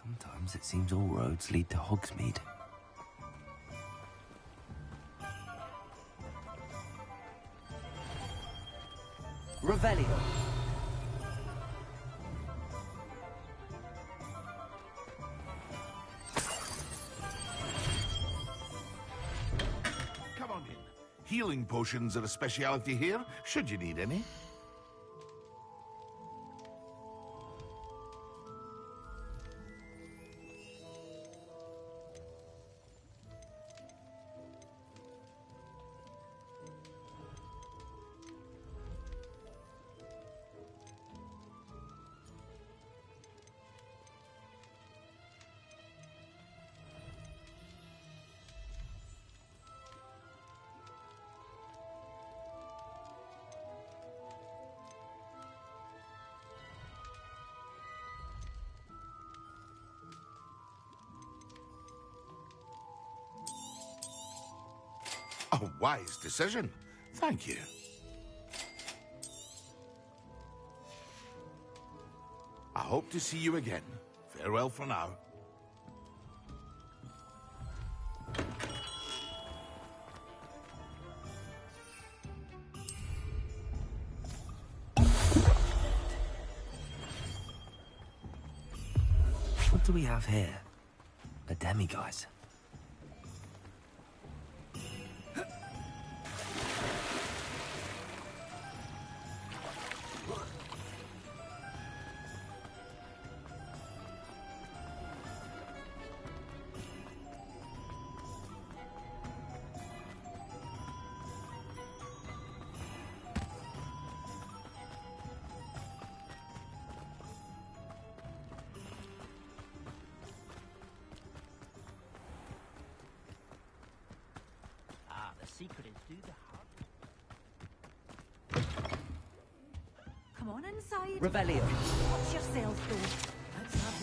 Sometimes it seems all roads lead to Hogsmeade. Revelio. Come on in. Healing potions are a speciality here, should you need any. A wise decision. Thank you. I hope to see you again. Farewell for now. What do we have here? A demiguise. Secret is do the hard. Come on inside. Revelio. Watch yourself, though. Let's have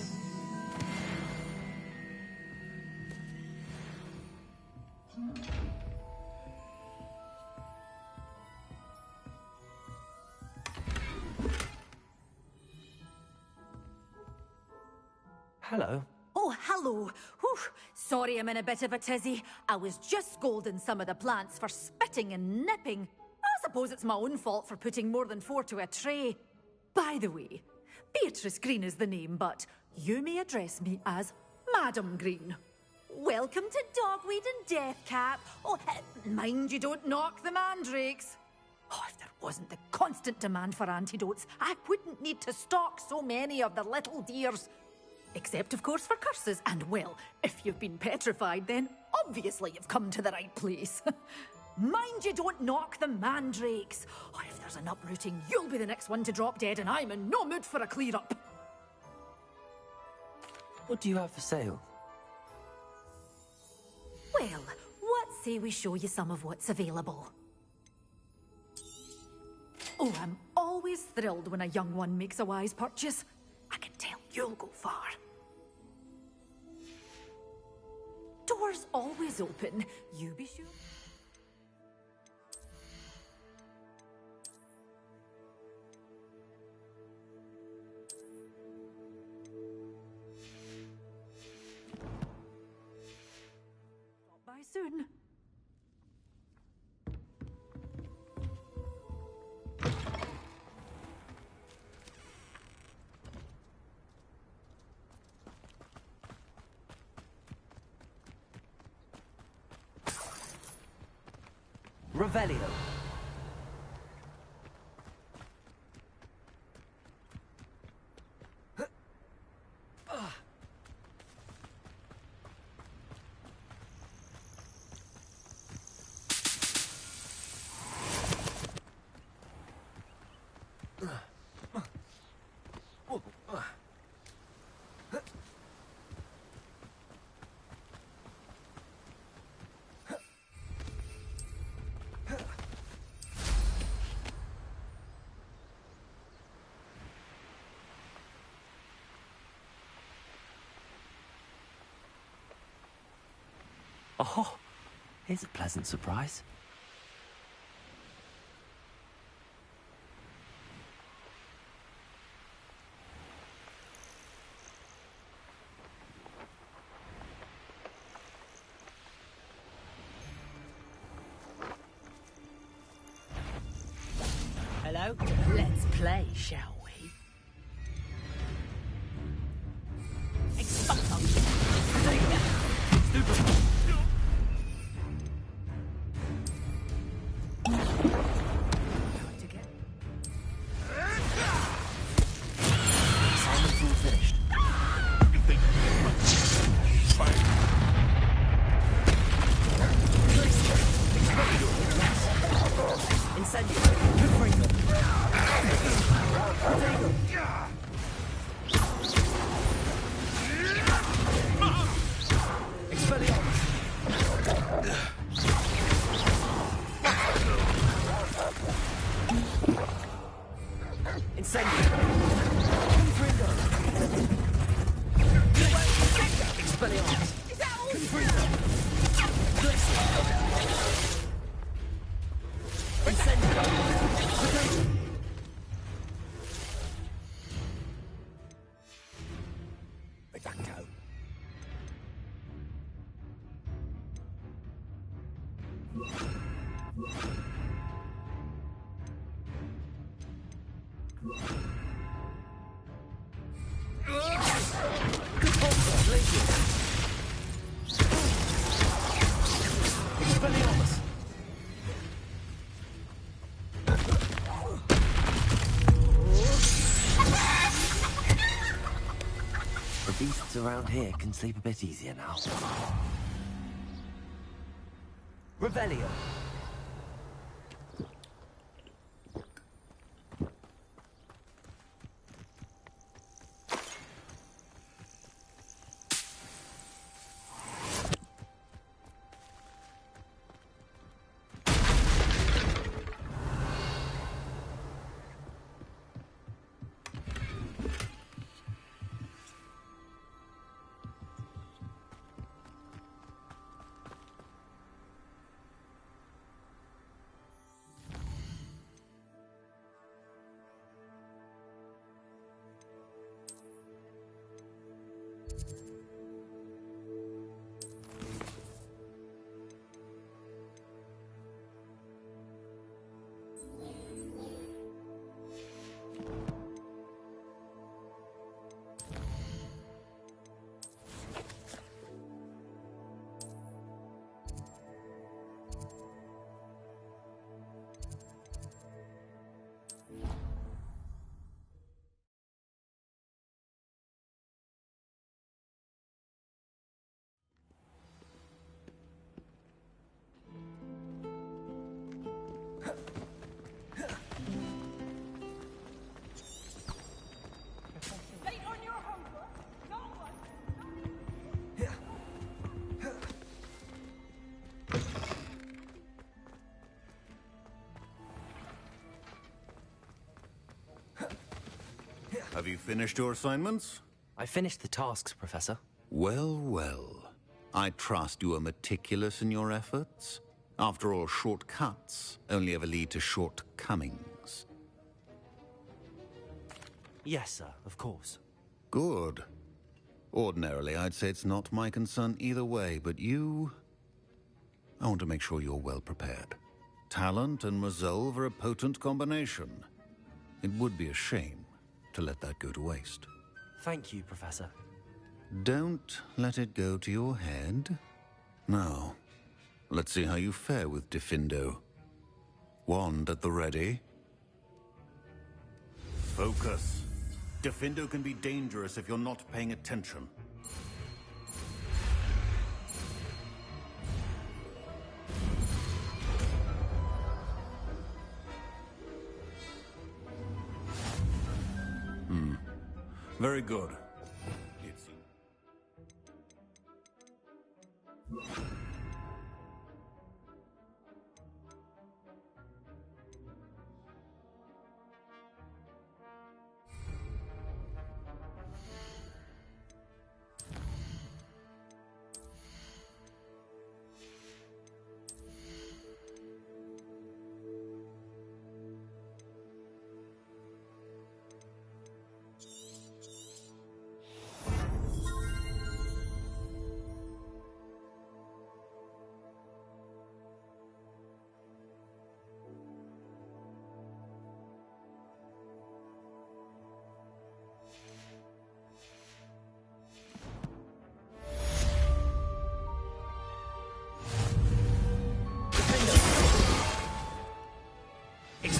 Hello. Oh, hello. Whew. Sorry I'm in a bit of a tizzy. I was just scolding some of the plants for spitting and nipping. I suppose it's my own fault for putting more than 4 to a tray. By the way, Beatrice Green is the name, but you may address me as Madam Green. Welcome to Dogweed and Deathcap. Oh, mind you don't knock the mandrakes. Oh, if there wasn't the constant demand for antidotes, I wouldn't need to stock so many of the little dears. Except, of course, for curses. And, well, if you've been petrified, then obviously you've come to the right place. Mind you don't knock the mandrakes. Oh, if there's an uprooting, you'll be the next one to drop dead, and I'm in no mood for a clear-up. What do you have for sale? Well, what say we show you some of what's available? Oh, I'm always thrilled when a young one makes a wise purchase. I can tell you'll go far. Doors always open. You be sure. Stop by soon. Revelio. Oh, here's a pleasant surprise. So, let's play, shall we? Expecto! Stupid! Assignment's all finished. Incendio! The beasts around here can sleep a bit easier now. Revelio! Have you finished your assignments? I finished the tasks, Professor. Well, well. I trust you are meticulous in your efforts. After all, shortcuts only ever lead to shortcomings. Yes, sir, of course. Good. Ordinarily, I'd say it's not my concern either way, but you... I want to make sure you're well prepared. Talent and resolve are a potent combination. It would be a shame to let that go to waste. Thank you, Professor. Don't let it go to your head. Now, let's see how you fare with Defindo. Wand at the ready. Focus. Defindo can be dangerous if you're not paying attention. Very good.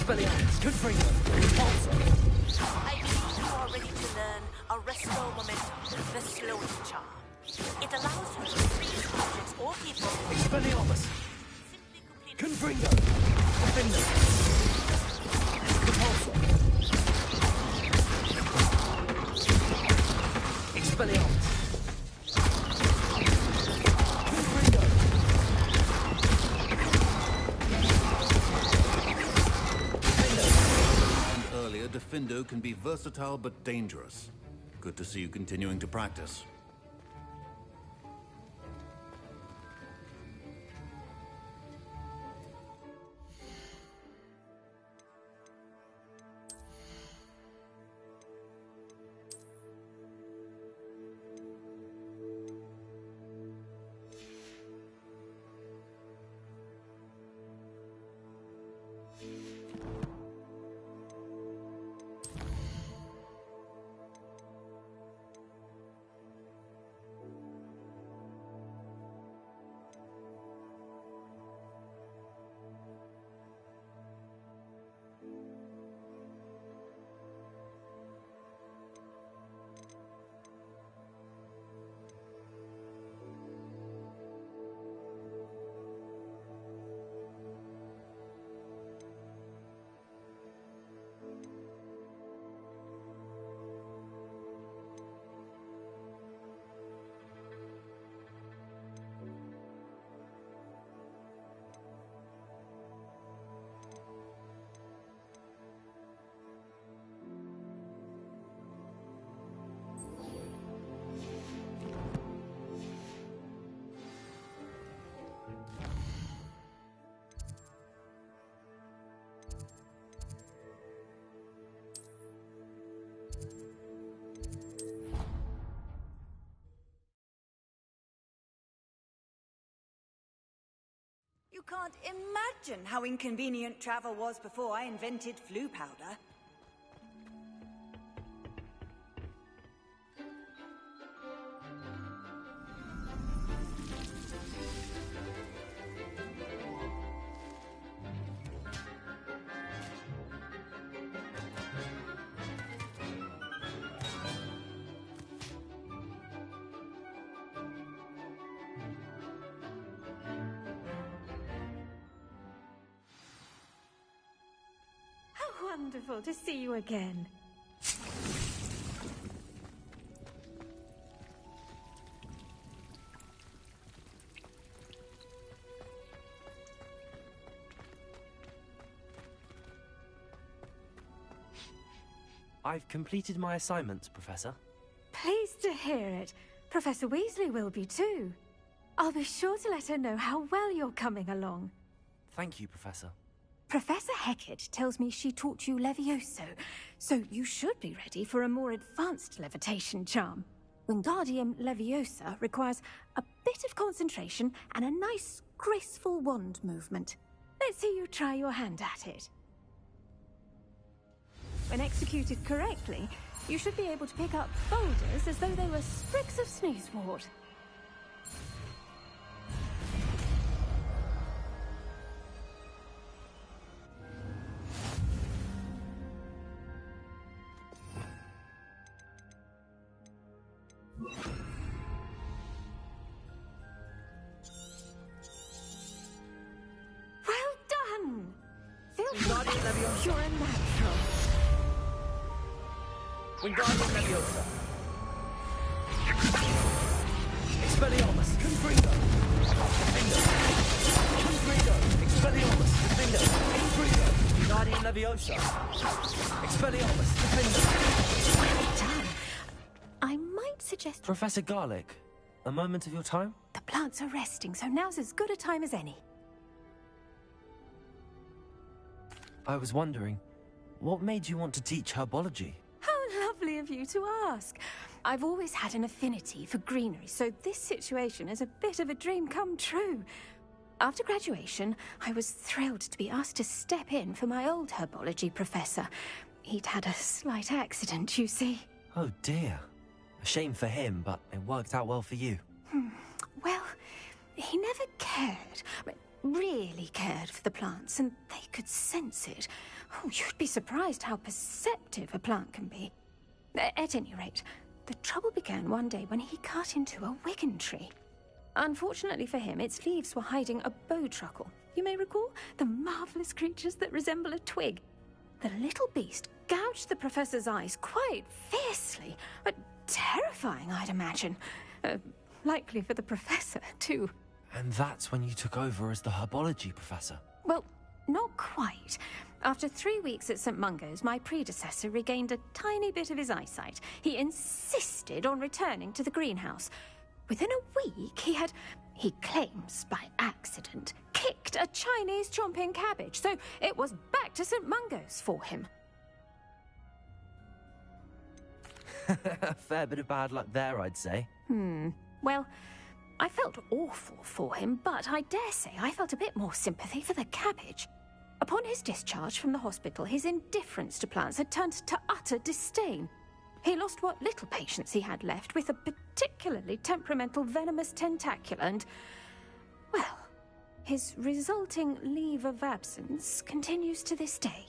Expelliarmus. Confringo. Repulsor. I believe you are ready to learn Arresto Momentum, the slowing charm. It allows you to freeze objects or people. Expelliarmus. Simply complete. Confringo. Defender. Repulsor. Expelliarmus. Confringo. And earlier, Defendo can be versatile but dangerous. Good to see you continuing to practice. You can't imagine how inconvenient travel was before I invented flu powder. Wonderful to see you again. I've completed my assignments, Professor. Pleased to hear it. Professor Weasley will be too. I'll be sure to let her know how well you're coming along. Thank you, Professor. Professor Hecat tells me she taught you Levioso, so you should be ready for a more advanced levitation charm. Wingardium Leviosa requires a bit of concentration and a nice, graceful wand movement. Let's see you try your hand at it. When executed correctly, you should be able to pick up boulders as though they were sprigs of snoozewort. Well done! Wingardium Leviosa. You're a natural. Wingardium Leviosa. Expelliarmus. Confringo. Defender. Confringo. Expelliarmus. Defender. Confringo. Wingardium Leviosa. Expelliarmus. Defender. Well done. I might suggest... Professor Garlick, a moment of your time? The plants are resting, so now's as good a time as any. I was wondering, what made you want to teach herbology? How lovely of you to ask. I've always had an affinity for greenery, so this situation is a bit of a dream come true. After graduation, I was thrilled to be asked to step in for my old herbology professor. He'd had a slight accident, you see. Oh dear. A shame for him, but it worked out well for you. Well, he never cared. really cared for the plants, and they could sense it. Oh, you'd be surprised how perceptive a plant can be. At any rate, the trouble began one day when he cut into a wigan tree. Unfortunately for him, its leaves were hiding a bowtruckle. You may recall the marvelous creatures that resemble a twig. The little beast gouged the professor's eyes quite fiercely, but terrifying, I'd imagine. Likely for the professor, too. And that's when you took over as the herbology professor? Well, not quite. After 3 weeks at St. Mungo's, my predecessor regained a tiny bit of his eyesight. He insisted on returning to the greenhouse. Within a week, he claims by accident, kicked a Chinese chomping cabbage, so it was back to St. Mungo's for him. A fair bit of bad luck there, I'd say. Well, I felt awful for him, but I dare say I felt a bit more sympathy for the cabbage. Upon his discharge from the hospital, his indifference to plants had turned to utter disdain. He lost what little patience he had left with a particularly temperamental venomous tentacula and, well, his resulting leave of absence continues to this day.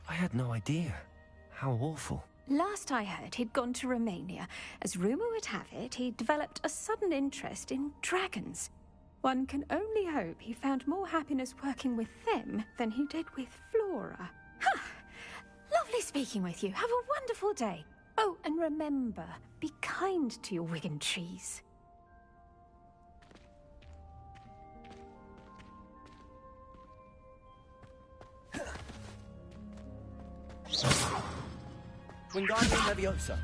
I had no idea. How awful. Last I heard, he'd gone to Romania. As rumour would have it, he'd developed a sudden interest in dragons. One can only hope he found more happiness working with them than he did with Flora. Ha! Lovely speaking with you. Have a wonderful day. Oh, and remember, be kind to your wigan trees. Wingardium Leviosa.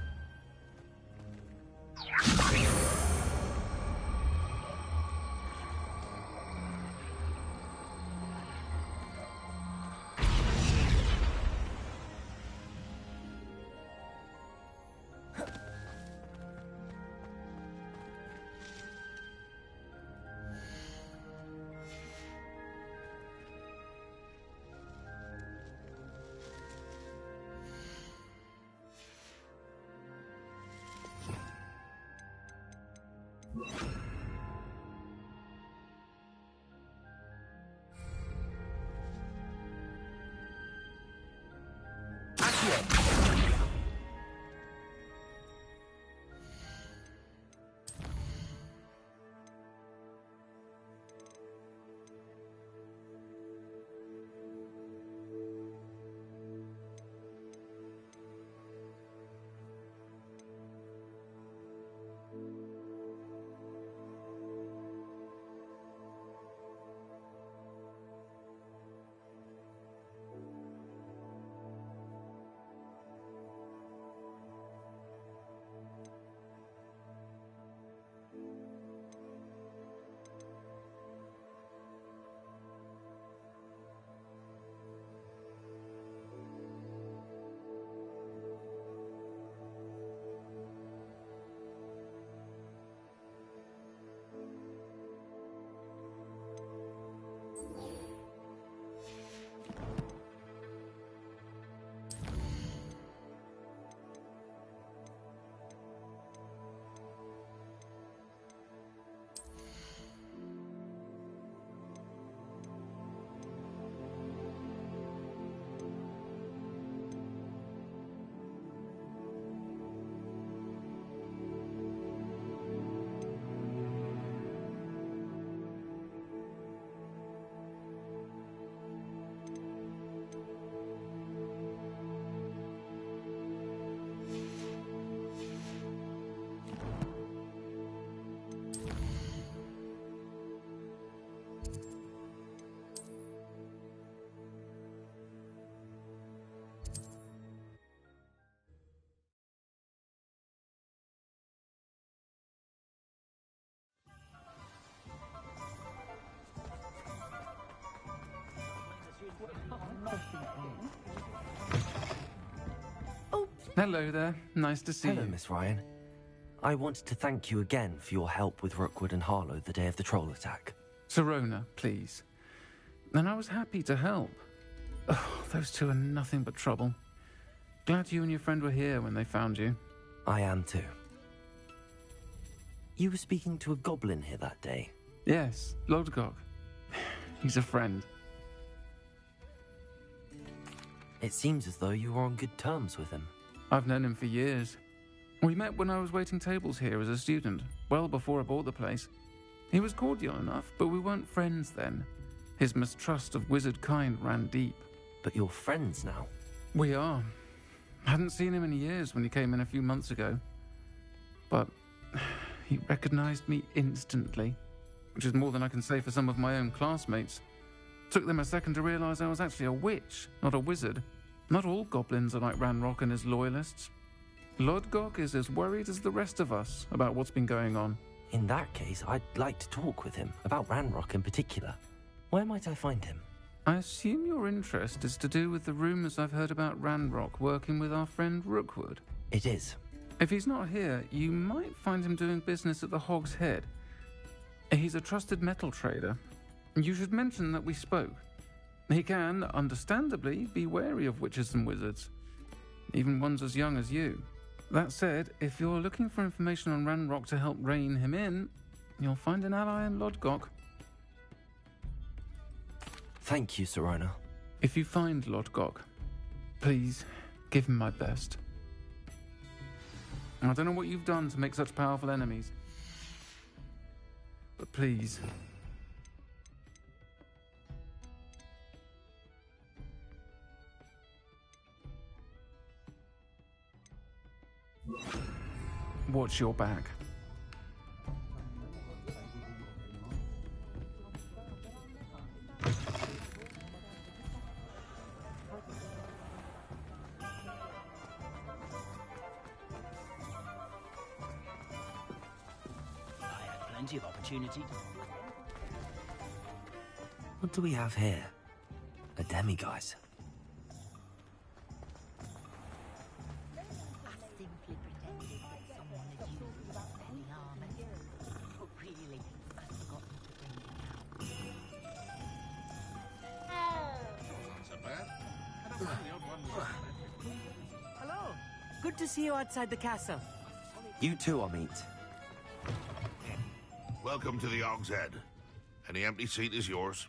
Hello there. Nice to see Hello, you. Miss Ryan. I wanted to thank you again for your help with Rookwood and Harlow the day of the troll attack. Sirona, please. And I was happy to help. Oh, those two are nothing but trouble. Glad you and your friend were here when they found you. I am too. You were speaking to a goblin here that day. Yes, Lodgok. He's a friend. It seems as though you were on good terms with him. I've known him for years. We met when I was waiting tables here as a student, well before I bought the place. He was cordial enough, but we weren't friends then. His mistrust of wizard kind ran deep. But you're friends now. We are. Hadn't seen him in years when he came in a few months ago. But he recognized me instantly, which is more than I can say for some of my own classmates. Took them a second to realize I was actually a witch, not a wizard. Not all goblins are like Ranrock and his loyalists. Lodgok is as worried as the rest of us about what's been going on. In that case, I'd like to talk with him, about Ranrock in particular. Where might I find him? I assume your interest is to do with the rumors I've heard about Ranrock working with our friend Rookwood. It is. If he's not here, you might find him doing business at the Hog's Head. He's a trusted metal trader. You should mention that we spoke. He can, understandably, be wary of witches and wizards, even ones as young as you. That said, if you're looking for information on Ranrock to help rein him in, you'll find an ally in Lodgok. Thank you, Sirona. If you find Lodgok, please give him my best. I don't know what you've done to make such powerful enemies, but please. Watch your back. Plenty of opportunity. What do we have here? A demiguise. Hello. Good to see you outside the castle. You too, Amit. Welcome to the Hog's Head. Any empty seat is yours.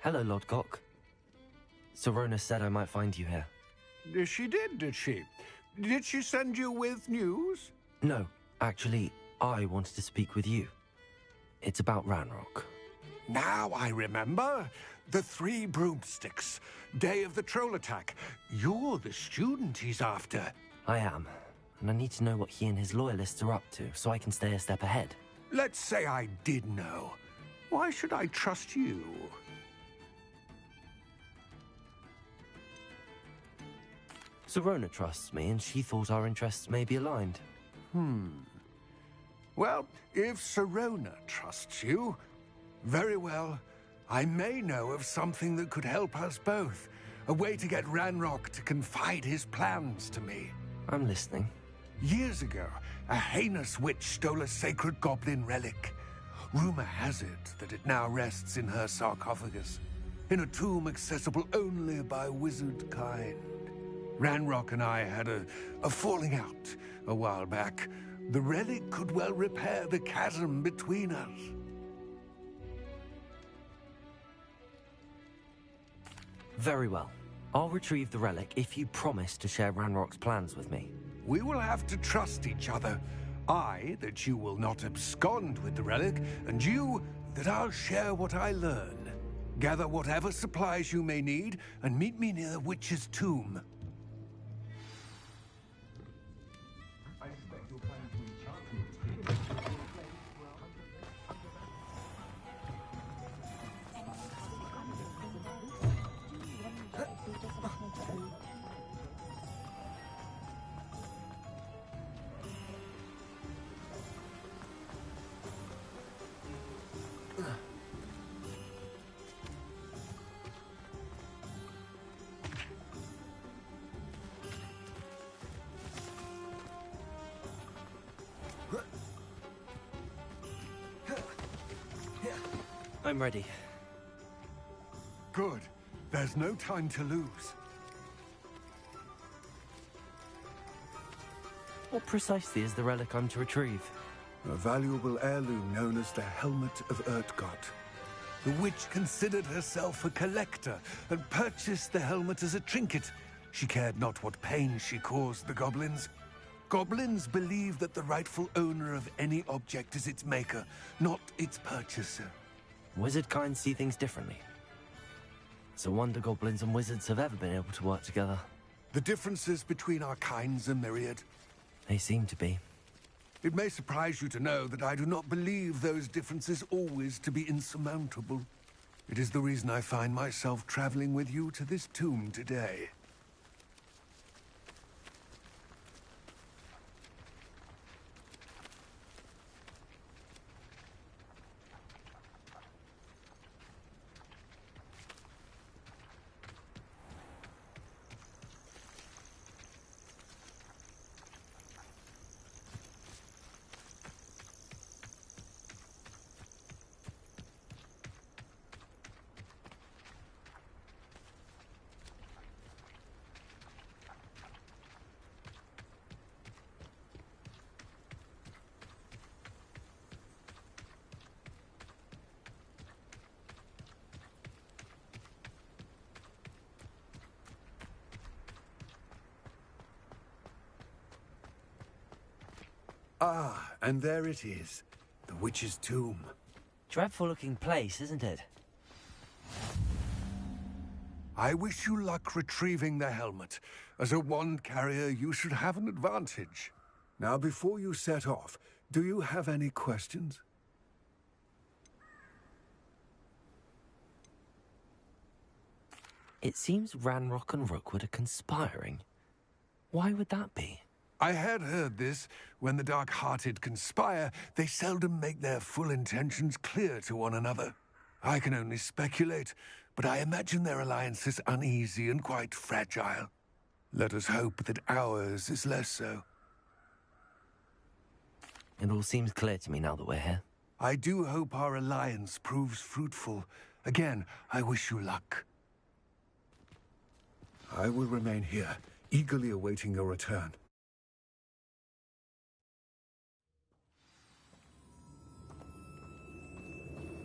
Hello, Lodgok. Sirona said I might find you here. She did she? Did she send you with news? No, actually, I wanted to speak with you. It's about Ranrock. Now I remember. The 3 broomsticks. Day of the troll attack. You're the student he's after. I am, and I need to know what he and his loyalists are up to so I can stay a step ahead. Let's say I did know. Why should I trust you? Sirona trusts me, and she thought our interests may be aligned. Well, if Sirona trusts you, very well. I may know of something that could help us both. A way to get Ranrock to confide his plans to me. I'm listening. Years ago, a heinous witch stole a sacred goblin relic. Rumor has it that it now rests in her sarcophagus, in a tomb accessible only by wizard kind. Ranrock and I had a falling out a while back. The relic could well repair the chasm between us. Very well. I'll retrieve the relic if you promise to share Ranrock's plans with me. We will have to trust each other. I, that you will not abscond with the relic, and you, that I'll share what I learn. Gather whatever supplies you may need, and meet me near the witch's tomb. I'm ready. Good. There's no time to lose. What precisely is the relic I'm to retrieve? A valuable heirloom known as the Helmet of Urtgott. The witch considered herself a collector and purchased the helmet as a trinket. She cared not what pain she caused the goblins. Goblins believe that the rightful owner of any object is its maker, not its purchaser. Wizard kind see things differently. It's a wonder goblins and wizards have ever been able to work together. The differences between our kinds are myriad. They seem to be. It may surprise you to know that I do not believe those differences always to be insurmountable. It is the reason I find myself traveling with you to this tomb today. Ah, and there it is. The witch's tomb. Dreadful looking place, isn't it? I wish you luck retrieving the helmet. As a wand carrier, you should have an advantage. Now, before you set off, do you have any questions? It seems Ranrock and Rookwood are conspiring. Why would that be? I had heard this. When the dark-hearted conspire, they seldom make their full intentions clear to one another. I can only speculate, but I imagine their alliance is uneasy and quite fragile. Let us hope that ours is less so. It all seems clear to me now that we're here. I do hope our alliance proves fruitful. Again, I wish you luck. I will remain here, eagerly awaiting your return.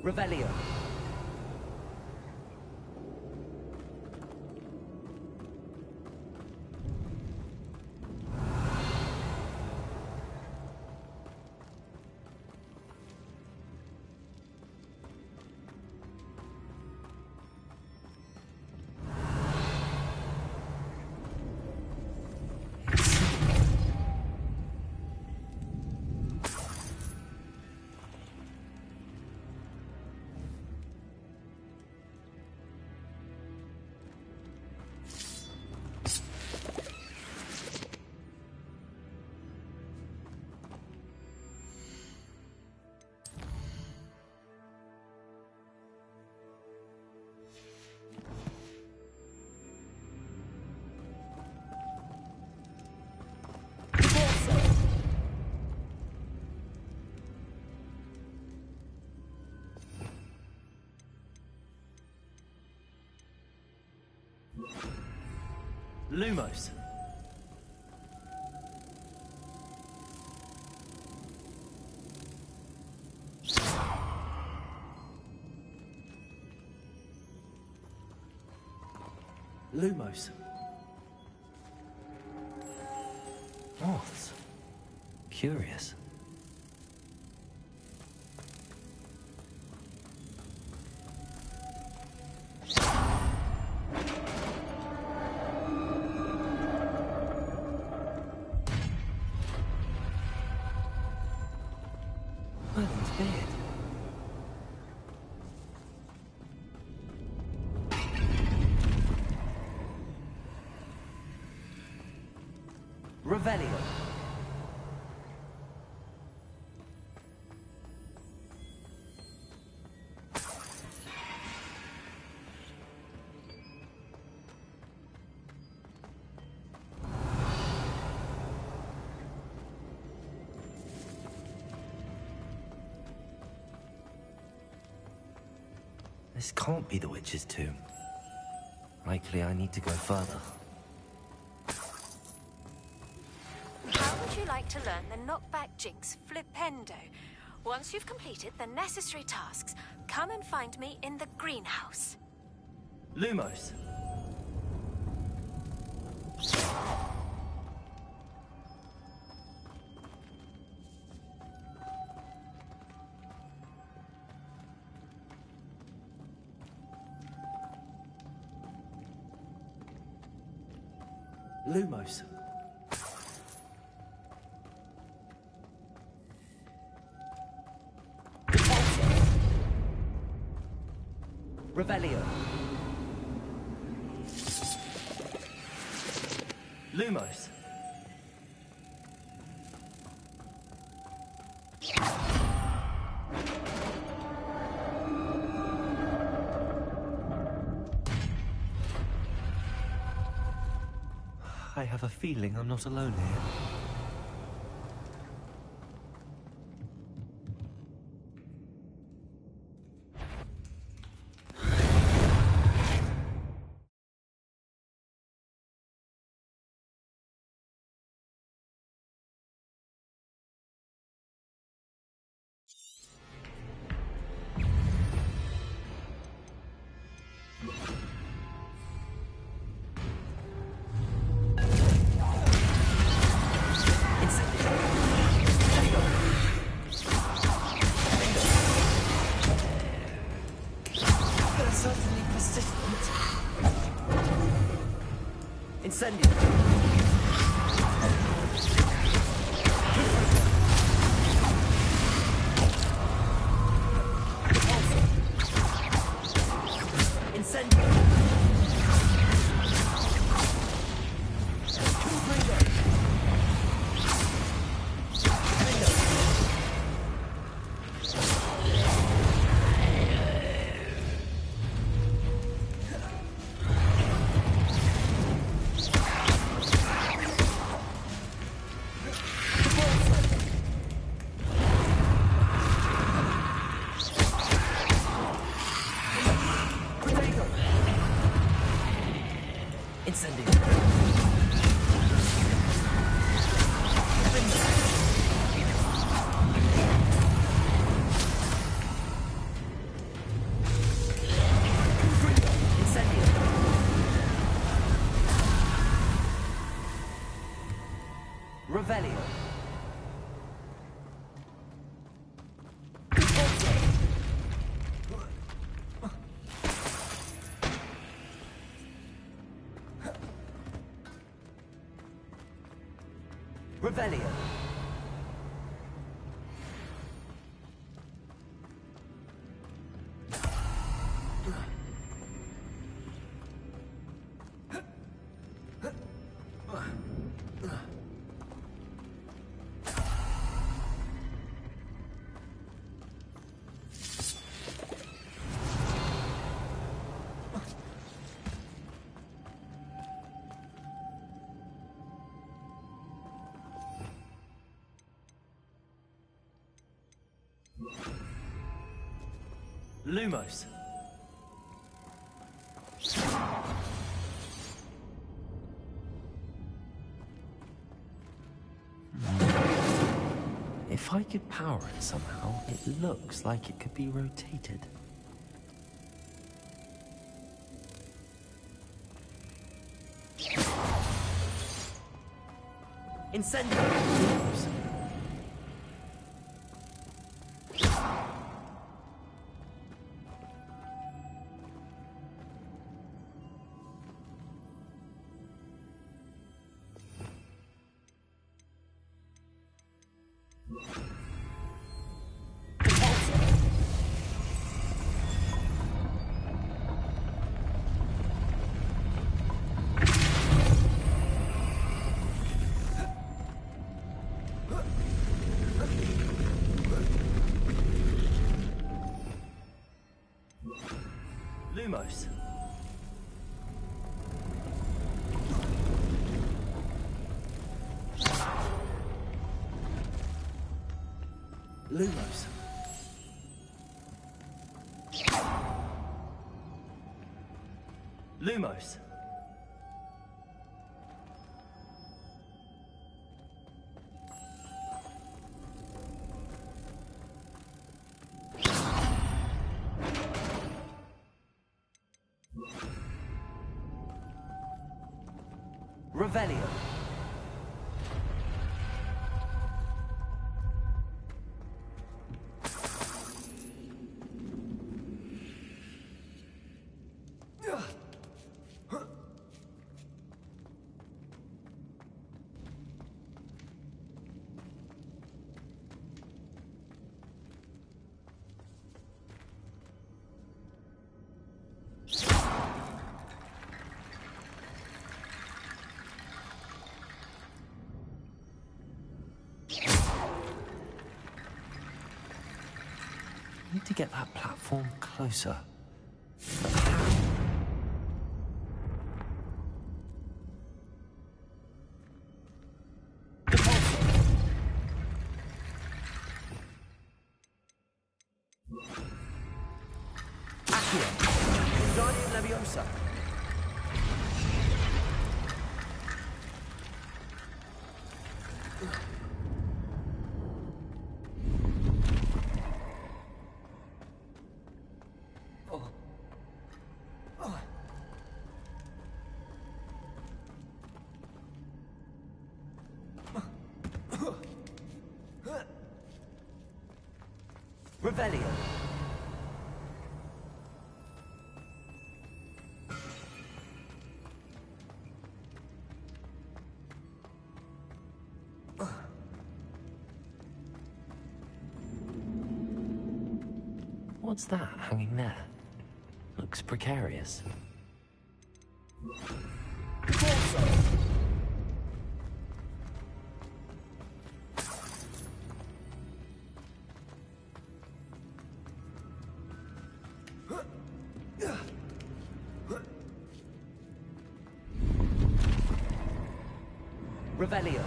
Revelio. Lumos. Lumos. Moths. Curious. Merlin's beard. Revelio. This can't be the witch's tomb. Likely I need to go further. How would you like like to learn the knockback jinx flipendo. Once you've completed the necessary tasks, come and find me in the greenhouse. Lumos. Lumos. Revelio. Lumos. I have a feeling I'm not alone here. Incendio. Incendio. Revelio. Revelio. Lumos. If I could power it somehow, it looks like it could be rotated. Incendio. Lumos. Lumos. Lumos. Lumos. Revelio. Need to get that platform closer. Accio. Guardian Leviosa. Revelio. What's that hanging there? Looks precarious. Revelio.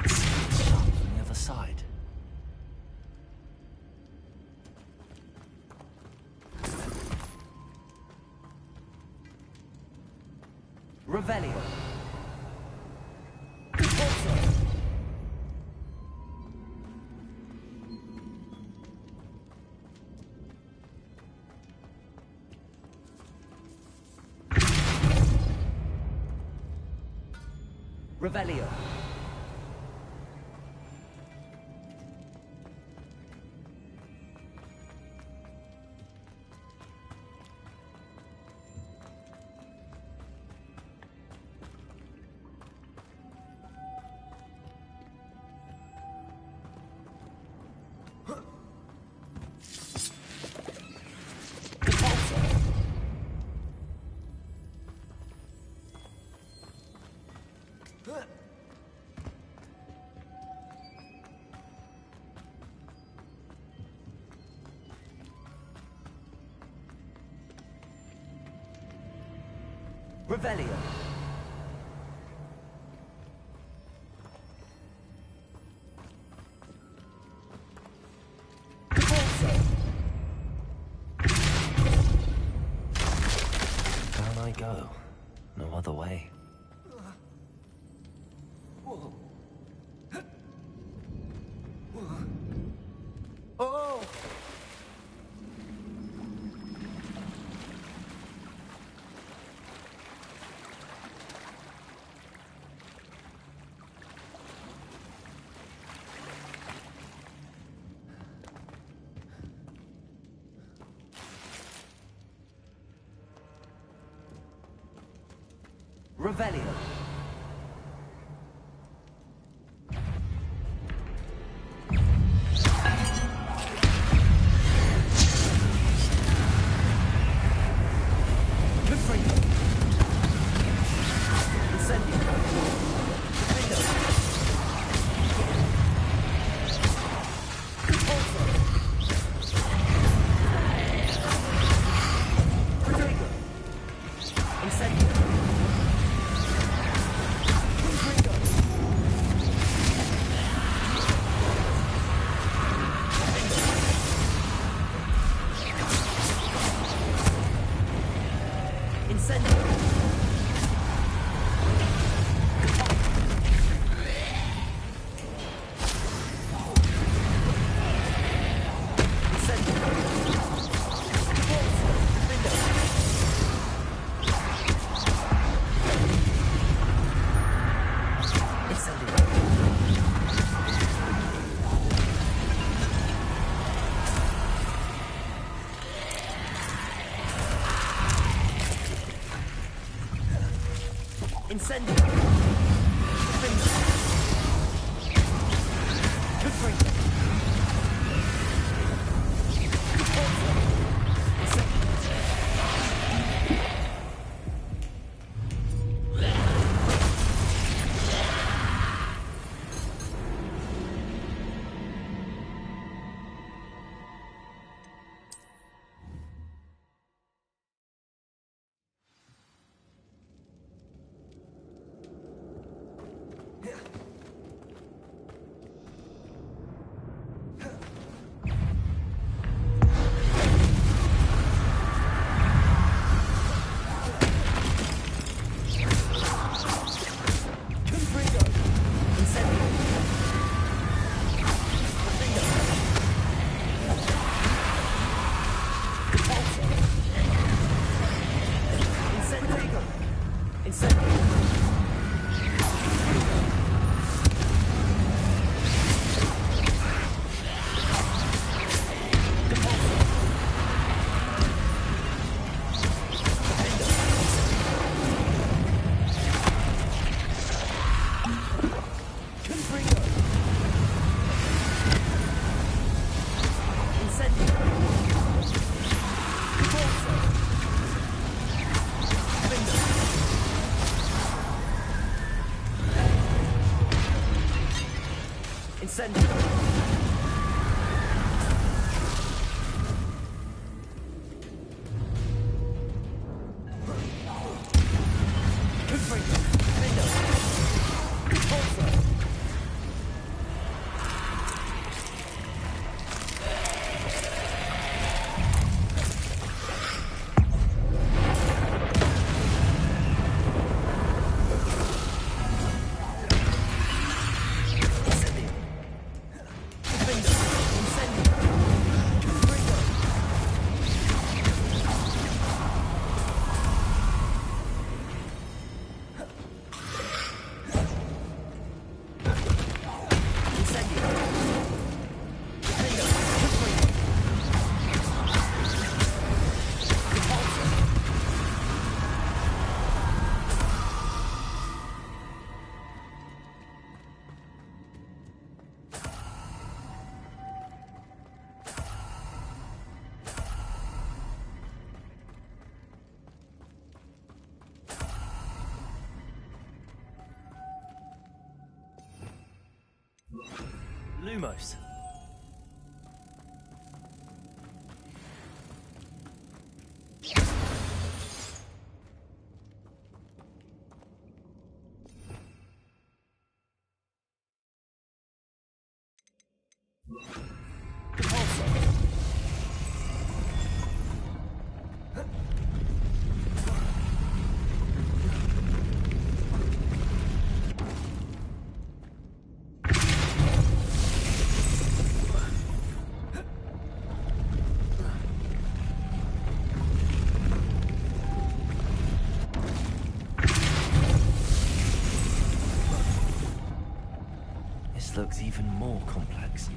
It's sharp from the other side. Revelio. Revelio. Revelio. Down I go. No other way. Oh! Revelio. Incendio. Incendio! Confringo! Lumos. This looks even more complex.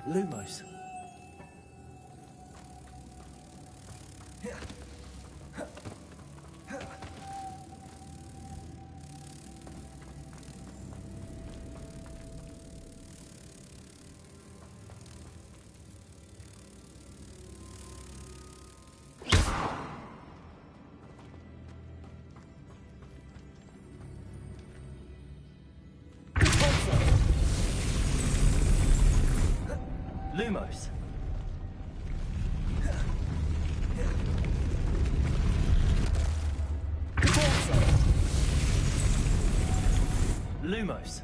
Lumos. Lumos. Lumos.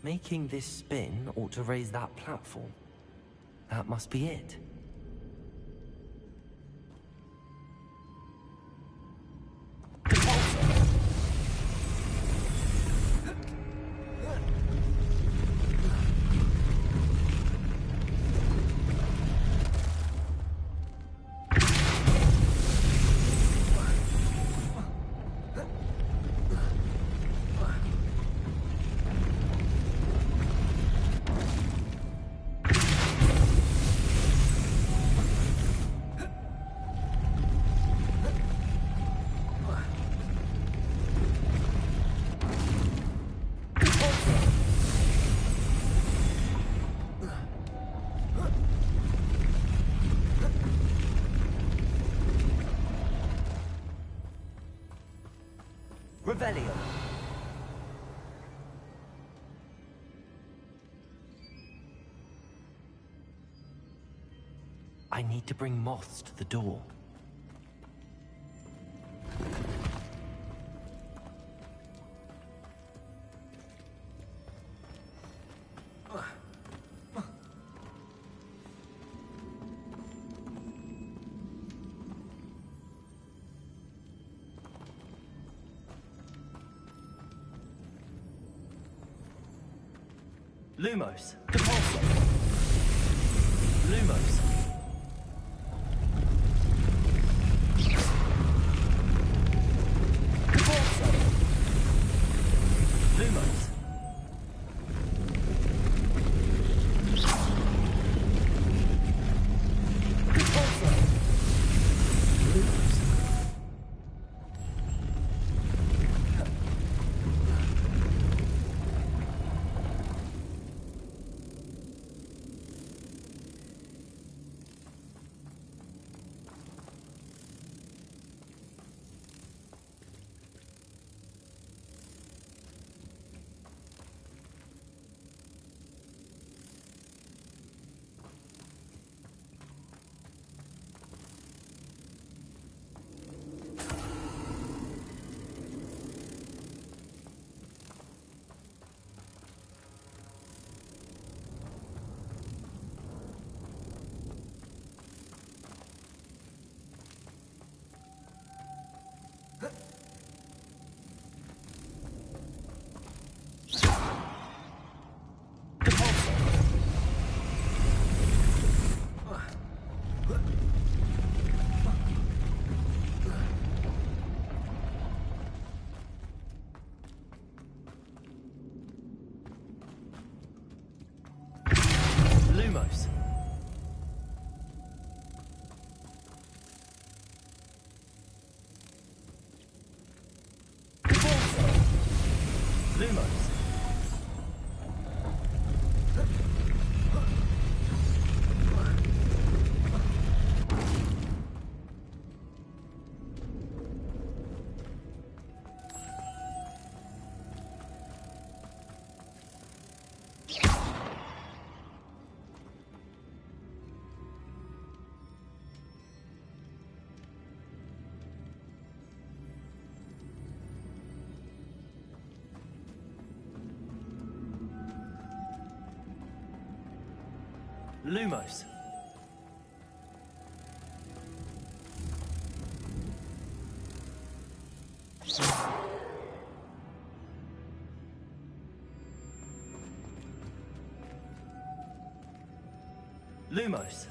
Making this spin ought to raise that platform. That must be it. Revelio. I need to bring moths to the door. Lumos. Depulso. Lumos. Depulso. Lumos. Depulso. Lumos. Lumos. Lumos. Lumos. Lumos.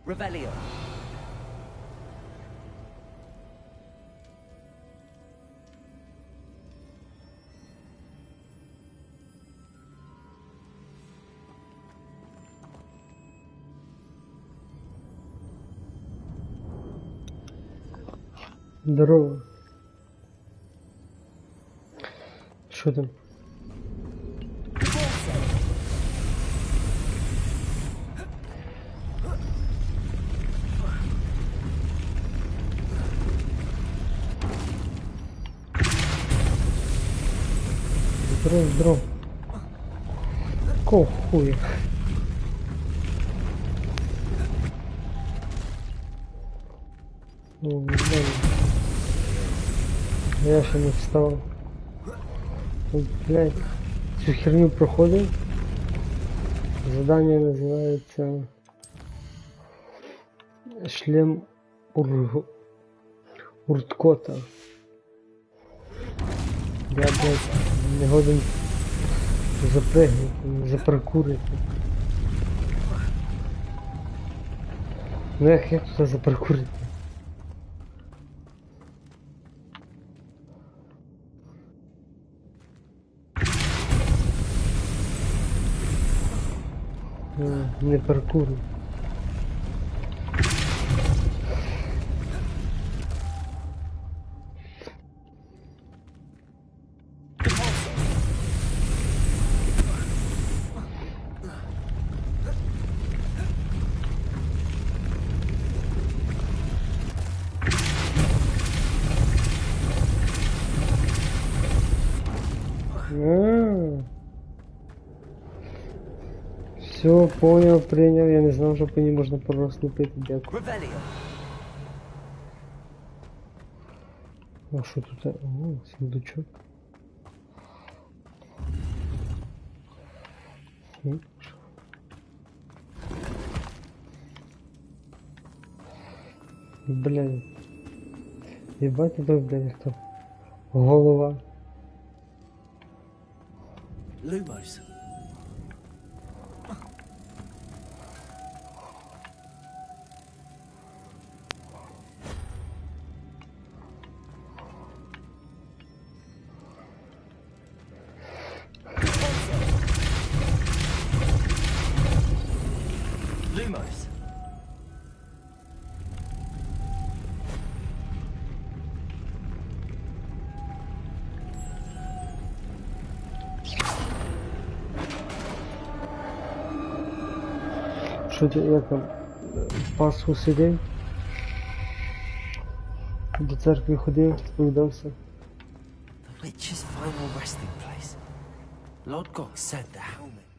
Revelio. Здорово. Что там? Дрон. Какого хуя? Ну, блин. Я ще не встав. Блять, цю херню проходив. Задание называется шлем Урткота. Я, блядь, не годен запрыгнути, запаркурити. Ну як тут запаркурити? Не паркурю. Все, понял, принял. Я не знал, что по ней можно пораступить. Дякую. А что тут? О, сундучок. Блядь. Ебать тебе, блядь, кто? Голова. Lumos. Lumos. Що ти, як там? Пасху сидів? До церкви ходив, сповідався. The witch's final resting place. Lord Gok said the helmet.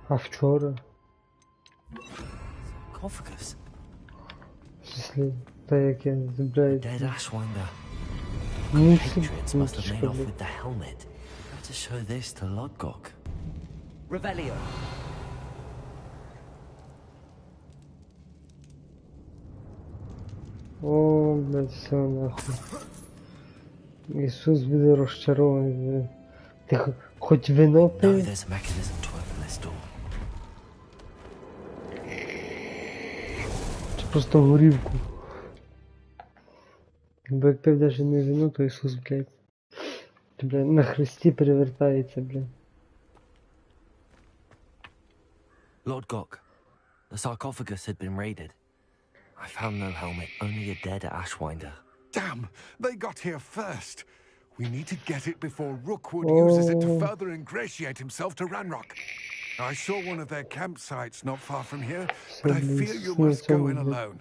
А вчора? Sarcophagus. Після та як я забираю. Dead Ashwinder. Ну, Patriots must have made off with the helmet. Got to show this to Lord Gok. Revelio. О, блядь, все нахуй. Ісус буде розчарований, блядь. Ти хоч вино No, пив? there's a mechanism to open this door. Чи просто горівку? Бо як пив навіть не вино, то Ісус, блядь. Ти, блядь, на хресті перевертається, блядь. Lord Gok, the sarcophagus had been raided. I found no helmet, only a dead Ashwinder. Damn! They got here first. We need to get it before Rookwood uses it to further ingratiate himself to Ranrock. I saw one of their campsites not far from here, but I fear you must go in alone.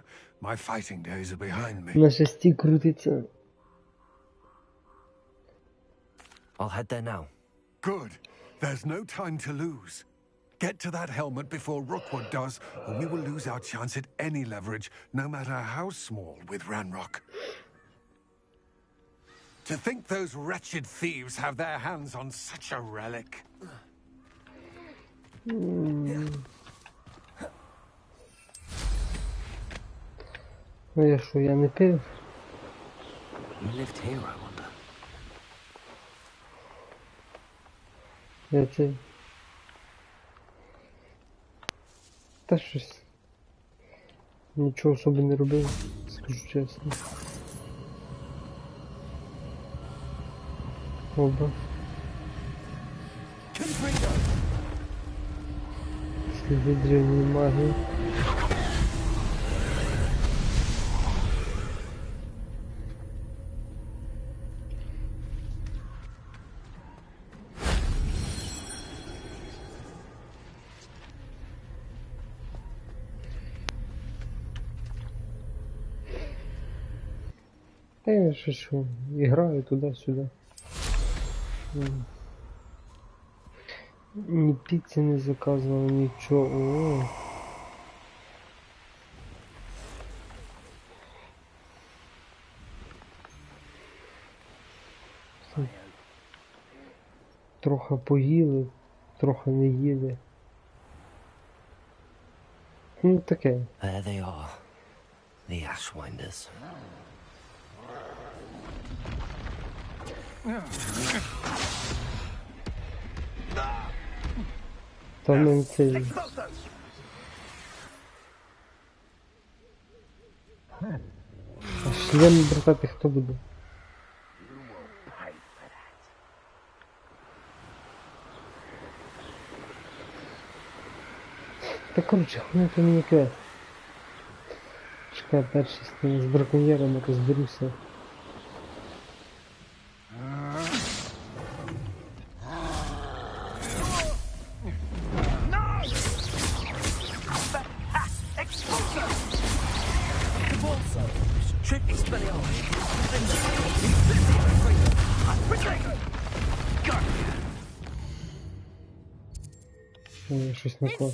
My fighting days are behind me. На шесті крутиться. I'll head there now. Good. There's no time to lose. Get to that helmet before Rookwood does, or we will lose our chance at any leverage, no matter how small, with Ranrock. To think those wretched thieves have their hands on such a relic. Ну я що, я не пив? You lived here, I wonder. Я це... Та щось... Нічого особи не робив, скажу чесно. Оба. Сліди древньої магії. Та я що, граю туди-сюди. Ні піці не заказував, нічого. О. Трохи поїли, трохи не їли. Ну таке. There they are, the Ashwinders. Там не цей. А шлем братати хто буде? Та коротше, хуй то мені квест. Чекай, перший з браконьєрами розберуся. Щось не то.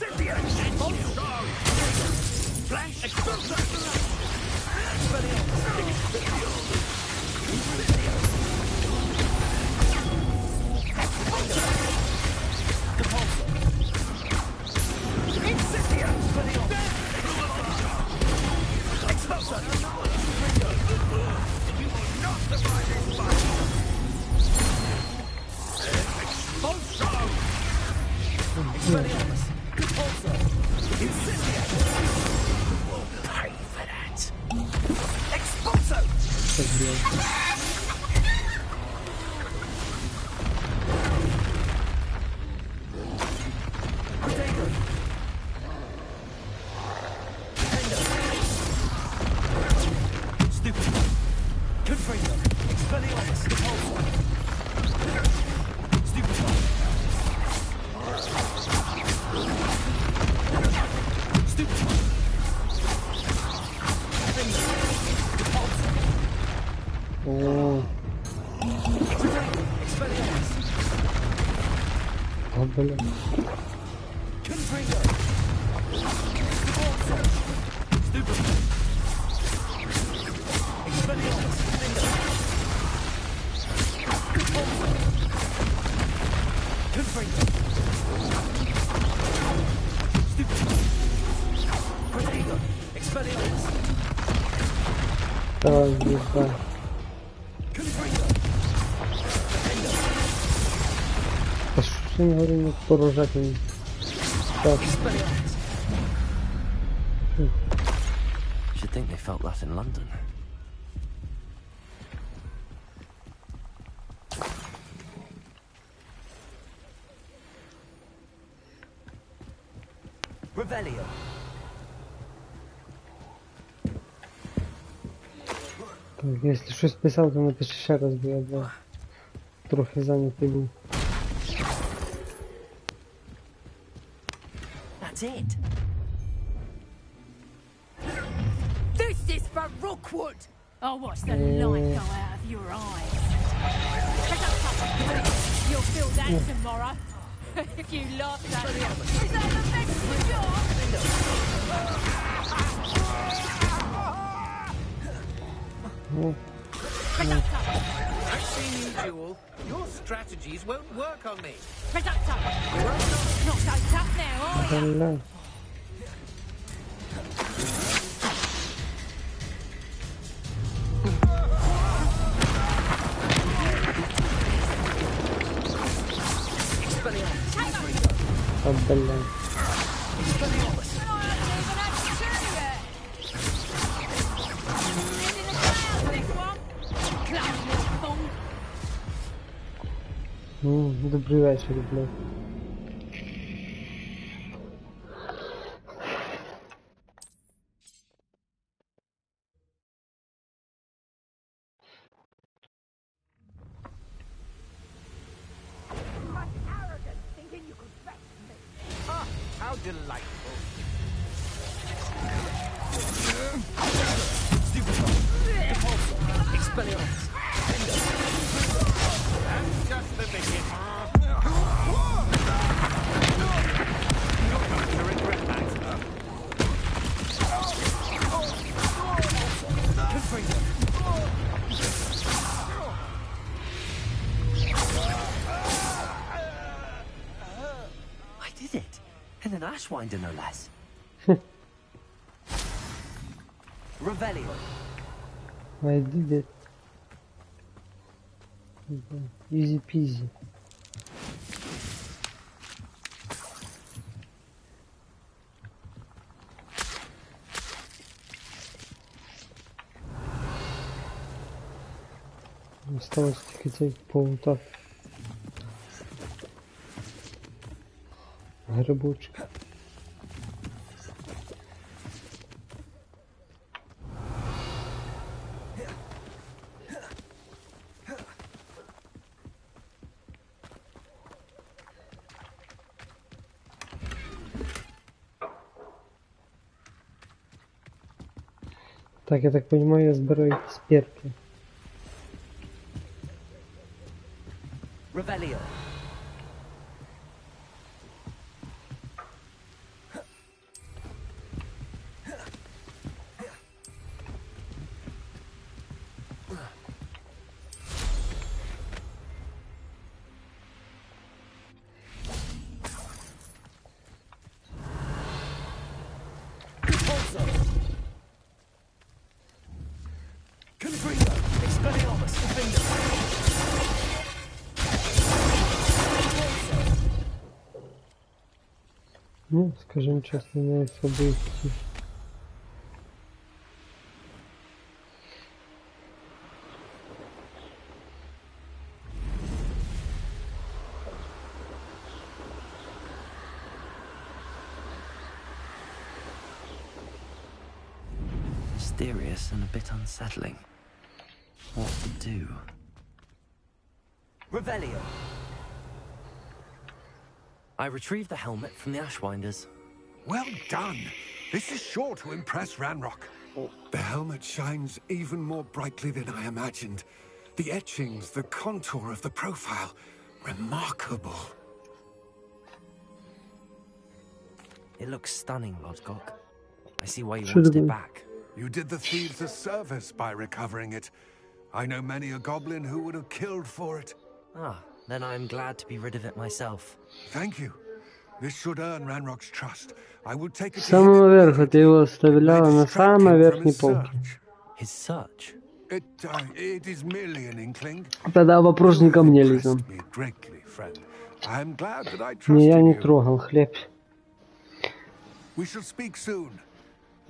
А що не говорю, не порожати? Так. Should think they felt that in London. Revelio. Так, якщо щось писав, то напиши ще раз, бо я трохи зайнятий був. That's it. This is for Rookwood. I'll watch the light go out of your eyes. You'll feel that tomorrow. If you laugh at it. Is that the best you got? I've seen you duel. Your strategies won't work on me. Reducto. Not so tough now, are you? Добрий вечір, блядь. How delightful. Expelliarmus. Ashwinder, no less. Revelio. I did it. Easy peasy. Осталось только полутак. Грибочки. Так, я так понимаю, я сбираю эксперты. Revelio. Ну, скажем честно, не особо идти. Mysterious and a bit unsettling. What to do? Revelio. I retrieved the helmet from the Ashwinders. Well done. This is sure to impress Ranrock. The helmet shines even more brightly than I imagined. The etchings, the contour of the profile. Remarkable. It looks stunning, Lodgok. I see why you wanted it back. You did the thieves a service by recovering it. I know many a goblin who would have killed for it. Ah, then I'm glad to be rid of it myself. Thank you. This should earn Ranrock's trust. I will take it С самого верха ты его оставляла на самой верхней his полке. His search? It is merely an inkling. Тогда вопрос не ко мне, Лизон. Me greatly, friend. I am glad that I Не, trusted я не you. трогал хлеб. We shall speak soon.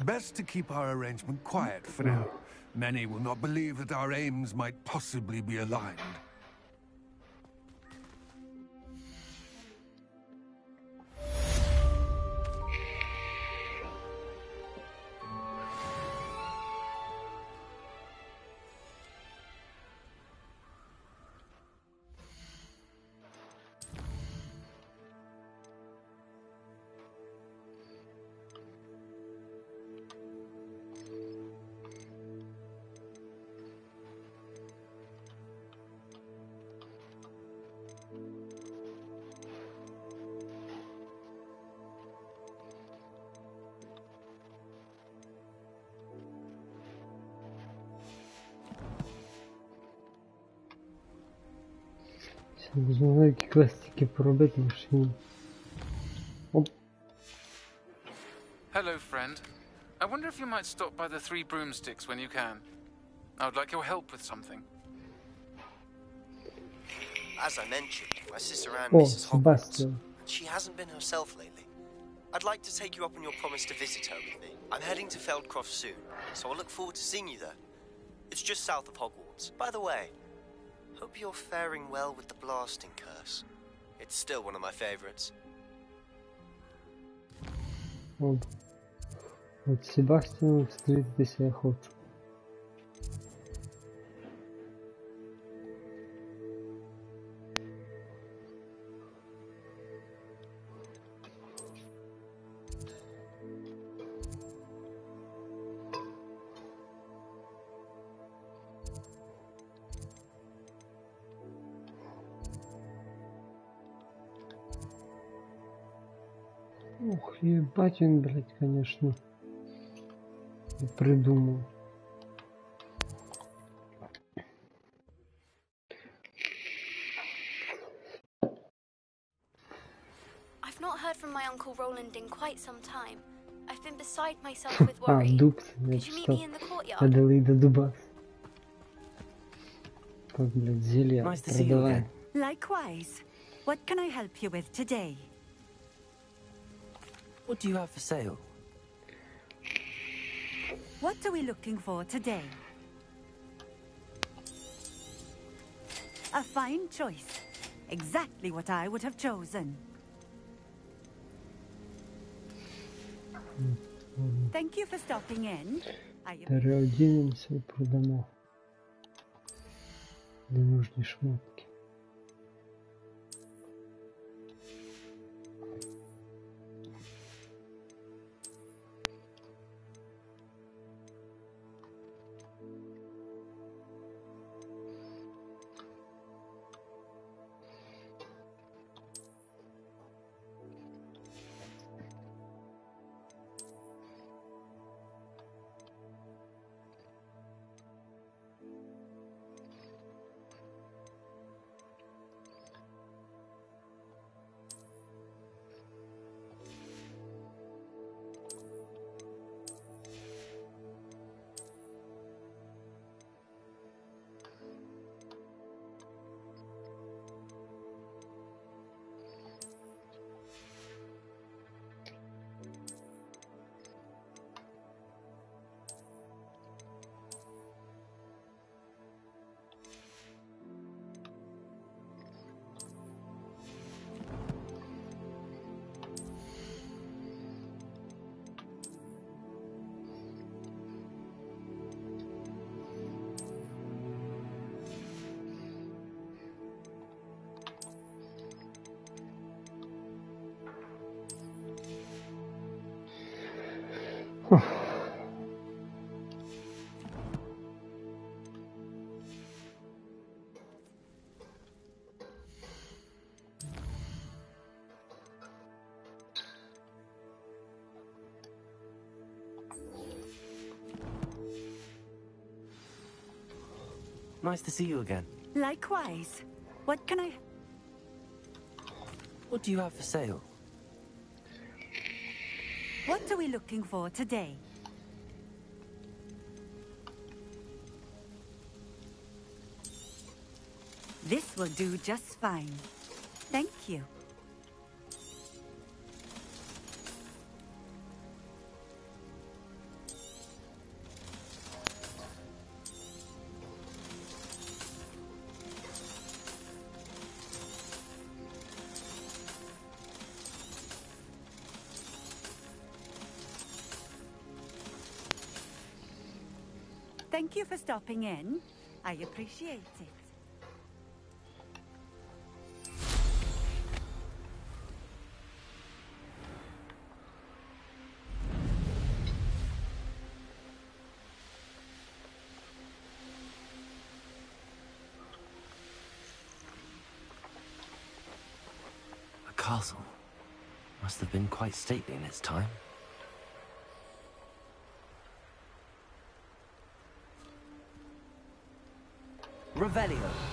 Best to keep our arrangement quiet for now. Many will not believe that our aims might possibly be aligned. Знаю, які квестики поробити машині. Оп. Hello, friend. I wonder if you might stop by the Three Broomsticks when you can. I would like your help with something. As I mentioned, my sister Anne Oh, misses Hogwarts. Sebastian. She hasn't been herself lately. I'd like to take you up on your promise to visit her with me. I'm heading to Feldcroft soon, so I look forward to seeing you there. It's just south of Hogwarts. By the way, hope you're faring well with the blasting curse. It's still one of my favorites. От Себастьяна встретитися я хочу. Ух, ебать он, блядь, конечно, придумал. I've not heard from my Uncle Roland in quite some time. I've been beside myself with worry. дуб, я Could you meet me читал. in the courtyard? Аделаида Дубас. Как, блядь, зелья Nice to see you продаваем. again. Likewise. What can I help you with today? What do you have for sale? What are we looking for today? A fine choice. Exactly what I would have chosen. Thank you for stopping in. Переоденемся и продамо. Ненужные шмотки. Nice to see you again. Likewise. What can I... What do you have for sale? What are we looking for today? This will do just fine. Thank you. Thank you for stopping in. I appreciate it. A castle. Must have been quite stately in its time. Revelio.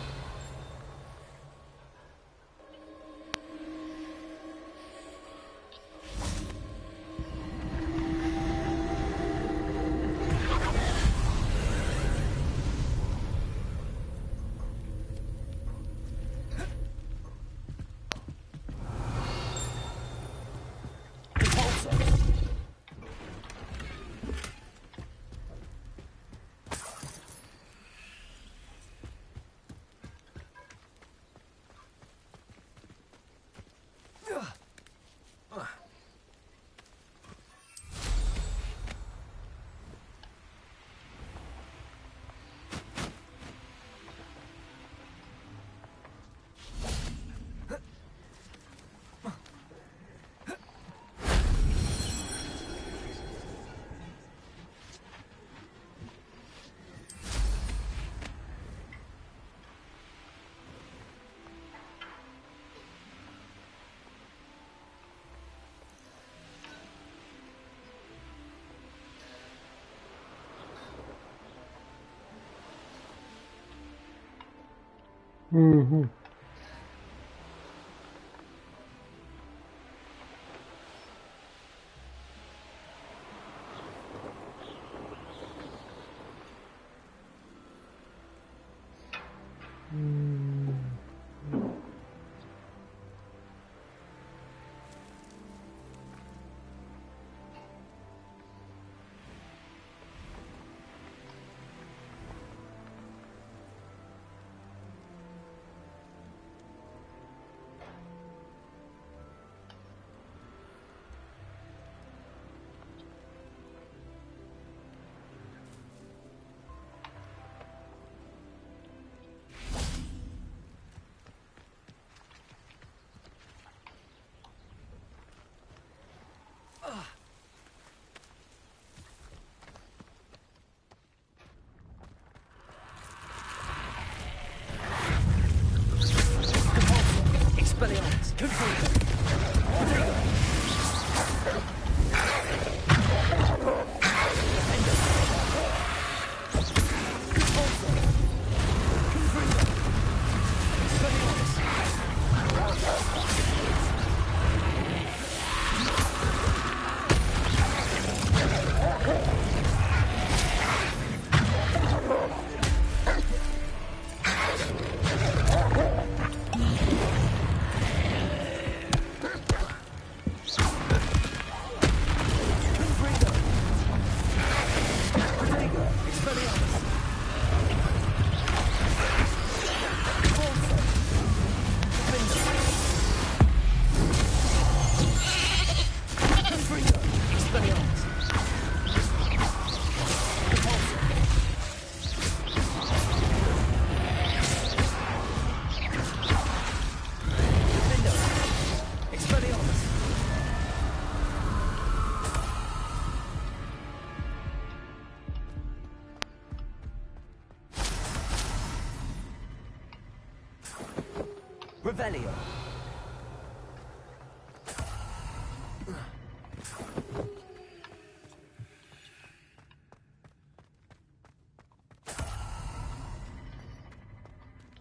Revelio.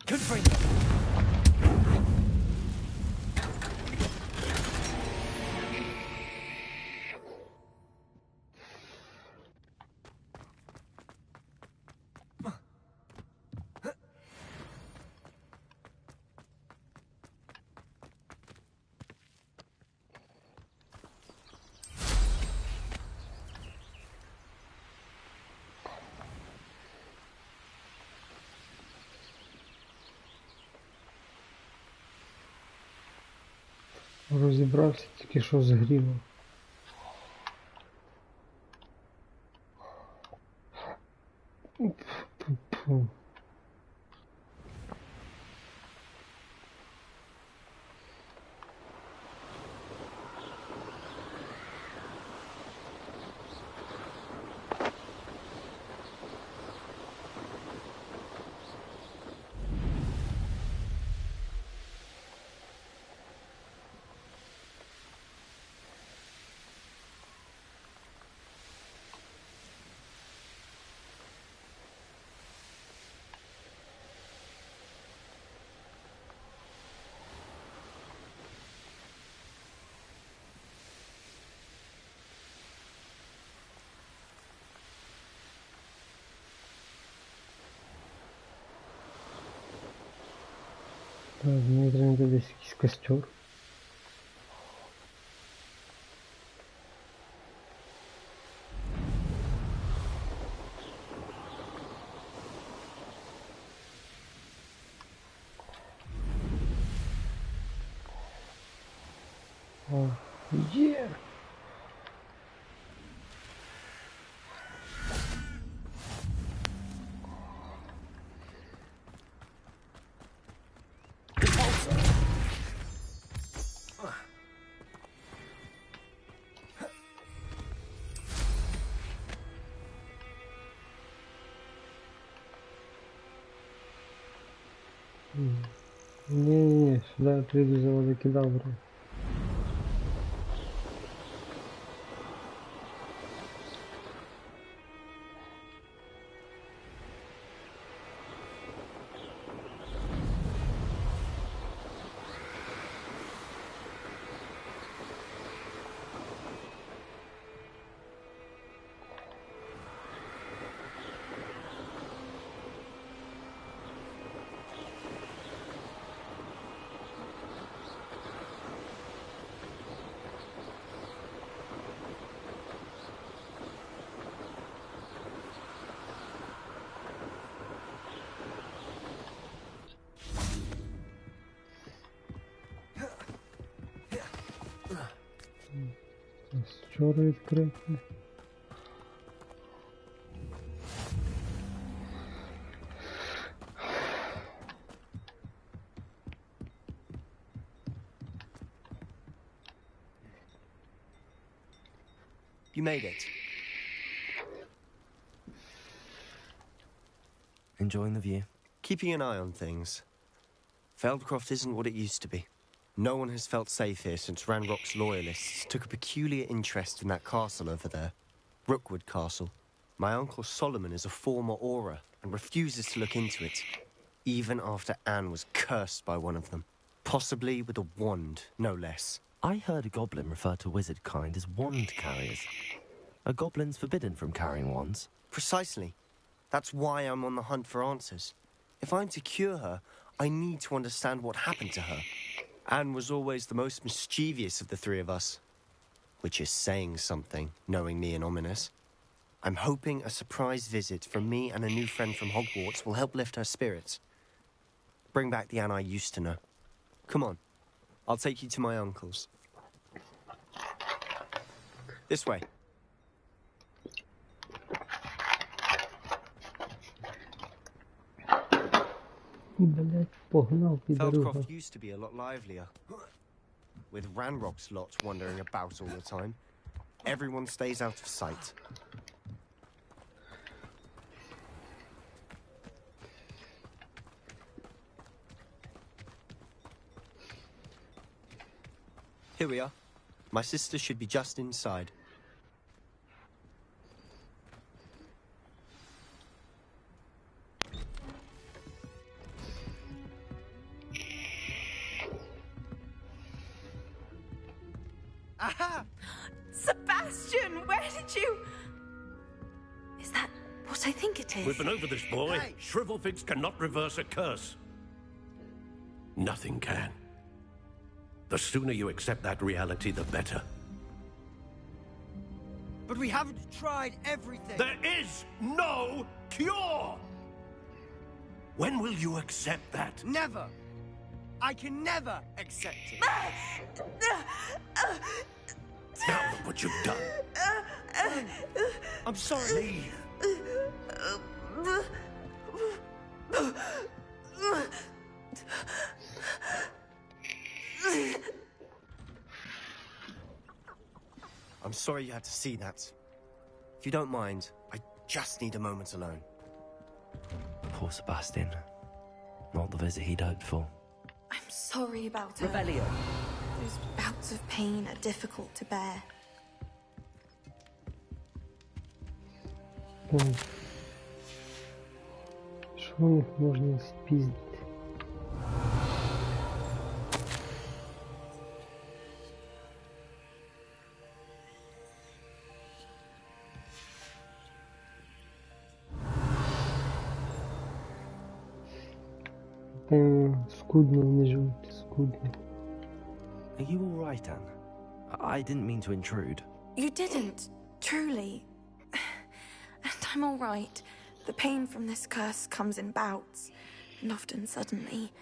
Confringo. Розібрався тільки що з грімом. Фу. Так, мені треба десь якийсь костер. О, є! Не-не-не, сюда я приду за водокидавром. Вчора відкрити. You made it. Enjoying the view? Keeping an eye on things. Feldcroft isn't what it used to be. No one has felt safe here since Ranrock's loyalists took a peculiar interest in that castle over there. Rookwood Castle. My uncle Solomon is a former Auror and refuses to look into it, even after Anne was cursed by one of them. Possibly with a wand, no less. I heard a goblin refer to wizard kind as wand carriers. Are goblins forbidden from carrying wands? Precisely. That's why I'm on the hunt for answers. If I'm to cure her, I need to understand what happened to her. Anne was always the most mischievous of the three of us. Which is saying something, knowing me and ominous. I'm hoping a surprise visit from me and a new friend from Hogwarts will help lift her spirits. Bring back the Anne I used to know. Come on. I'll take you to my uncle's. This way. Feldcroft used to be a lot livelier. With Ranrock's lot wandering about all the time. Everyone stays out of sight. Here we are. My sister should be just inside. Aha! Sebastian, where did you... Is that what I think it is? We've been over this, boy. Hey. Shrivelfigs cannot reverse a curse. Nothing can. The sooner you accept that reality, the better. But we haven't tried everything. There is no cure! When will you accept that? Never. I can never accept it. Now look what you've done. I'm sorry. I'm sorry you had to see that. If you don't mind, I just need a moment alone. Poor Sebastian. Not the visit he'd hoped for. I'm sorry about her. Rebellion. Those bouts of pain are difficult to bear. Что их можно спиздить? Скудно вони живуть, скудно. Are you all right, Anne? I didn't mean to intrude. You didn't, truly. And I'm all right. The pain from this curse comes in bouts, and often suddenly.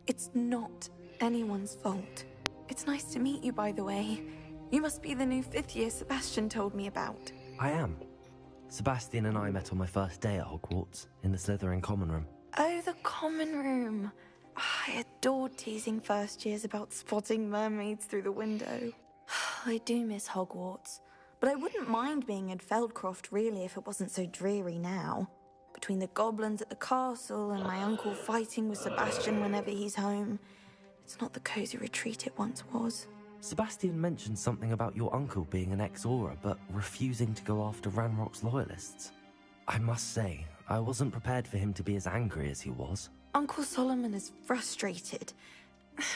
It's not anyone's fault. It's nice to meet you, by the way. You must be the new 5th year Sebastian told me about. I am. Sebastian and I met on my first day at Hogwarts, in the Slytherin common room. Oh, the common room. I adored teasing first years about spotting mermaids through the window. I do miss Hogwarts, but I wouldn't mind being in Feldcroft really if it wasn't so dreary now. Between the goblins at the castle and my uncle fighting with Sebastian whenever he's home, it's not the cozy retreat it once was. Sebastian mentioned something about your uncle being an ex-Auror, but refusing to go after Ranrock's loyalists. I must say, I wasn't prepared for him to be as angry as he was. Uncle Solomon is frustrated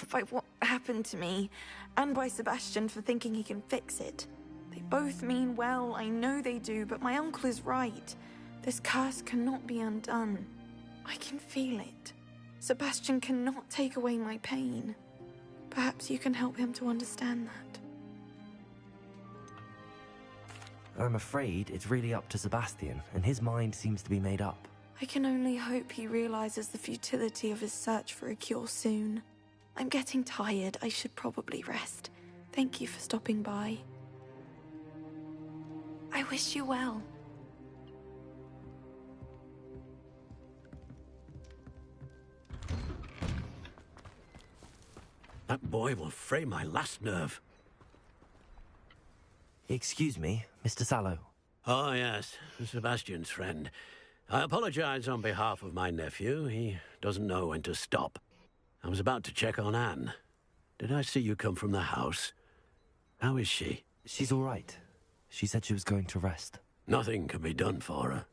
by what happened to me, and by Sebastian for thinking he can fix it. They both mean well, I know they do, but my uncle is right. This curse cannot be undone. I can feel it. Sebastian cannot take away my pain. Perhaps you can help him to understand that. I'm afraid it's really up to Sebastian, and his mind seems to be made up. I can only hope he realizes the futility of his search for a cure soon. I'm getting tired. I should probably rest. Thank you for stopping by. I wish you well. That boy will fray my last nerve. Excuse me, Mr. Sallow. Oh, yes, Sebastian's friend. I apologize on behalf of my nephew. He doesn't know when to stop. I was about to check on Anne. Did I see you come from the house? How is she? She's all right. She said she was going to rest. Nothing can be done for her.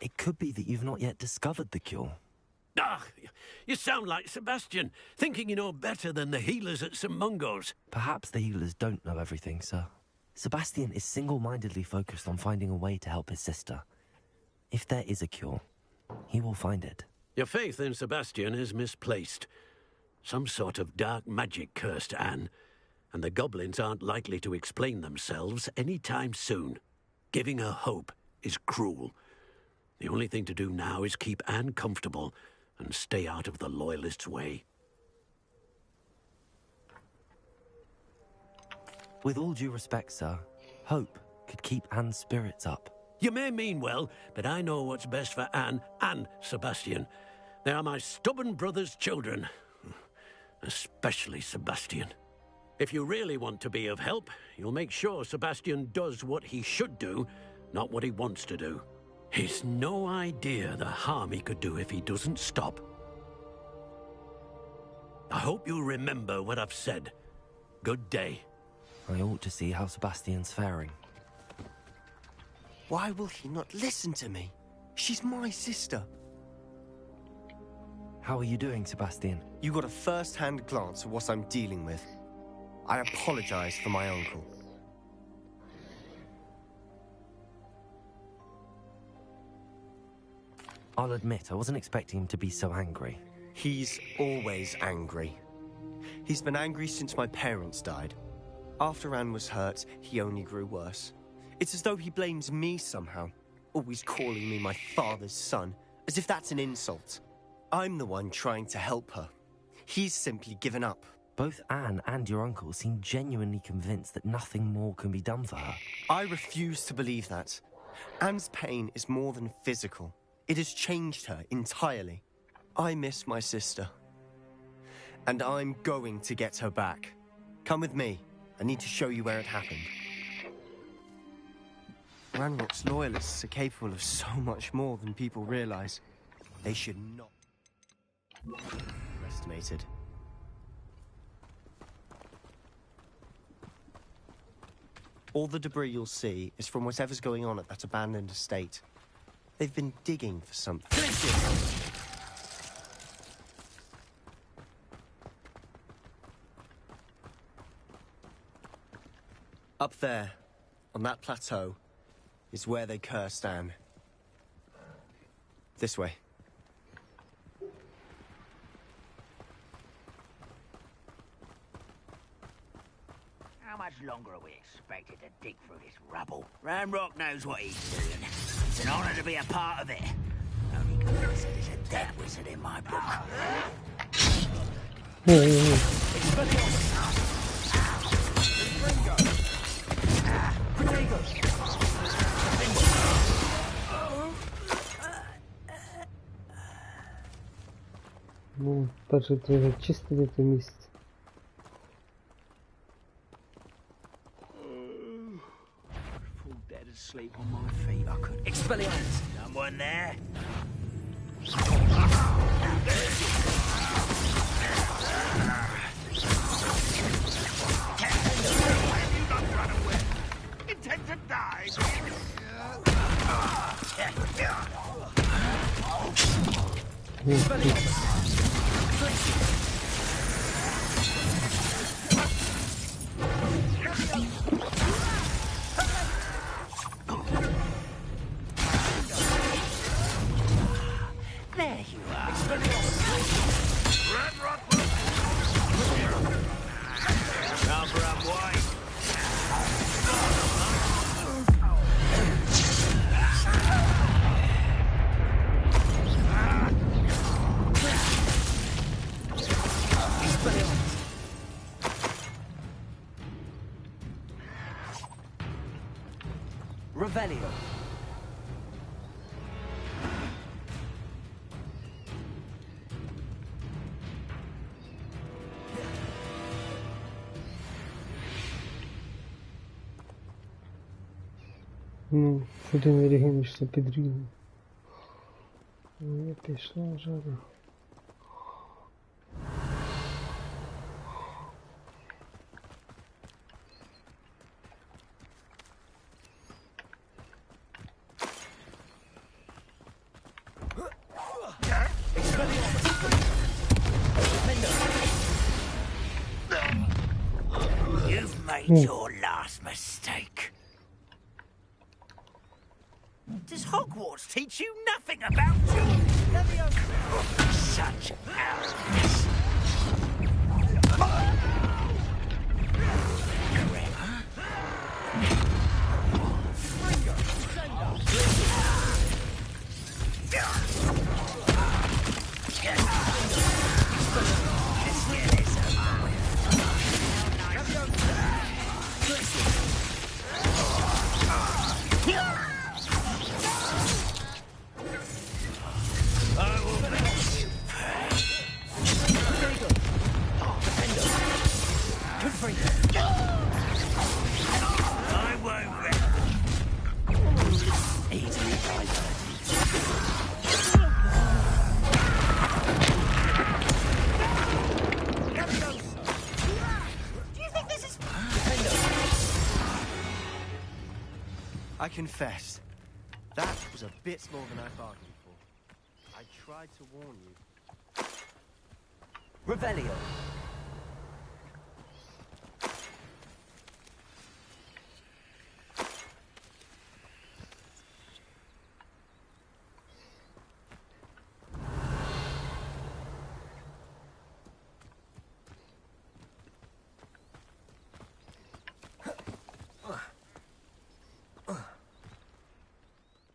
It could be that you've not yet discovered the cure. Ah, you sound like Sebastian, thinking you know better than the healers at St. Mungo's. Perhaps the healers don't know everything, sir. Sebastian is single-mindedly focused on finding a way to help his sister. If there is a cure, he will find it. Your faith in Sebastian is misplaced. Some sort of dark magic cursed Anne, and the goblins aren't likely to explain themselves any time soon. Giving her hope is cruel. The only thing to do now is keep Anne comfortable and stay out of the Loyalists' way. With all due respect, sir, hope could keep Anne's spirits up. You may mean well, but I know what's best for Anne and Sebastian. They are my stubborn brother's children. Especially Sebastian. If you really want to be of help, you'll make sure Sebastian does what he should do, not what he wants to do. He's no idea the harm he could do if he doesn't stop. I hope you'll remember what I've said. Good day. I ought to see how Sebastian's faring. Why will he not listen to me? She's my sister. How are you doing, Sebastian? You got a first-hand glance at what I'm dealing with. I apologize for my uncle. I'll admit, I wasn't expecting him to be so angry. He's always angry. He's been angry since my parents died. After Anne was hurt, he only grew worse. It's as though he blames me somehow, always calling me my father's son, as if that's an insult. I'm the one trying to help her. He's simply given up. Both Anne and your uncle seem genuinely convinced that nothing more can be done for her. I refuse to believe that. Anne's pain is more than physical. It has changed her entirely. I miss my sister. And I'm going to get her back. Come with me. I need to show you where it happened. Ranrock's loyalists are capable of so much more than people realize. They should not be underestimated. All the debris you'll see is from whatever's going on at that abandoned estate. They've been digging for something. Up there, on that plateau, is where they cursed Anne. This way. How much longer are we expected to dig through this rubble? Ranrock knows what he's doing. It's an honor to be a part of it. Only because there's a dead wizard in my book. Ну, даже это чисто в этом месте. Full dead asleep on my feet. I could. Expelliarmus! Someone there? Intend to die? There you are. Number up wide. Revelio. Ну, один регион, что Педрило. Ну, пішла жара. You've made your last mistake. Does Hogwarts teach you nothing about you? Such arrogance. I confess, that was a bit more than I bargained for. I tried to warn you. Revelio.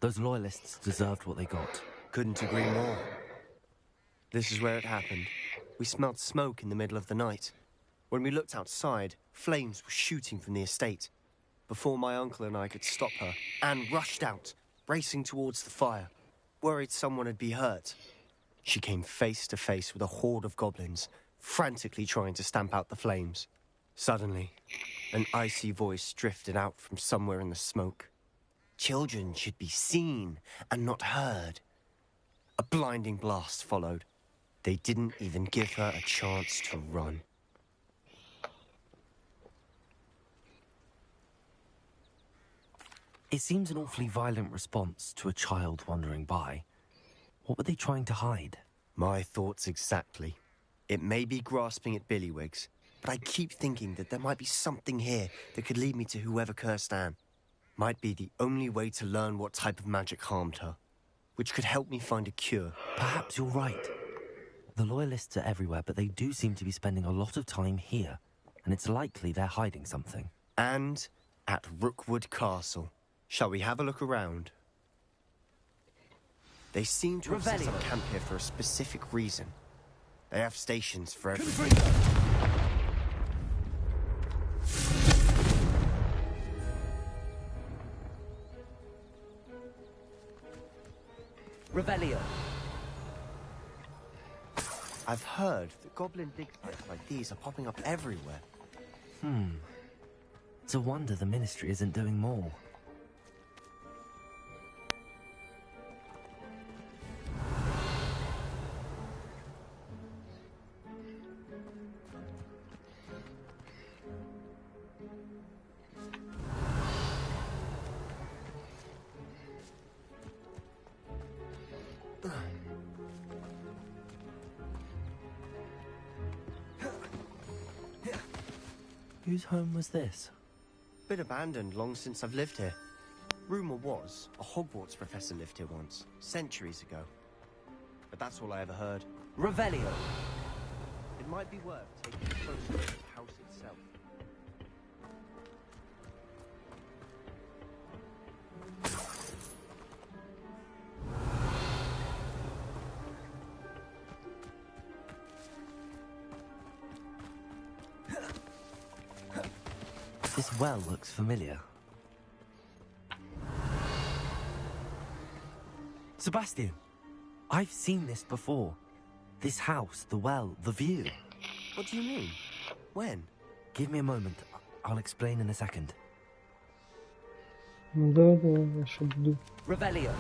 Those loyalists deserved what they got. Couldn't agree more. This is where it happened. We smelled smoke in the middle of the night. When we looked outside, flames were shooting from the estate. Before my uncle and I could stop her, Anne rushed out, racing towards the fire, worried someone had been hurt. She came face to face with a horde of goblins, frantically trying to stamp out the flames. Suddenly, an icy voice drifted out from somewhere in the smoke. Children should be seen and not heard. A blinding blast followed. They didn't even give her a chance to run. It seems an awfully violent response to a child wandering by. What were they trying to hide? My thoughts exactly. It may be grasping at Billywigs, but I keep thinking that there might be something here that could lead me to whoever cursed Anne. Might be the only way to learn what type of magic harmed her, which could help me find a cure. Perhaps you're right. The Loyalists are everywhere, but they do seem to be spending a lot of time here, and it's likely they're hiding something. And at Rookwood Castle. Shall we have a look around? They seem to have set up camp here for a specific reason. They have stations for everything. Revelio. I've heard that goblin dig sites like these are popping up everywhere. It's a wonder the Ministry isn't doing more. Whose home was this? Been abandoned long since I've lived here. Rumour was, a Hogwarts professor lived here once, centuries ago. But that's all I ever heard. Revelio! It might be worth taking a closer look at the house itself. This well looks familiar. Sebastian, I've seen this before. This house, the well, the view. What do you mean? When? Give me a moment. I'll explain in a second. Revelio.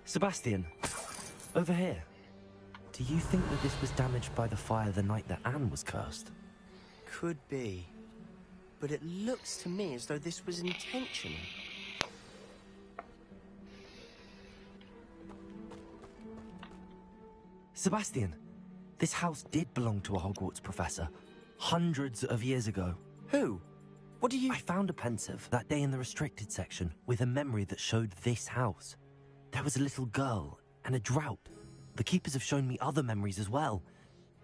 Sebastian, over here. Do you think that this was damaged by the fire the night that Anne was cursed? Could be. But it looks to me as though this was intentional. Sebastian, this house did belong to a Hogwarts professor, hundreds of years ago. Who? What do you... I found a pensive that day in the restricted section with a memory that showed this house. There was a little girl and a drought. The keepers have shown me other memories as well.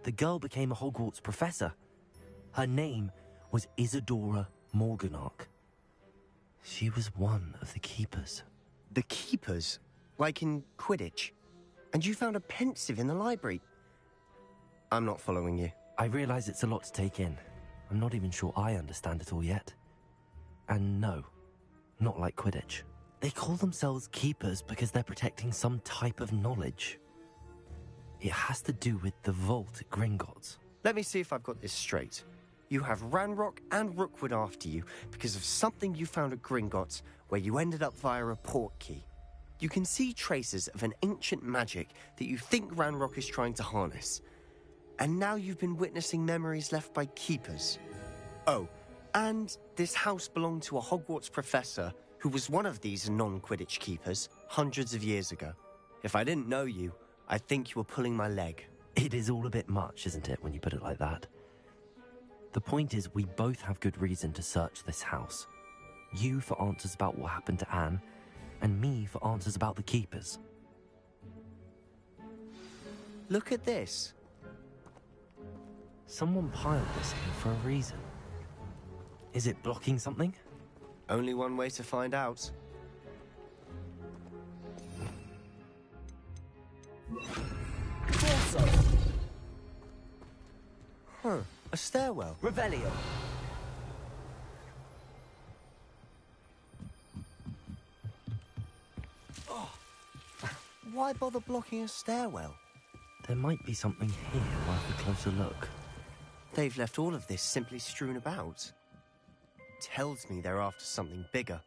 The girl became a Hogwarts professor. Her name was Isadora Morganach. She was one of the keepers. The keepers? Like in Quidditch? And you found a pensive in the library? I'm not following you. I realize it's a lot to take in. I'm not even sure I understand it all yet. And no, not like Quidditch. They call themselves keepers because they're protecting some type of knowledge. It has to do with the vault at Gringotts. Let me see if I've got this straight. you have Ranrock and Rookwood after you because of something you found at Gringotts, where you ended up via a port key. You can see traces of an ancient magic that you think Ranrock is trying to harness. And now you've been witnessing memories left by keepers. Oh, and this house belonged to a Hogwarts professor who was one of these non-Quidditch keepers hundreds of years ago. If I didn't know you, I'd think you were pulling my leg. It is all a bit much, isn't it, when you put it like that? The point is, we both have good reason to search this house. You for answers about what happened to Anne, and me for answers about the keepers. Look at this. Someone piled this here for a reason. Is it blocking something? Only one way to find out. Huh, a stairwell. Revelio. Why bother blocking a stairwell? There might be something here worth a closer look. They've left all of this simply strewn about. Tells me they're after something bigger.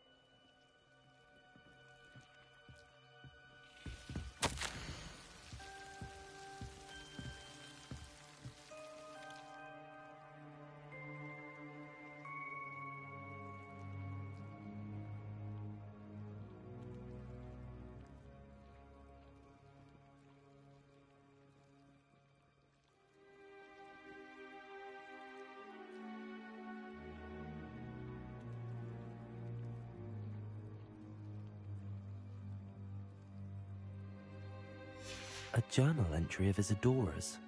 A journal entry of Isadora's.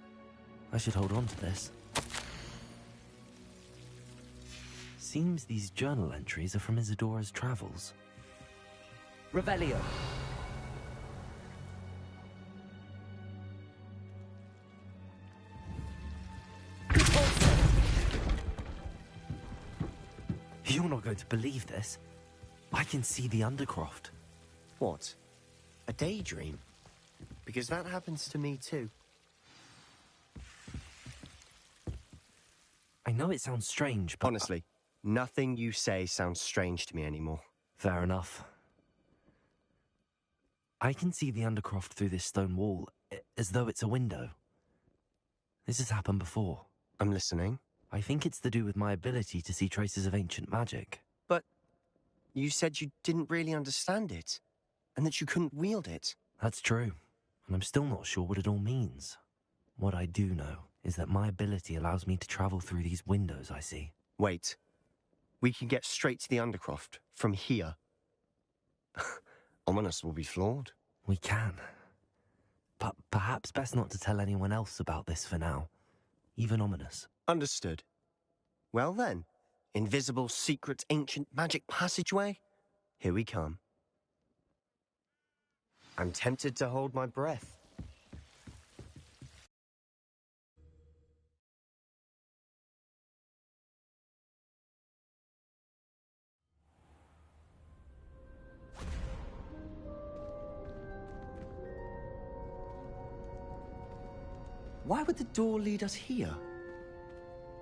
I should hold on to this. Seems these journal entries are from Isadora's travels. Revelio. You're not going to believe this. I can see the Undercroft. What? A daydream? Because that happens to me too. I know it sounds strange, but... Honestly, nothing you say sounds strange to me anymore. Fair enough. I can see the Undercroft through this stone wall, as though it's a window. This has happened before. I'm listening. I think it's to do with my ability to see traces of ancient magic. But you said you didn't really understand it, and that you couldn't wield it. That's true, and I'm still not sure what it all means. What I do know is that my ability allows me to travel through these windows I see. Wait. We can get straight to the Undercroft from here. Ominous will be flawed. We can. But perhaps best not to tell anyone else about this for now. Even Ominous. Understood. Well then, invisible, secret, ancient magic passageway? Here we come. I'm tempted to hold my breath. Why would the door lead us here?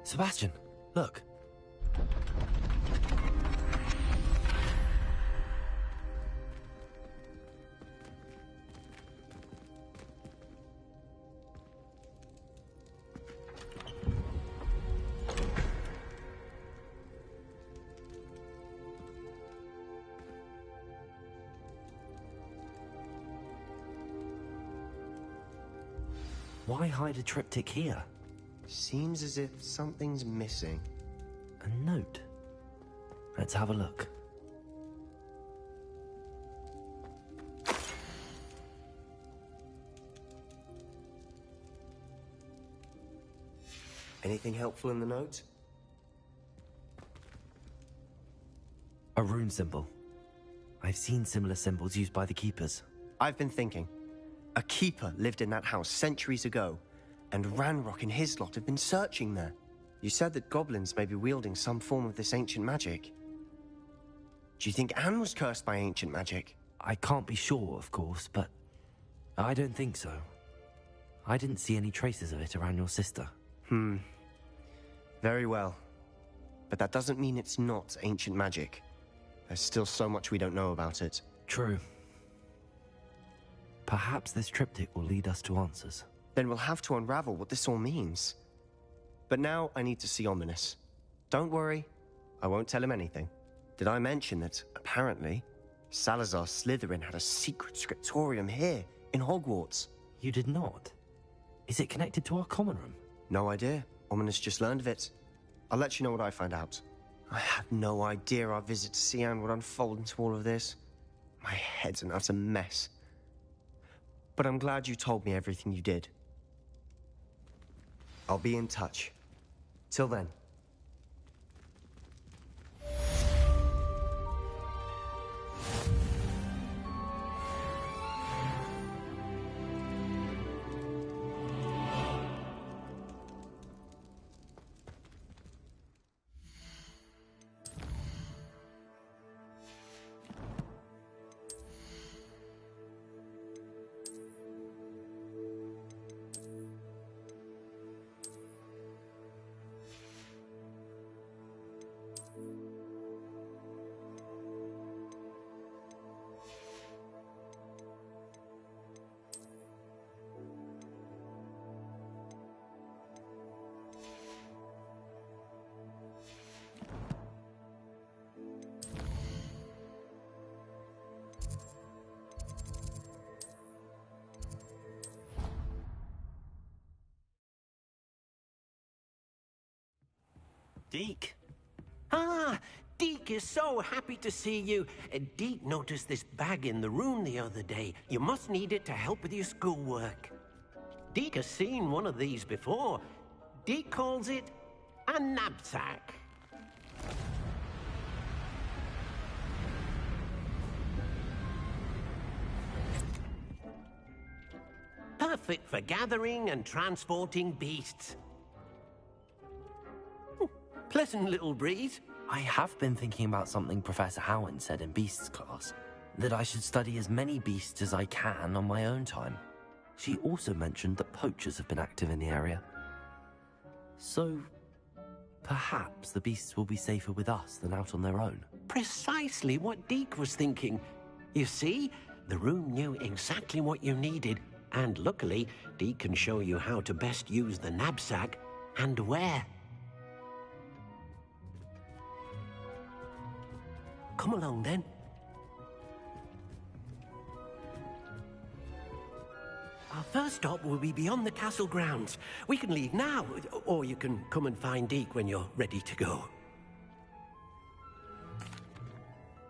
Sebastian, look. Why hide a triptych here? Seems as if something's missing. A note. Let's have a look. Anything helpful in the note? A rune symbol. I've seen similar symbols used by the keepers. I've been thinking. A keeper lived in that house centuries ago, and Ranrock and his lot have been searching there. You said that goblins may be wielding some form of this ancient magic. Do you think Anne was cursed by ancient magic? I can't be sure, of course, but I don't think so. I didn't see any traces of it around your sister. Very well. But that doesn't mean it's not ancient magic. There's still so much we don't know about it. True. Perhaps this triptych will lead us to answers. Then we'll have to unravel what this all means. But now I need to see Ominous. Don't worry, I won't tell him anything. Did I mention that, apparently, Salazar Slytherin had a secret scriptorium here, in Hogwarts? You did not? Is it connected to our common room? No idea. Ominous just learned of it. I'll let you know what I find out. I had no idea our visit to Cian would unfold into all of this. My head's an utter mess. But I'm glad you told me everything you did. I'll be in touch. Till then. Deke? Ah, Deke is so happy to see you. Deke noticed this bag in the room the other day. You must need it to help with your schoolwork. Deke has seen one of these before. Deke calls it a knapsack. Perfect for gathering and transporting beasts. Pleasant little breeze. I have been thinking about something Professor Howard said in Beasts class, that I should study as many beasts as I can on my own time. She also mentioned that poachers have been active in the area. So, perhaps the beasts will be safer with us than out on their own. Precisely what Deke was thinking. You see, the room knew exactly what you needed, and luckily, Deke can show you how to best use the knapsack and where. Come along, then. Our first stop will be beyond the castle grounds. We can leave now, or you can come and find Deke when you're ready to go.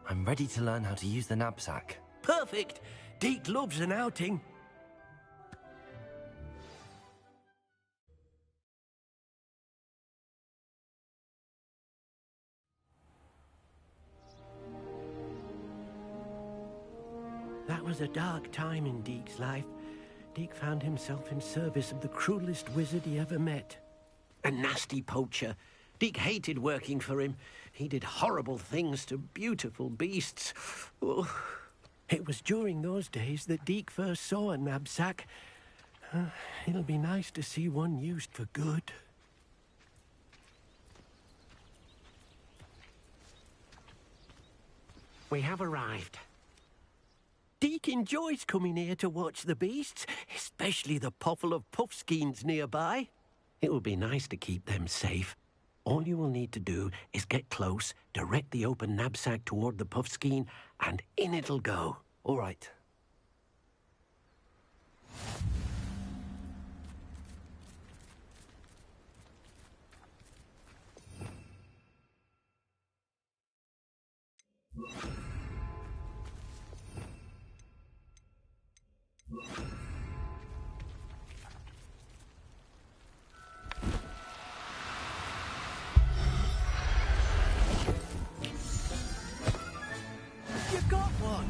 I'm ready to learn how to use the knapsack. Perfect! Deke loves an outing. That was a dark time in Deke's life. Deke found himself in service of the cruelest wizard he ever met. A nasty poacher. Deke hated working for him. He did horrible things to beautiful beasts. Oh. It was during those days that Deke first saw a knapsack. It'll be nice to see one used for good. We have arrived. Deke enjoys coming here to watch the beasts, especially the potful of puffskeins nearby. It will be nice to keep them safe. All you will need to do is get close, direct the open knapsack toward the puffskein, and in it'll go. All right. You got one!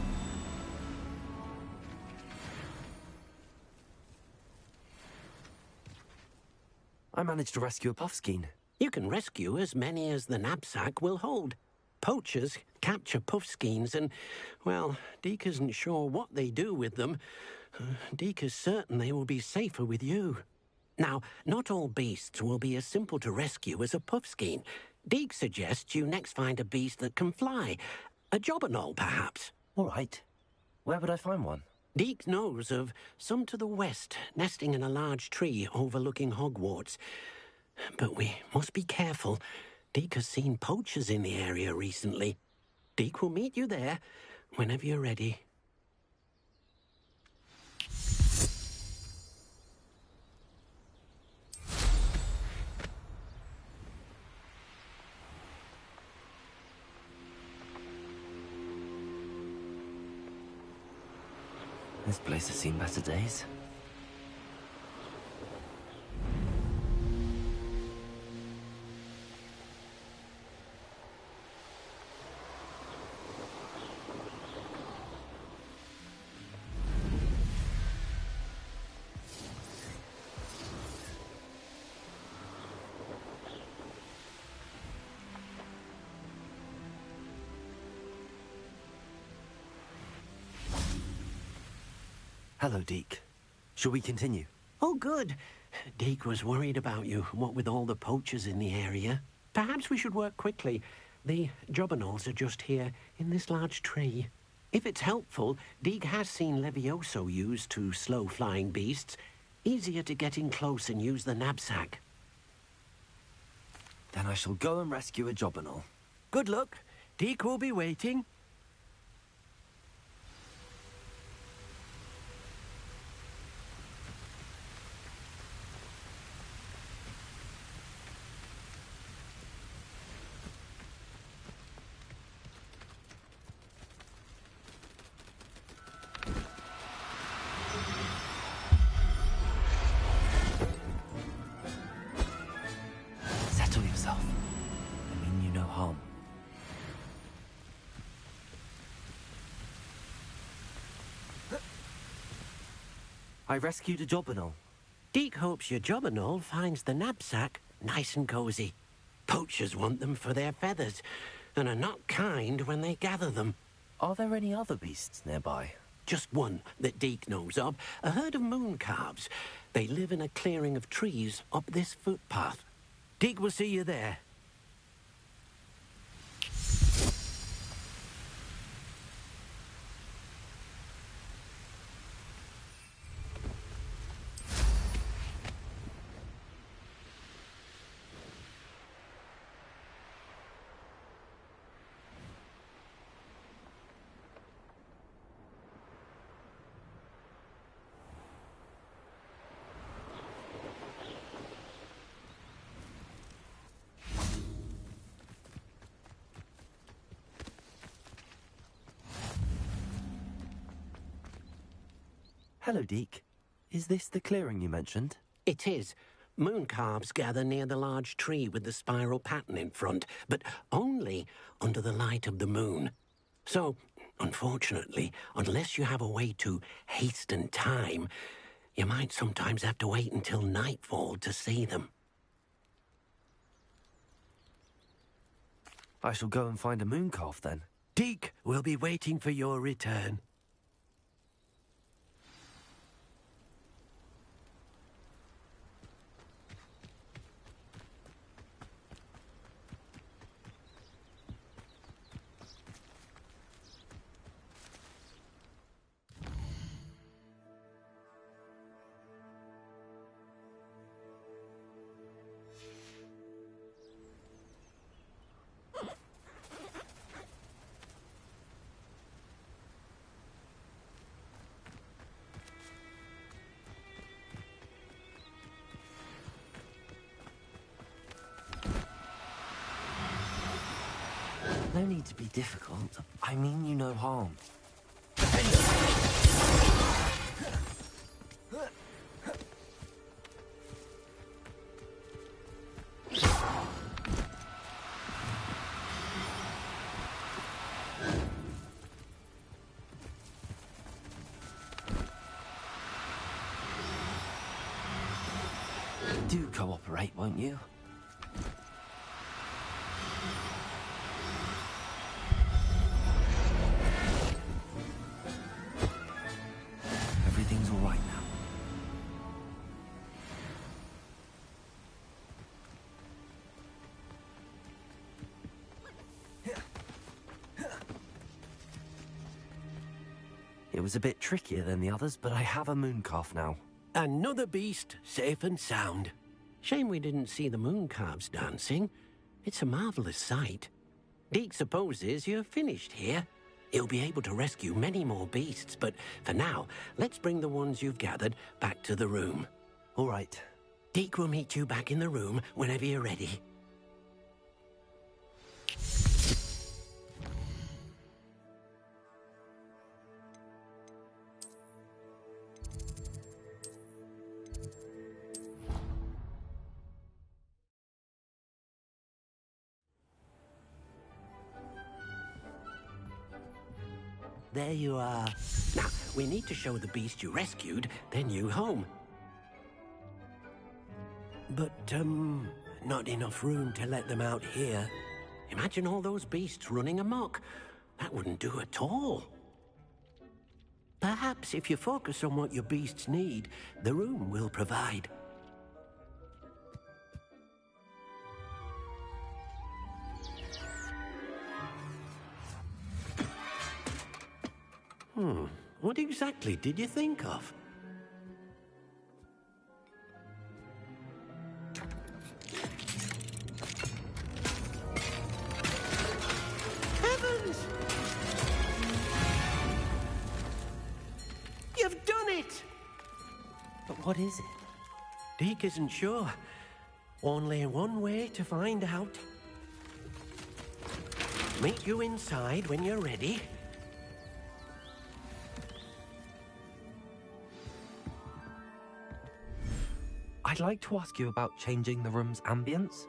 I managed to rescue a puffskein. You can rescue as many as the knapsack will hold. Poachers capture puffskeins and, well, Deke isn't sure what they do with them. Deke is certain they will be safer with you. Now, not all beasts will be as simple to rescue as a puffskein. Deke suggests you next find a beast that can fly. A jobberknoll, perhaps. All right. Where would I find one? Deke knows of some to the west, nesting in a large tree overlooking Hogwarts. But we must be careful. Deke has seen poachers in the area recently. Deke will meet you there whenever you're ready. This place has seen better days. Hello, Deke. Shall we continue? Oh, good. Deke was worried about you, what with all the poachers in the area. Perhaps we should work quickly. The jobberknolls are just here, in this large tree. If it's helpful, Deke has seen Levioso used to slow flying beasts. Easier to get in close and use the knapsack. Then I shall go and rescue a jobberknoll. Good luck. Deke will be waiting. Settle yourself. I mean you no harm. I rescued a jobberknoll. Deke hopes your jobberknoll finds the knapsack nice and cozy. Poachers want them for their feathers, and are not kind when they gather them. Are there any other beasts nearby? Just one that Deke knows of, a herd of moon calves. They live in a clearing of trees up this footpath. Deke will see you there. Hello, Deke. Is this the clearing you mentioned? It is. Moon calves gather near the large tree with the spiral pattern in front, but only under the light of the moon. So, unfortunately, unless you have a way to hasten time, you might sometimes have to wait until nightfall to see them. I shall go and find a moon calf then. Deke will be waiting for your return. No need to be difficult. I mean you no harm. Do cooperate, won't you? Everything's all right now. was a bit trickier than the others, but I have a moon calf now. Another beast, safe and sound. Shame we didn't see the moon calves dancing. It's a marvelous sight. Deke supposes you're finished here. He'll be able to rescue many more beasts, but for now, let's bring the ones you've gathered back to the room. All right. Deke will meet you back in the room whenever you're ready. There you are. Now, we need to show the beast you rescued their new home. But, not enough room to let them out here. Imagine all those beasts running amok. That wouldn't do at all. Perhaps if you focus on what your beasts need, the room will provide. What exactly did you think of? Heavens! You've done it! But what is it? Deke isn't sure. Only one way to find out. Meet you inside when you're ready. I'd like to ask you about changing the room's ambience.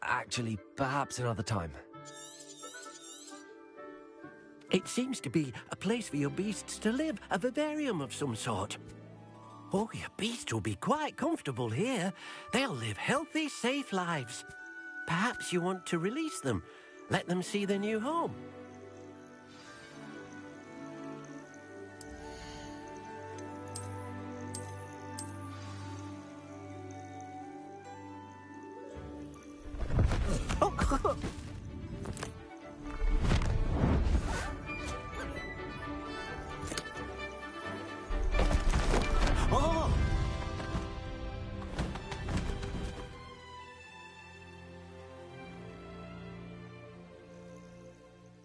Actually, perhaps another time. It seems to be a place for your beasts to live, a vivarium of some sort. Oh, your beasts will be quite comfortable here. They'll live healthy, safe lives. Perhaps you want to release them, let them see their new home.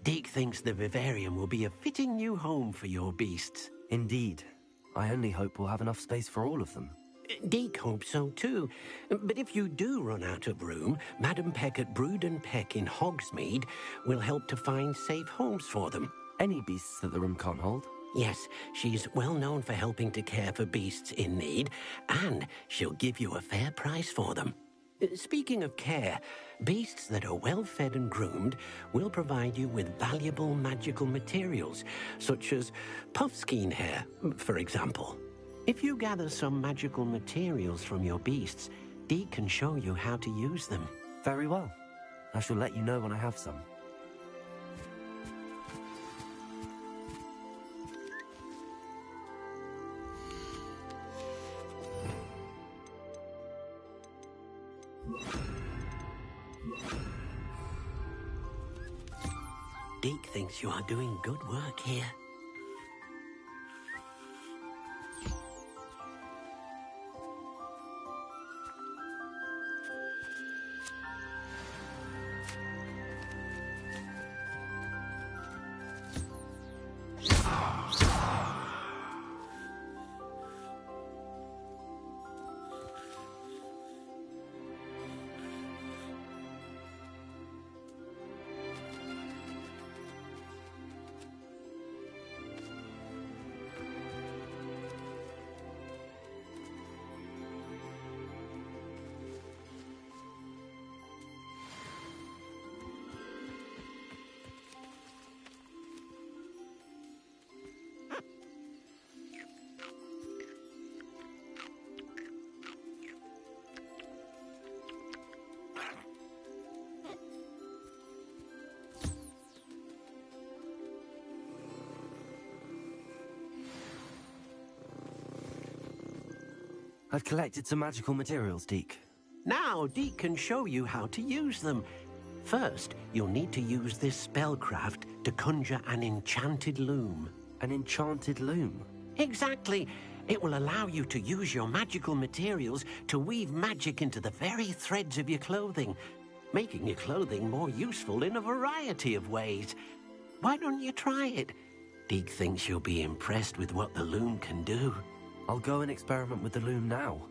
Deke thinks the vivarium will be a fitting new home for your beasts. Indeed. I only hope we'll have enough space for all of them. Deke hopes so too. But if you do run out of room, Madam Peck at Brood and Peck in Hogsmeade will help to find safe homes for them. Any beasts that the room can't hold? Yes, she's well known for helping to care for beasts in need, and she'll give you a fair price for them. Speaking of care, beasts that are well fed and groomed will provide you with valuable magical materials, such as puffskein hair, for example. If you gather some magical materials from your beasts, Deke can show you how to use them. Very well. I shall let you know when I have some. Deke thinks you are doing good work here. I've collected some magical materials, Deke. Now Deke can show you how to use them. First, you'll need to use this spellcraft to conjure an enchanted loom. An enchanted loom? Exactly. It will allow you to use your magical materials to weave magic into the very threads of your clothing, making your clothing more useful in a variety of ways. Why don't you try it? Deek thinks you'll be impressed with what the loom can do. I'll go and experiment with the loom now.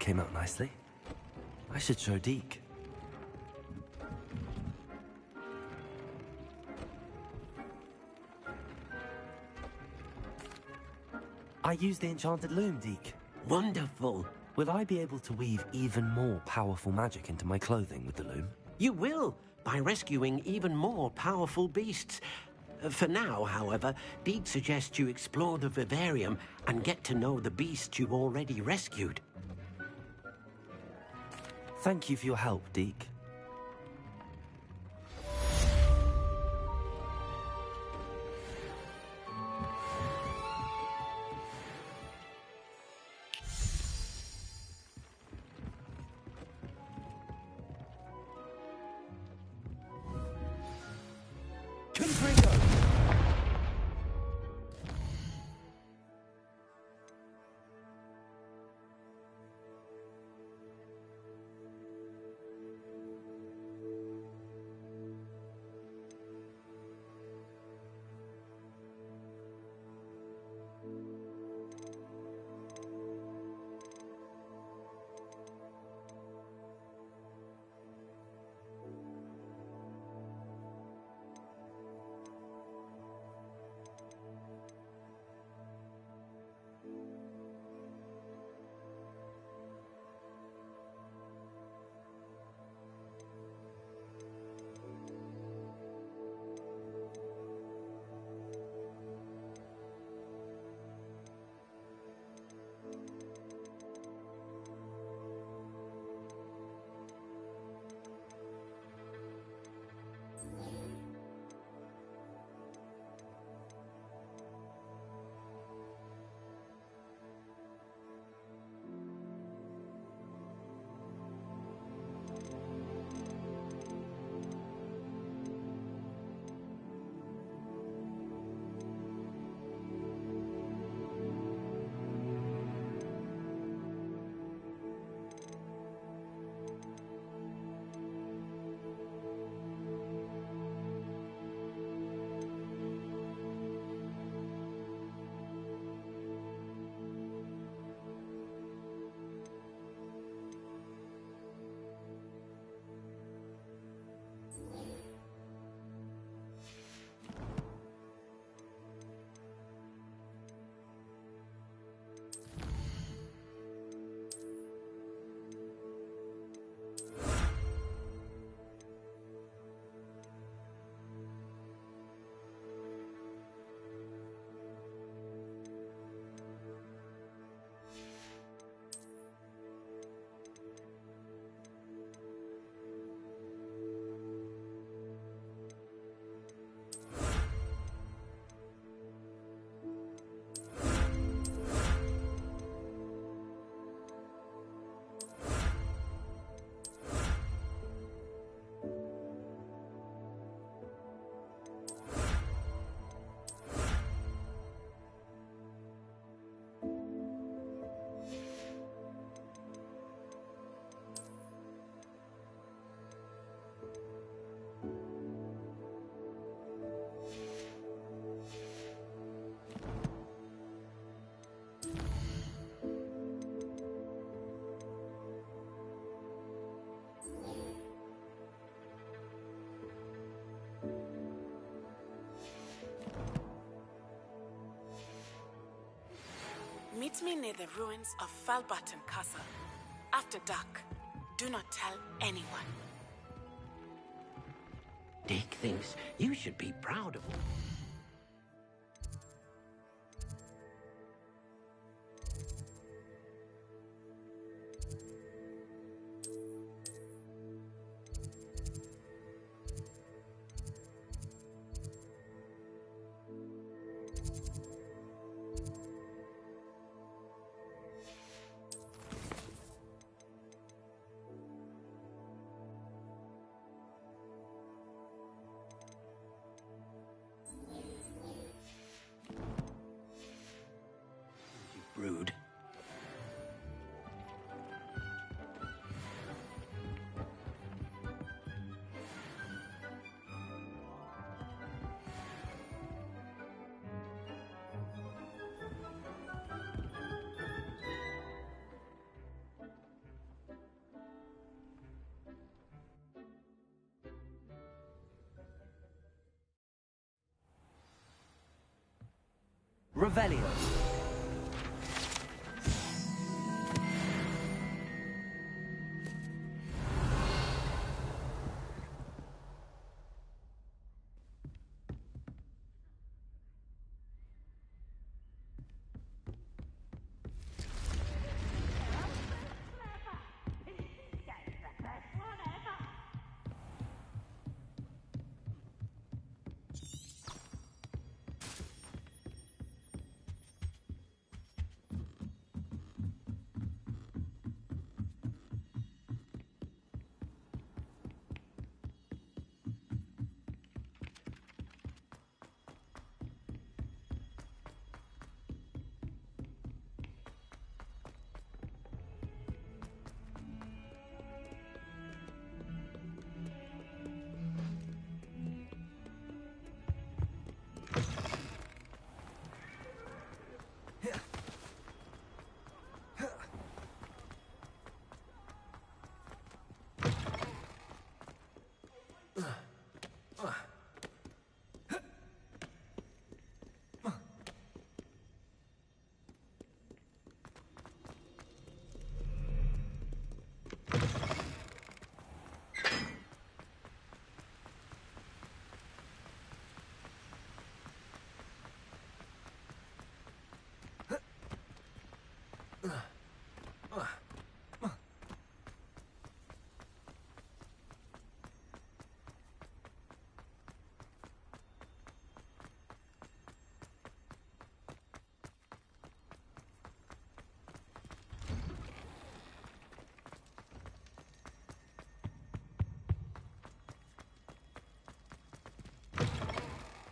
came out nicely. I should show Deke. I used the enchanted loom, Deke. Wonderful. Will I be able to weave even more powerful magic into my clothing with the loom? You will, by rescuing even more powerful beasts. For now, however, Deke suggests you explore the vivarium and get to know the beasts you've already rescued. Thank you for your help, Deke. Meet me near the ruins of Falbutton Castle. After dark. Do not tell anyone. Deke thinks you should be proud of him. Rude. Revelio.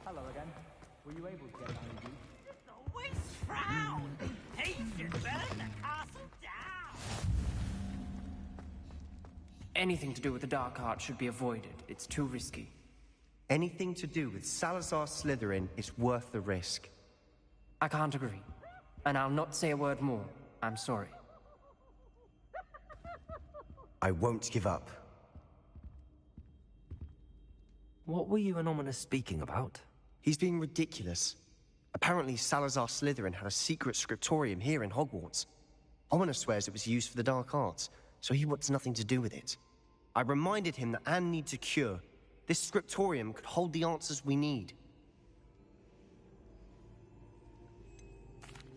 Hello again. Were you able to get behind you? It's always frown. He should burn the castle down. Anything to do with the dark art should be avoided. It's too risky. Anything to do with Salazar Slytherin is worth the risk. I can't agree. And I'll not say a word more. I'm sorry. I won't give up. What were you and Ominous speaking about? He's being ridiculous. Apparently Salazar Slytherin had a secret scriptorium here in Hogwarts. Ominous swears it was used for the dark arts, so he wants nothing to do with it. I reminded him that Anne needs a cure. This scriptorium could hold the answers we need.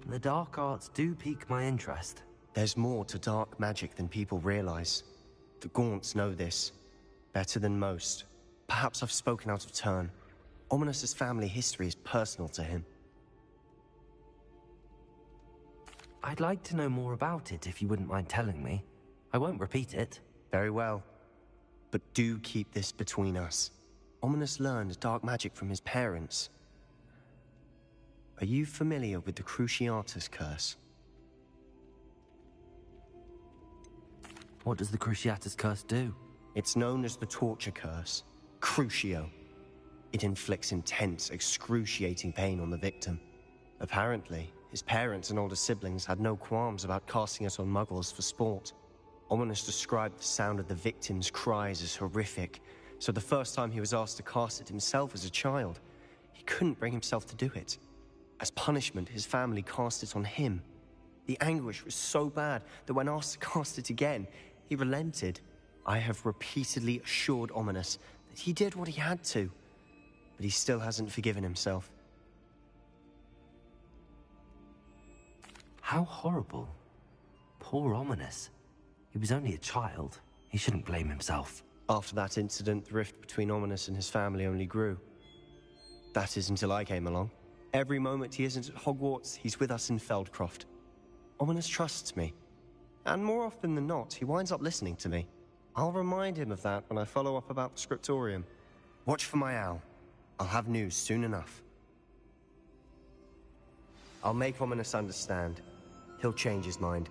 The dark arts do pique my interest. There's more to dark magic than people realize. The Gaunts know this. Better than most. Perhaps I've spoken out of turn. Ominous's family history is personal to him. I'd like to know more about it if you wouldn't mind telling me. I won't repeat it. Very well. But do keep this between us. Ominous learned dark magic from his parents. Are you familiar with the Cruciatus Curse? What does the Cruciatus Curse do? It's known as the Torture Curse. Crucio. It inflicts intense, excruciating pain on the victim. Apparently, his parents and older siblings had no qualms about casting it on muggles for sport. Ominous described the sound of the victim's cries as horrific, so the first time he was asked to cast it himself as a child, he couldn't bring himself to do it. As punishment, his family cast it on him. The anguish was so bad that when asked to cast it again, he relented. I have repeatedly assured Ominous that he did what he had to, but he still hasn't forgiven himself. How horrible. Poor Ominous. He was only a child. He shouldn't blame himself. After that incident, the rift between Ominous and his family only grew. That is until I came along. Every moment he isn't at Hogwarts, he's with us in Feldcroft. Ominous trusts me. And more often than not, he winds up listening to me. I'll remind him of that when I follow up about the scriptorium. Watch for my owl. I'll have news soon enough. I'll make Ominous understand. He'll change his mind.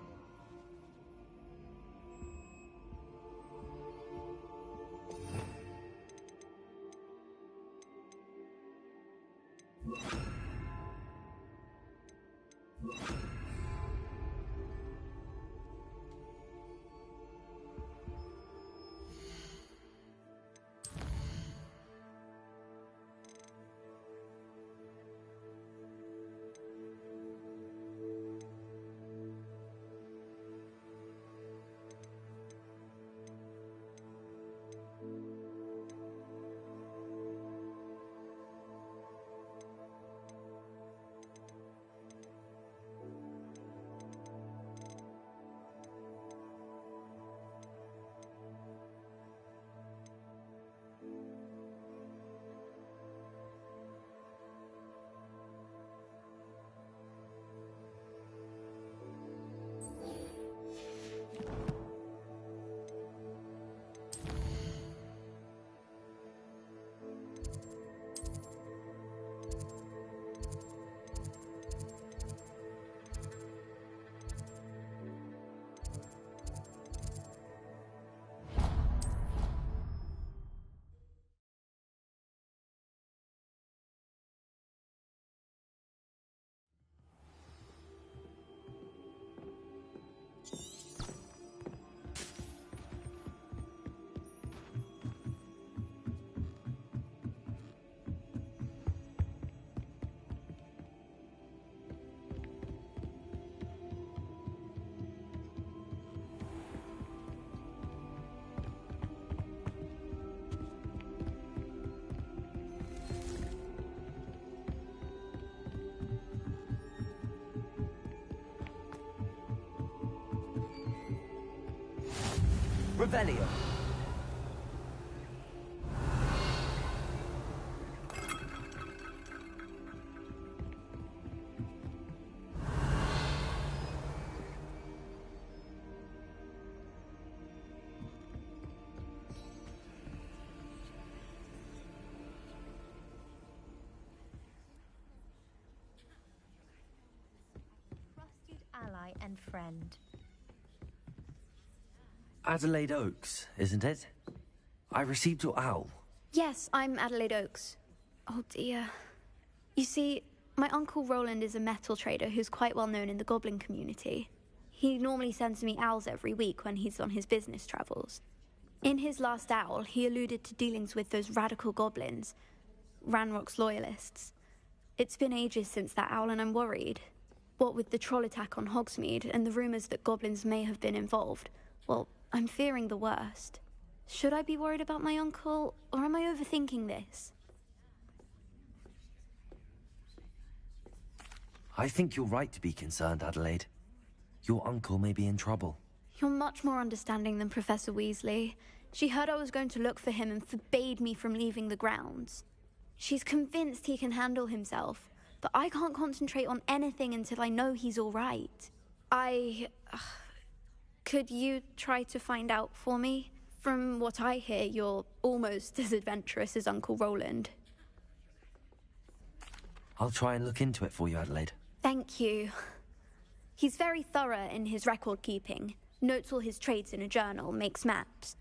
Revelio. Ally and friend. Adelaide Oaks, isn't it? I received your owl. Yes, I'm Adelaide Oaks. Oh dear. You see, my Uncle Roland is a metal trader who's quite well known in the goblin community. He normally sends me owls every week when he's on his business travels. In his last owl, he alluded to dealings with those radical goblins, Ranrock's loyalists. It's been ages since that owl and I'm worried. What with the troll attack on Hogsmeade and the rumours that goblins may have been involved, well, I'm fearing the worst. Should I be worried about my uncle, or am I overthinking this? I think you're right to be concerned, Adelaide. Your uncle may be in trouble. You're much more understanding than Professor Weasley. She heard I was going to look for him and forbade me from leaving the grounds. She's convinced he can handle himself, but I can't concentrate on anything until I know he's all right. Could you try to find out for me? From what I hear, you're almost as adventurous as Uncle Roland. I'll try and look into it for you, Adelaide. Thank you. He's very thorough in his record keeping. Notes all his trades in a journal, makes maps.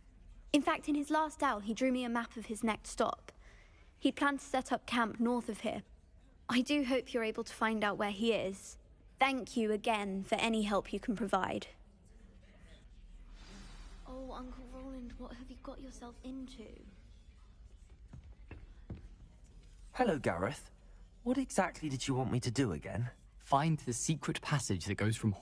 In fact, in his last owl, he drew me a map of his next stop. He'd planned to set up camp north of here. I do hope you're able to find out where he is. Thank you again for any help you can provide. Oh, Uncle Roland, what have you got yourself into? Hello, Gareth. What exactly did you want me to do again? Find the secret passage that goes from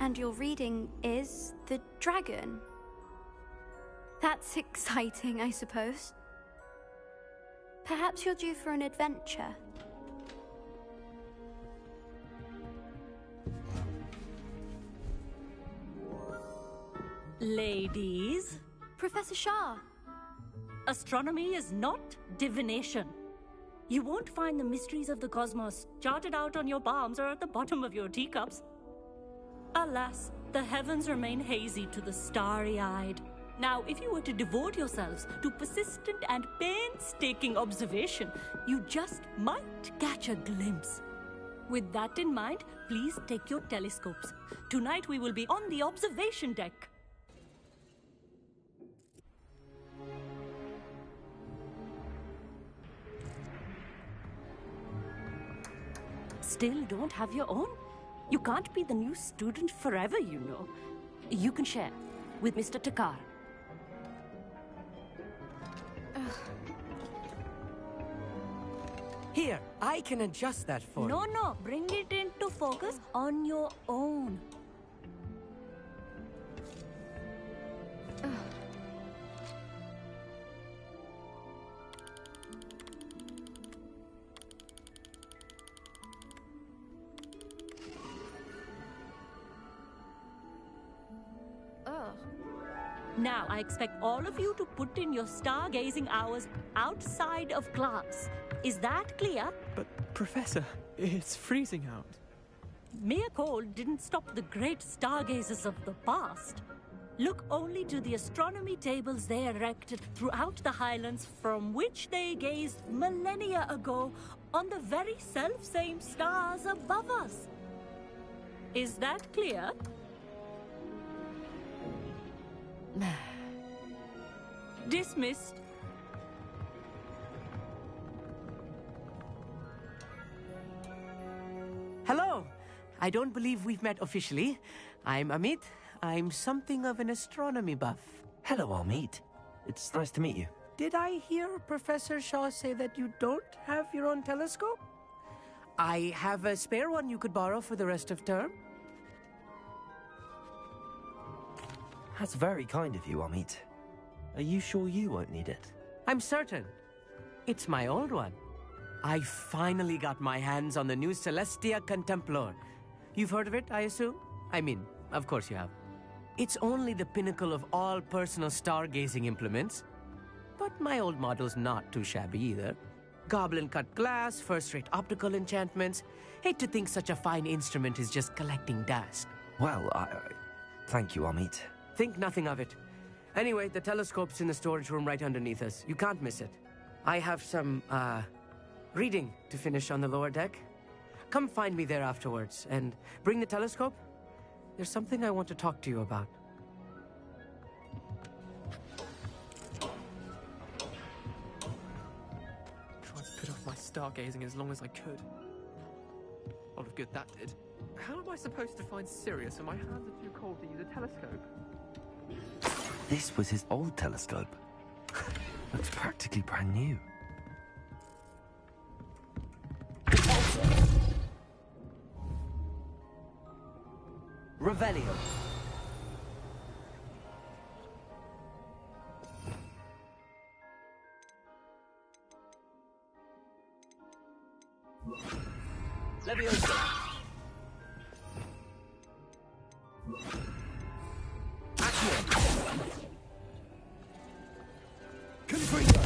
And your reading is The Dragon. That's exciting, I suppose. Perhaps you're due for an adventure. Ladies. Professor Shah. Astronomy is not divination. You won't find the mysteries of the cosmos charted out on your palms or at the bottom of your teacups. Alas, the heavens remain hazy to the starry-eyed. Now, if you were to devote yourselves to persistent and painstaking observation, you just might catch a glimpse. With that in mind, please take your telescopes. Tonight we will be on the observation deck. Still don't have your own? You can't be the new student forever, you know. You can share with Mr. Takar. Here, I can adjust that for you. No, bring it into focus on your own. Now, I expect all of you to put in your stargazing hours outside of class. Is that clear? But, Professor, it's freezing out. Mere cold didn't stop the great stargazers of the past. Look only to the astronomy tables they erected throughout the Highlands from which they gazed millennia ago on the very self-same stars above us. Is that clear? Dismissed. Hello. I don't believe we've met officially. I'm Amit. I'm something of an astronomy buff. Hello, Amit. It's nice to meet you. did I hear Professor Shaw say that you don't have your own telescope? I have a spare one you could borrow for the rest of term. That's very kind of you, Amit. Are you sure you won't need it? I'm certain. It's my old one. I finally got my hands on the new Celestia Contemplor. You've heard of it, I assume? I mean, of course you have. It's only the pinnacle of all personal stargazing implements. But my old model's not too shabby either. Goblin-cut glass, first-rate optical enchantments. Hate to think such a fine instrument is just collecting dust. Well, thank you, Amit. Think nothing of it. Anyway, the telescope's in the storage room right underneath us. You can't miss it. I have some, reading to finish on the lower deck. Come find me there afterwards, and bring the telescope. There's something I want to talk to you about. Tried to put off my stargazing as long as I could. A lot of good that did. How am I supposed to find Sirius when my hands are too cold to use a telescope? This was his old telescope. Looks practically brand new. Revelio. Leviosa. Confringo.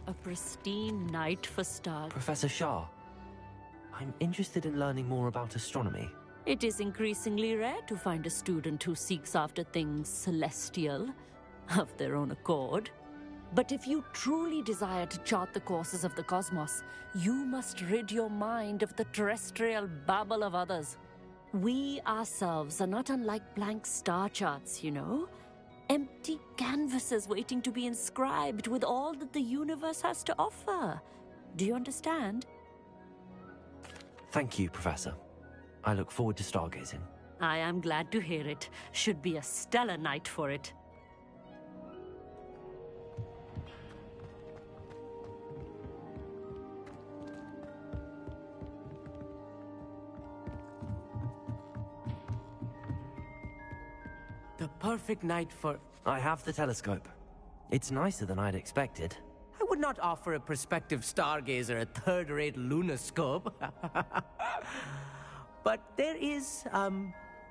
A pristine night for stars. Professor Shah, I'm interested in learning more about astronomy. It is increasingly rare to find a student who seeks after things celestial, of their own accord. But if you truly desire to chart the courses of the cosmos, you must rid your mind of the terrestrial babble of others. We ourselves are not unlike blank star charts, you know. Empty canvases waiting to be inscribed with all that the universe has to offer. Do you understand? Thank you, Professor. I look forward to stargazing. I am glad to hear it. Should be a stellar night for it. The perfect night for... I have the telescope. It's nicer than I'd expected. I would not offer a prospective stargazer a third-rate lunoscope. But there is,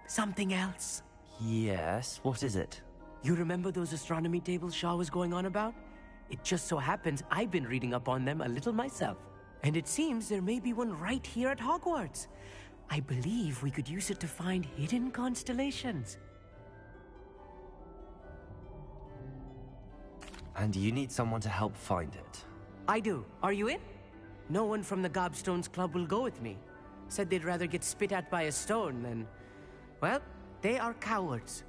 something else. Yes, what is it? You remember those astronomy tables Shaw was going on about? It just so happens I've been reading up on them a little myself. And it seems there may be one right here at Hogwarts. I believe we could use it to find hidden constellations. And you need someone to help find it. I do. Are you in? No one from the Gobstones Club will go with me. Said they'd rather get spit at by a stone than... Well, they are cowards.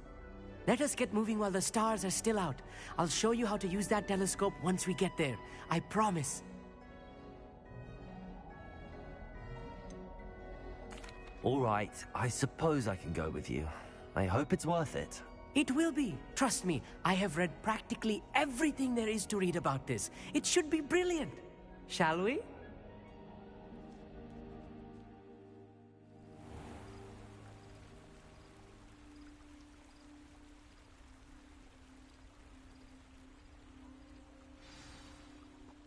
Let us get moving while the stars are still out. I'll show you how to use that telescope once we get there. I promise. All right, I suppose I can go with you. I hope it's worth it. It will be. Trust me, I have read practically everything there is to read about this. It should be brilliant. Shall we?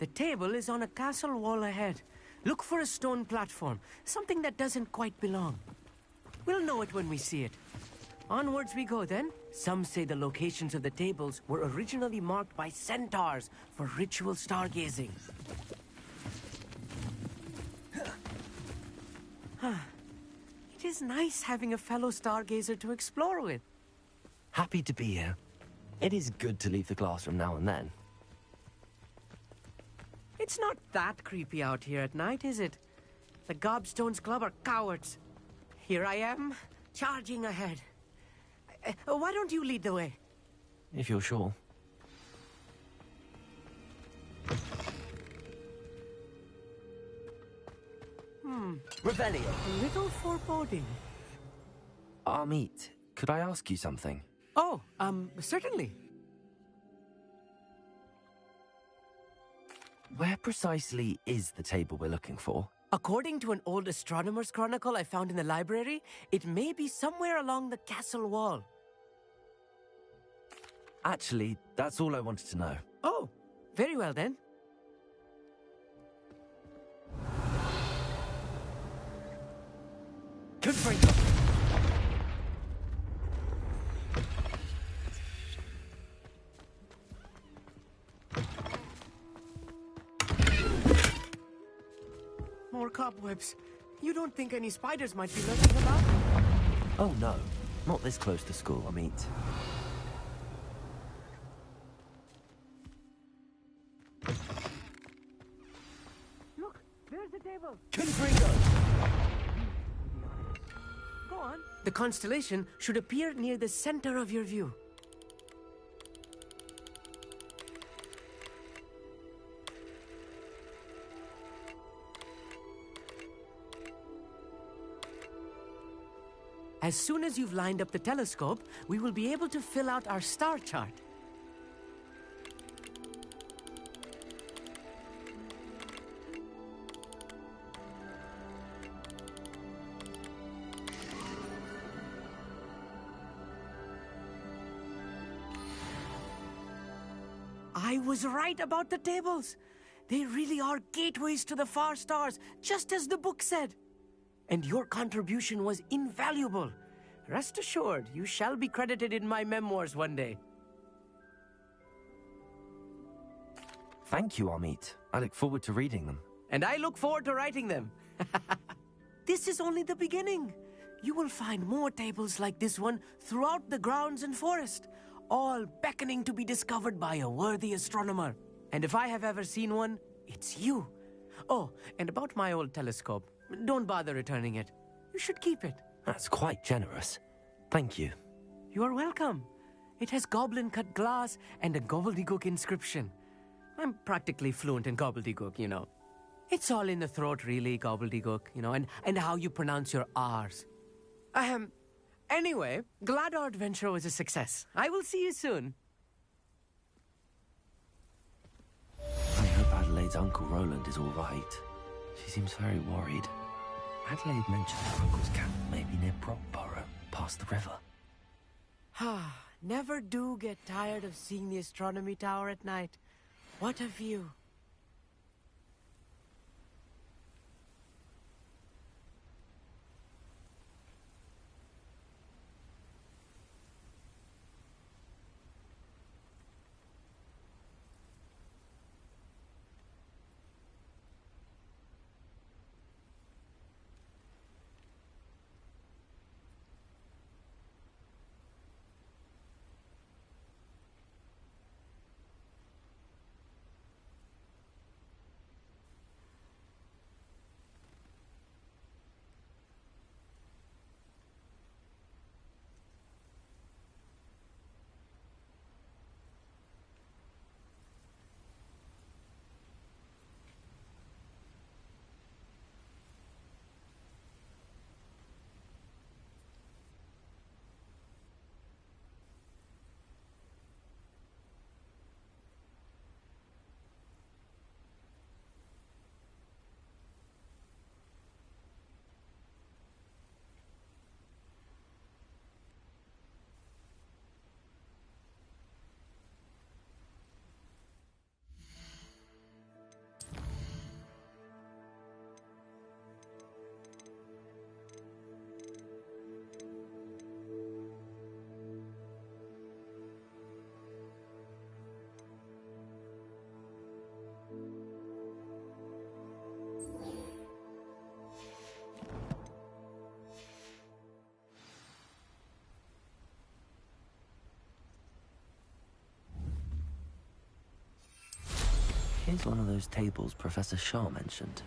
The table is on a castle wall ahead. Look for a stone platform, something that doesn't quite belong. We'll know it when we see it. Onwards we go then. Some say the locations of the tables were originally marked by centaurs for ritual stargazing. It is nice having a fellow stargazer to explore with. Happy to be here. It is good to leave the classroom now and then. It's not that creepy out here at night, is it? The Gobstones Club are cowards. Here I am, charging ahead. Why don't you lead the way? If you're sure. Revelio. A little foreboding. Amit, could I ask you something? Oh, certainly. Where precisely is the table we're looking for? According to an old astronomer's chronicle I found in the library, it may be somewhere along the castle wall. Actually, that's all I wanted to know. Oh, very well then. Confringo. More cobwebs. You don't think any spiders might be lurking about? Oh no, not this close to school, Amit. Look, there's the table. Confringo. Go on. The constellation should appear near the center of your view. As soon as you've lined up the telescope, we will be able to fill out our star chart. I was right about the tables. They really are gateways to the far stars, just as the book said. And your contribution was invaluable. Rest assured, you shall be credited in my memoirs one day. Thank you, Amit. I look forward to reading them. And I look forward to writing them. This is only the beginning. You will find more tables like this one throughout the grounds and forest, all beckoning to be discovered by a worthy astronomer. And if I have ever seen one, it's you. Oh, and about my old telescope. Don't bother returning it. You should keep it. That's quite generous. Thank you. You are welcome. It has goblin-cut glass and a gobbledygook inscription. I'm practically fluent in gobbledygook, you know. It's all in the throat, really, gobbledygook, you know, and how you pronounce your R's. Anyway, glad our adventure was a success. I will see you soon. I hope Adelaide's Uncle Roland is all right. She seems very worried. Adelaide mentioned her uncle's camp may be near Brockborough, past the river. Never do get tired of seeing the astronomy tower at night. What a view. Here's one of those tables Professor Shah mentioned.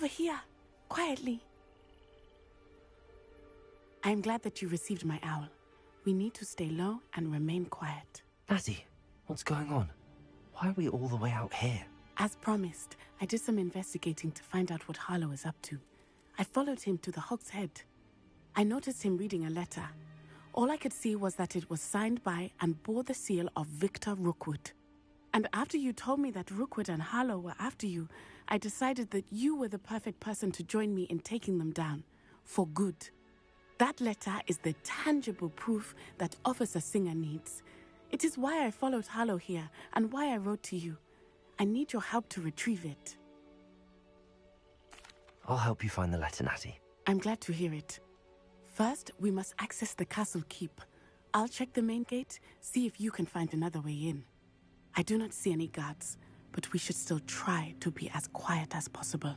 Over here, quietly. I am glad that you received my owl. We need to stay low and remain quiet. Natty, what's going on? Why are we all the way out here? As promised, I did some investigating to find out what Harlow is up to. I followed him to the Hog's Head. I noticed him reading a letter. All I could see was that it was signed by and bore the seal of Victor Rookwood. And after you told me that Rookwood and Harlow were after you, I decided that you were the perfect person to join me in taking them down. For good. That letter is the tangible proof that Officer Singer needs. It is why I followed Harlow here and why I wrote to you. I need your help to retrieve it. I'll help you find the letter, Natty. I'm glad to hear it. First, we must access the castle keep. I'll check the main gate, see if you can find another way in. I do not see any guards, but we should still try to be as quiet as possible.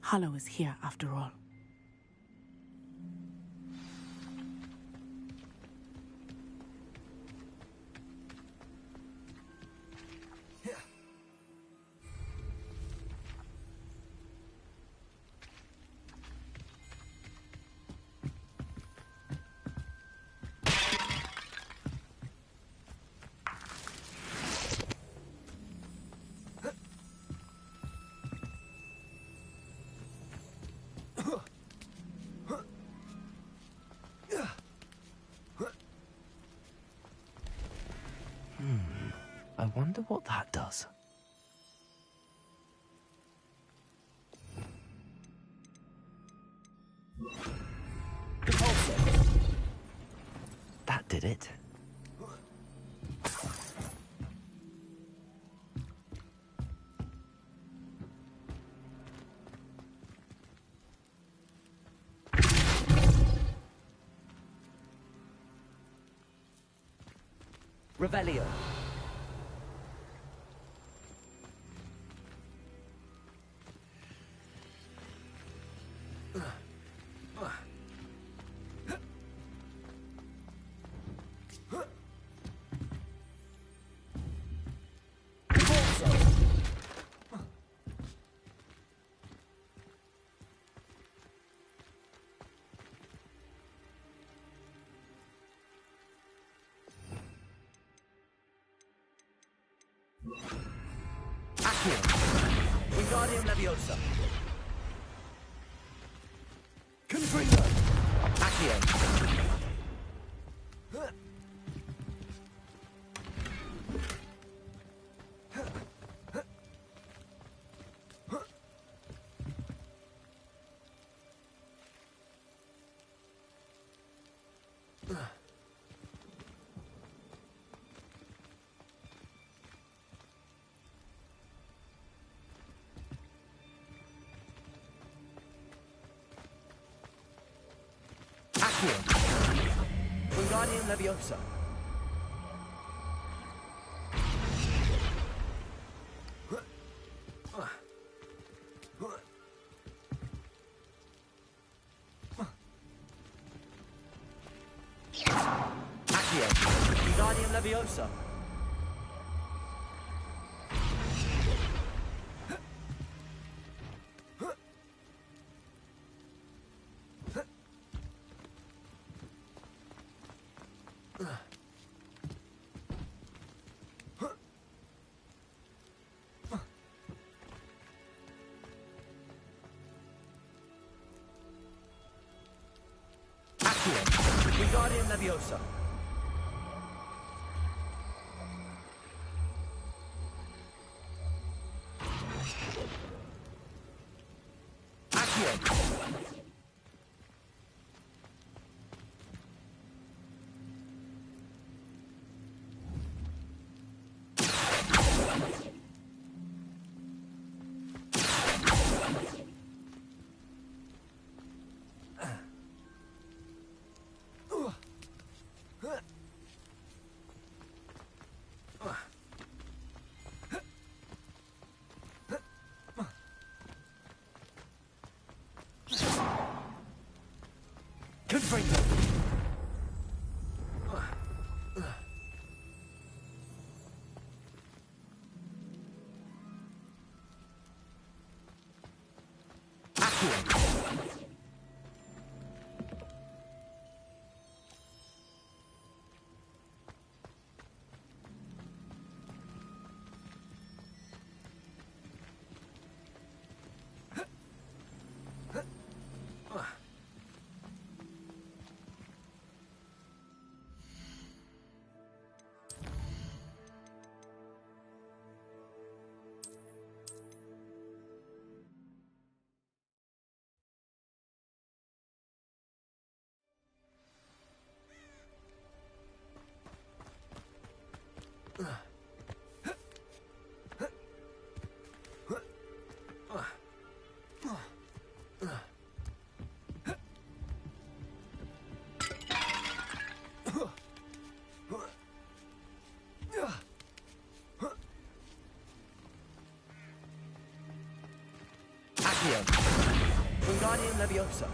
Harlow is here after all. I wonder what that does. That did it. Revelio. Wingardium Leviosa. Confringo. Accio. Wingardium Leviosa. Accio. Wingardium Leviosa. Wingardium Leviosa. Accio. Wingardium Leviosa.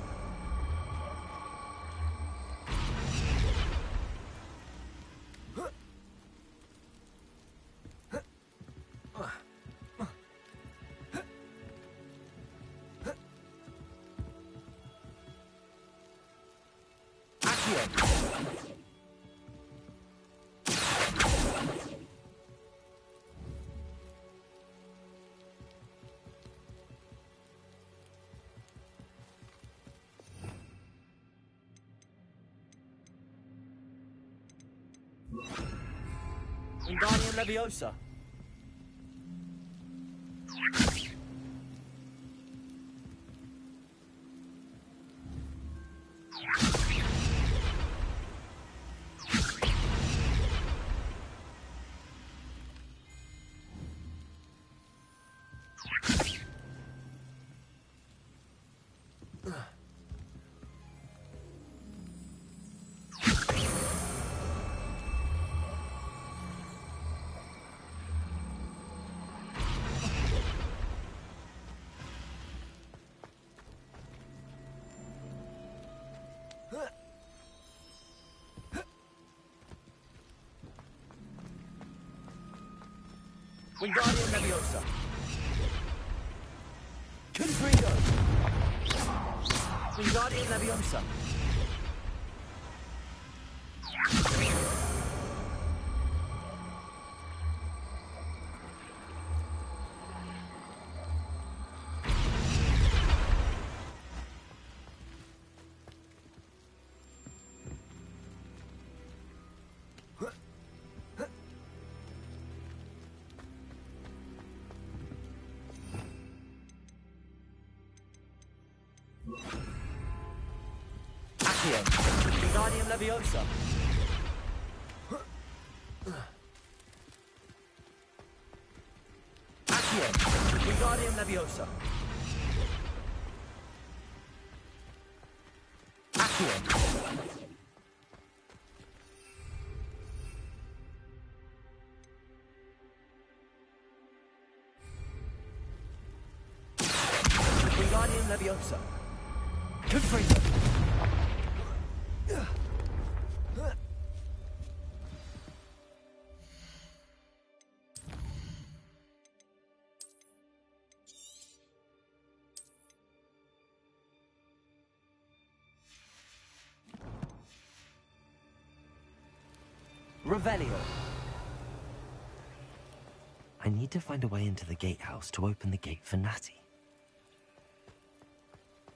Wingardium Leviosa. Wingardium Leviosa. Confringo. Wingardium Leviosa. Wingardium Leviosa. Accio. Wingardium Leviosa. Accio. Wingardium Leviosa. Confringo. Revelio. I need to find a way into the gatehouse to open the gate for Natty.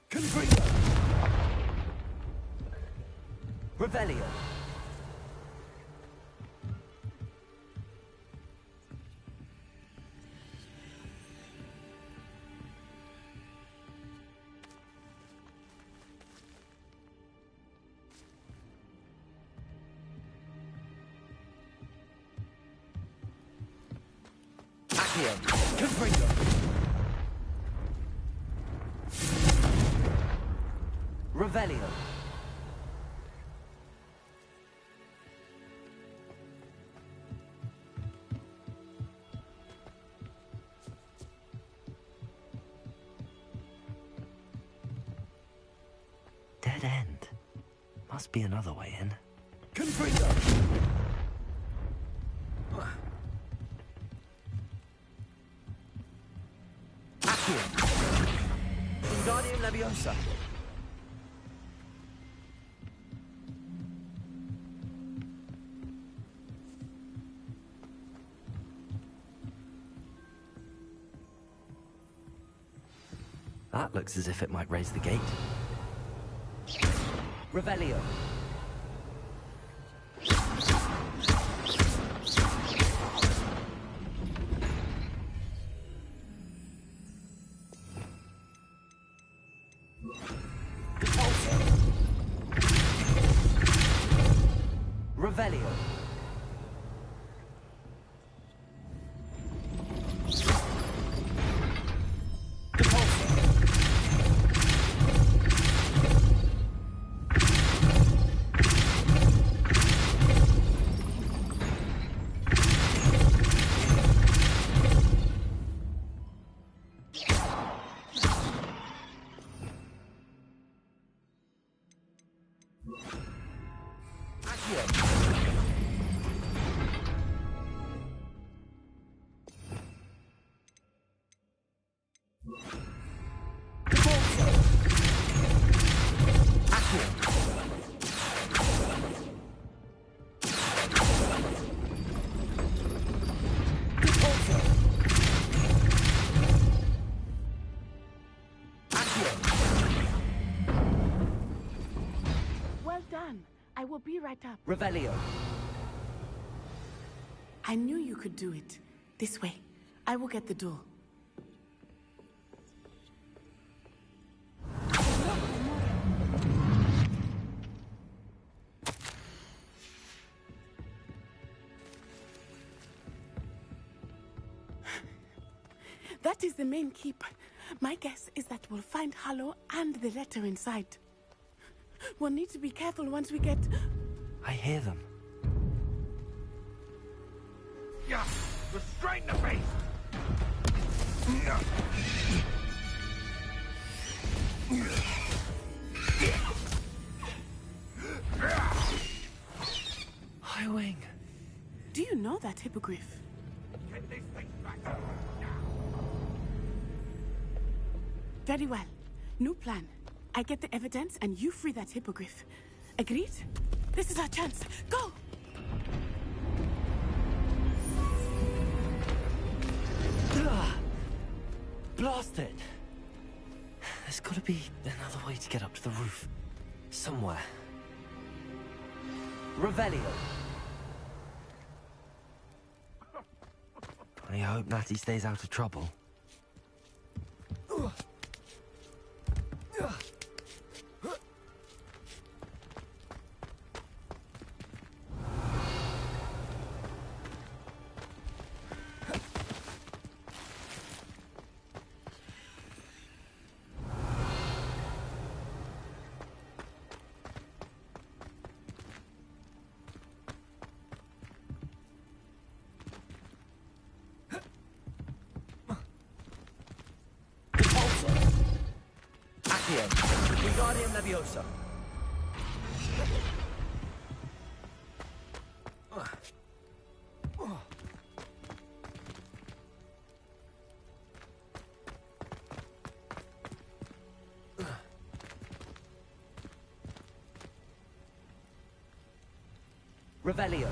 Confringo. Revelio. Accio. Confringo. Revelio. Dead end. Must be another way in. Confringo. Accio. Wingardium Leviosa. That looks as if it might raise the gate. Revelio. Revelio. Accio. Well done. I will be right up. Revelio. I knew you could do it. This way. I will get the door. That is the main keep. My guess is that we'll find Harlow and the letter inside. We'll need to be careful once we get... I hear them. Yeah, restrain the beast! Highwing. Do you know that hippogriff? Get this thing back now! Very well. New plan. I get the evidence and you free that hippogriff. Agreed? This is our chance. Go! Blast it! There's gotta be another way to get up to the roof. Somewhere. Revelio. I hope Natty stays out of trouble. Wingardium Leviosa. Revelio.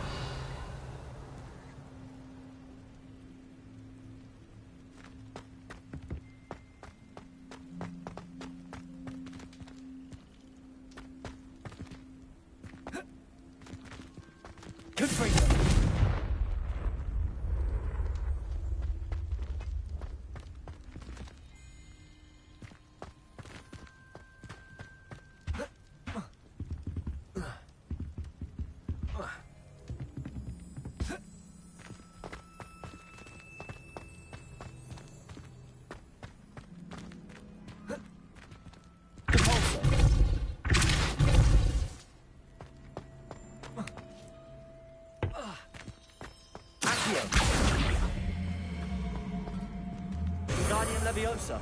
Wingardium Leviosa.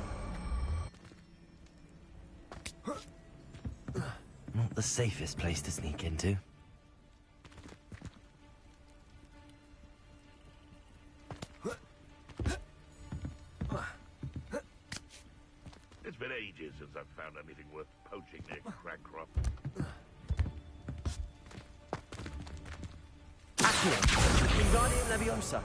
Not the safest place to sneak into. It's been ages since I've found anything worth poaching near Cragcroft. Accio. Wingardium Leviosa.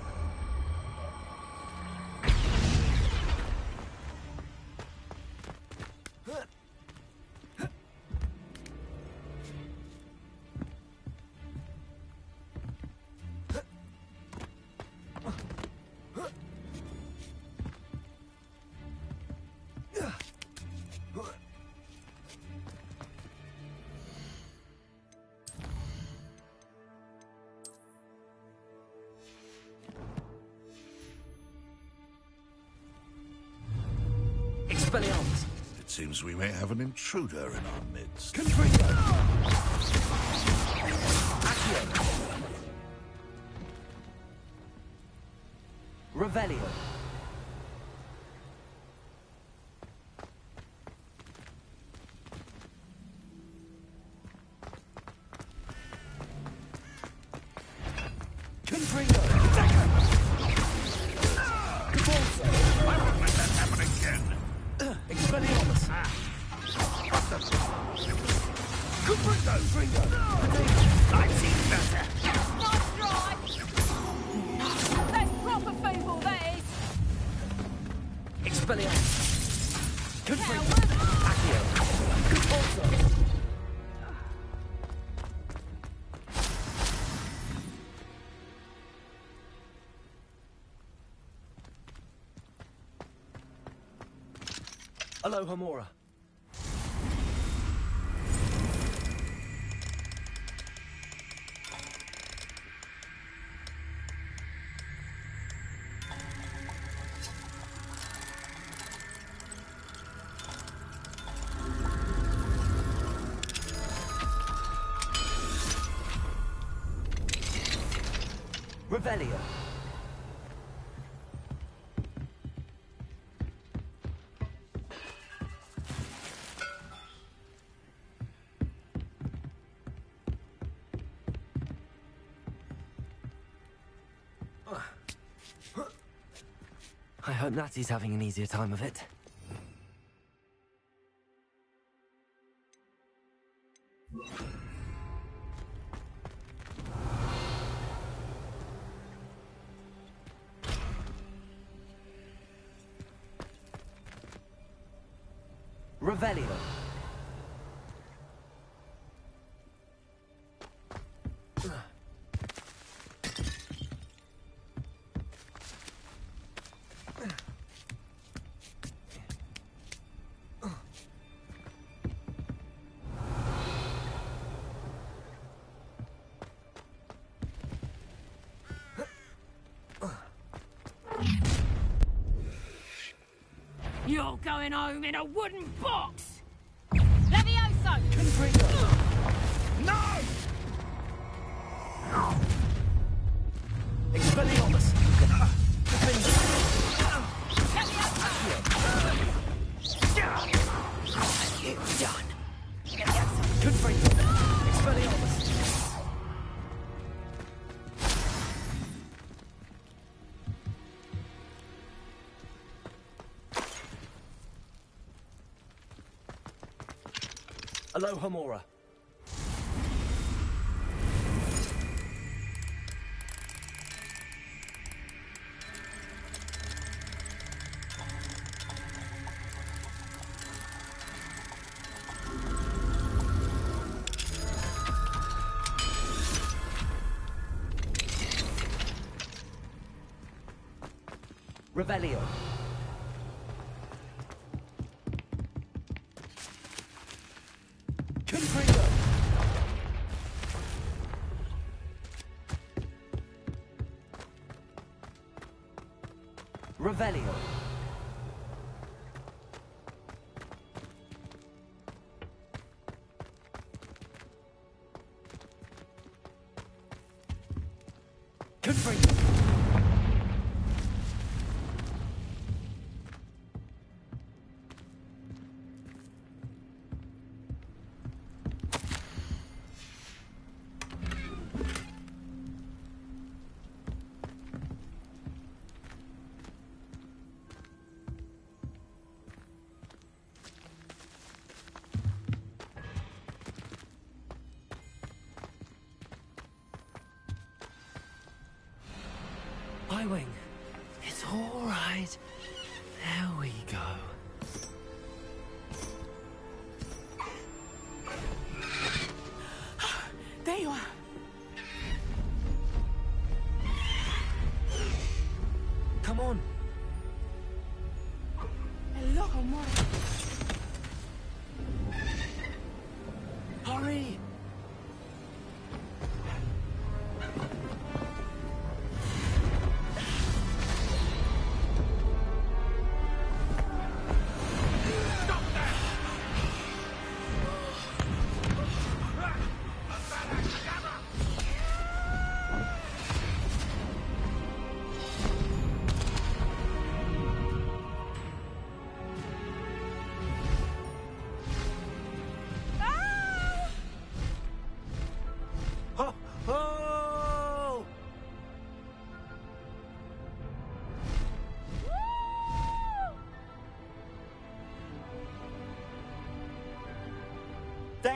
Expelliarmus. It seems we may have an intruder in our midst. Revelio. I've seen better. Nice try! That's proper football, that is! Expelliarmus. Confringo. Coward! Accio. Conforto. Alohomora. Revelio. I hope Natty's having an easier time of it. Revelio. You're going home in a wooden box! Levioso! No! Expelliarmus. It's done. Confringo. Expelliarmus. Alohomora. Revelio. Confringo. Revelio. Confringo. Y-Wing, it's all right. There we go. There you are. Come on. Alohomora. Hurry!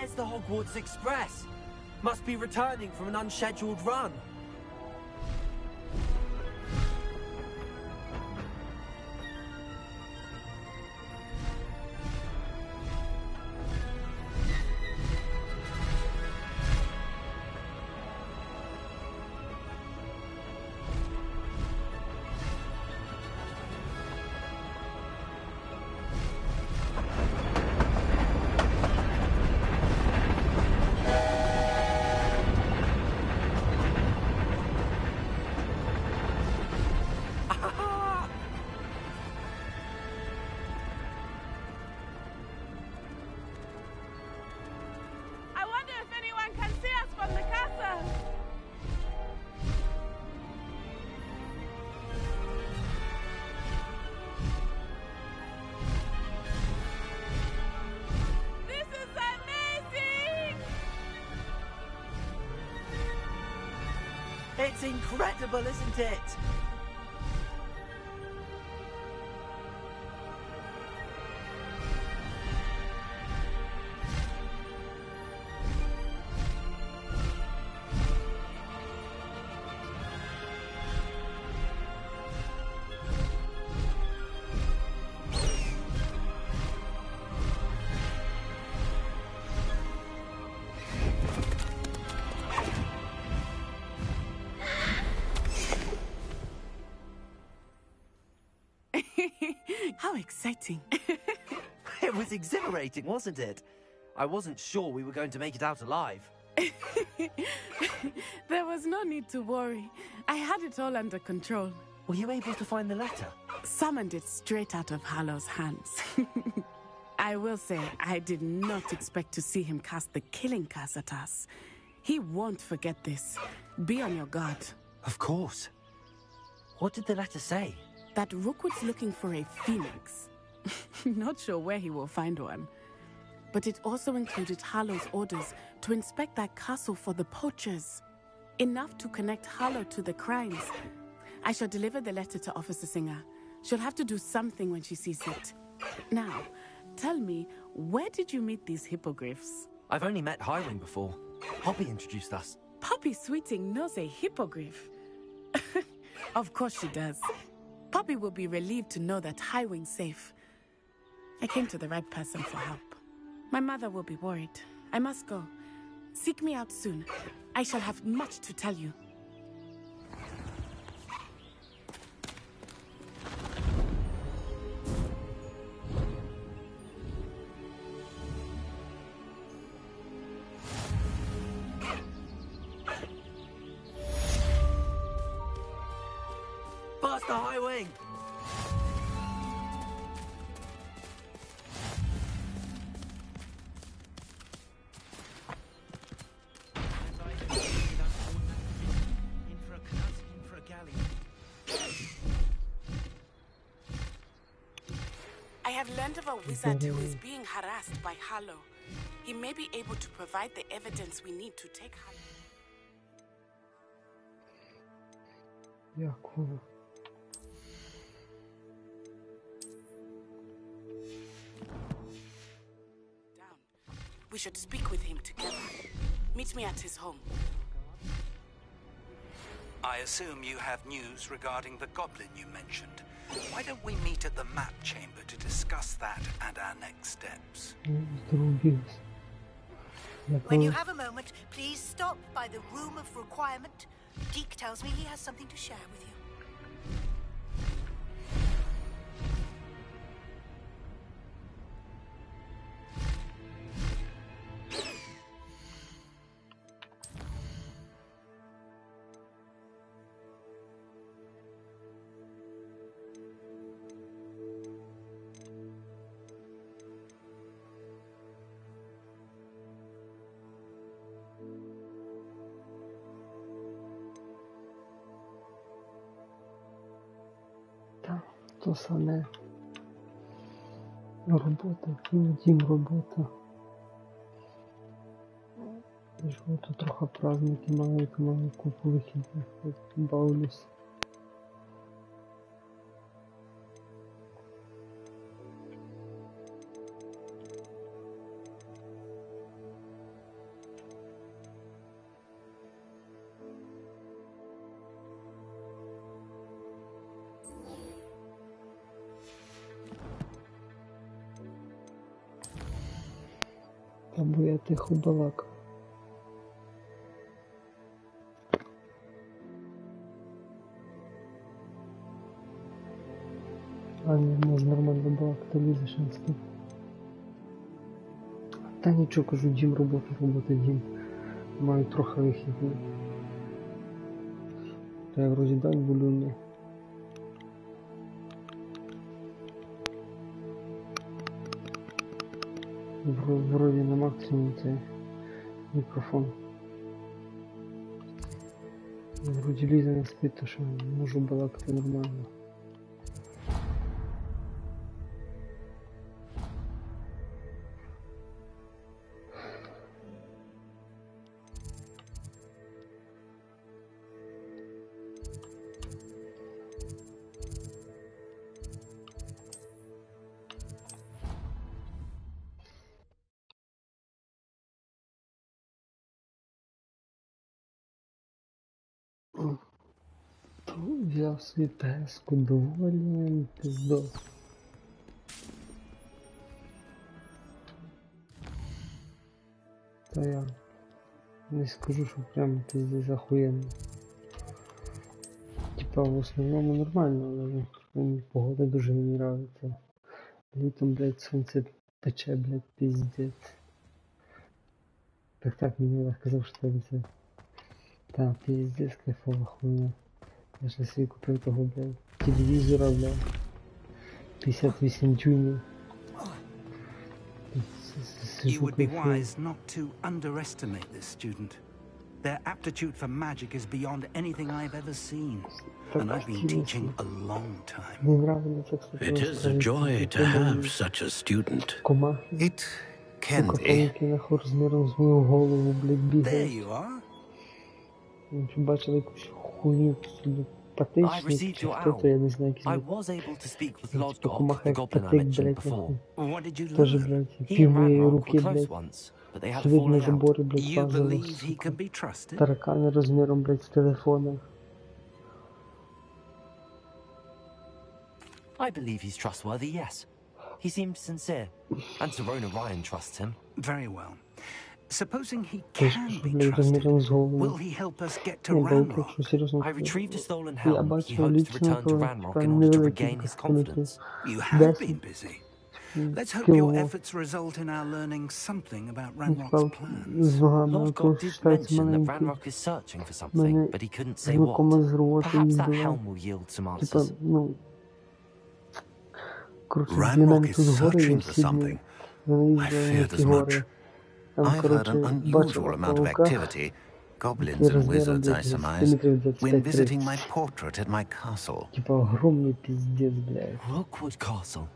Where's the Hogwarts Express? Must be returning from an unscheduled run. I wonder if anyone can see us from the castle. This is amazing! It's incredible, isn't it? How exciting. It was exhilarating, wasn't it? I wasn't sure we were going to make it out alive. There was no need to worry. I had it all under control. Were you able to find the letter? Summoned it straight out of Harlow's hands. I will say, I did not expect to see him cast the killing curse at us. He won't forget this. Be on your guard. Of course. What did the letter say? That Rookwood's looking for a phoenix. Not sure where he will find one. But it also included Harlow's orders to inspect that castle for the poachers. Enough to connect Harlow to the crimes. I shall deliver the letter to Officer Singer. She'll have to do something when she sees it. Now, tell me, where did you meet these hippogriffs? I've only met Highwing before. Poppy introduced us. Poppy Sweeting knows a hippogriff. Of course she does. Poppy will be relieved to know that Highwing's safe. I came to the right person for help. My mother will be worried. I must go. Seek me out soon. I shall have much to tell you. Faster, Highwing! I have learned of a wizard who is being harassed by Harlow. He may be able to provide the evidence we need to take Harlow. Якова. We should speak with him together. Meet me at his home. I assume you have news regarding the goblin you mentioned. Why don't we meet at the map chamber to discuss that and our next steps? When you have a moment, please stop by the Room of Requirement. Deke tells me he has something to share with you. То саме. Робота, дім, робота. Живу тут трохи праздники, маю купу вихідних, бавлюсь. Або я тихо балакав. А не можу нормально балакати, лізеш на стіл. Та нічого, кажу, дім, робота, дім. Маю трохи вихідні. Та я вроді день волюння. Вроді на максимум цей мікрофон. Вроді лізе не спить, то що можу балакати нормально. Взяв свій песку, доволі пиздос. Та я не скажу, що прямо пиздець охуєнно. Типа в основному нормально, але мені погода дуже не нравиться. Літом, блядь, сонце пече, блядь, пиздець. Так, мені казав, що це. Та, пиздець, кайфова хуйня. Я ж собі купив того, блядь, телевізора, блядь, 58 дюймів. You would be wise not to underestimate this student. Their aptitude for magic is beyond anything I've ever seen, and I've been teaching a long time. It is a joy to have such a student. It can be. There you are. Бачили якусь хуйню собі патичник, чи хто то, я не знаю, якийсь. I was able to speak with Lodgok, the Комаха як goblin I патик, mentioned блядь, before. What did you Тоже, learn? блядь, пів моєї руки, блядь. Once, but they had a Сидить на falling out. заборі, блядь, You лазили, believe he сука. can be trusted? Таракани розміром, блядь, з телефона. I believe he's trustworthy, yes. He seems sincere, and Serona Ryan trusts him. Very well. Supposing he Тож, can be блядь, trusted, розміром з голову. will he help us get to Ні, бо Ranrock? якщо серйозно, I retrieved a stolen я helm. He бачив hopes to лічно, return to то Ranrock там in order to невеликі regain his кілометри. confidence. You have been busy. Let's hope your Кіло. efforts result in our learning something about Типа, Ranrock's plans. з ногами, Lodgok то did считається mention that маленький. Ranrock is searching for something, Мене but he couldn't say знакома з what. роботи Perhaps that їздила. helm will yield some Типа, answers. ну... Коротше, для Ranrock мене is тут гори є searching for всі дні. something. Вони I їздили на feared ті as гори. much. Там, I've heard коротше, an unusual бачила amount of павука. activity. Goblins Такий and розміром, wizards, I блядь, surmise, сантиметрів when 25-30. visiting my portrait at my castle. Типа, огромний пиздец, блядь. Rookwood Castle.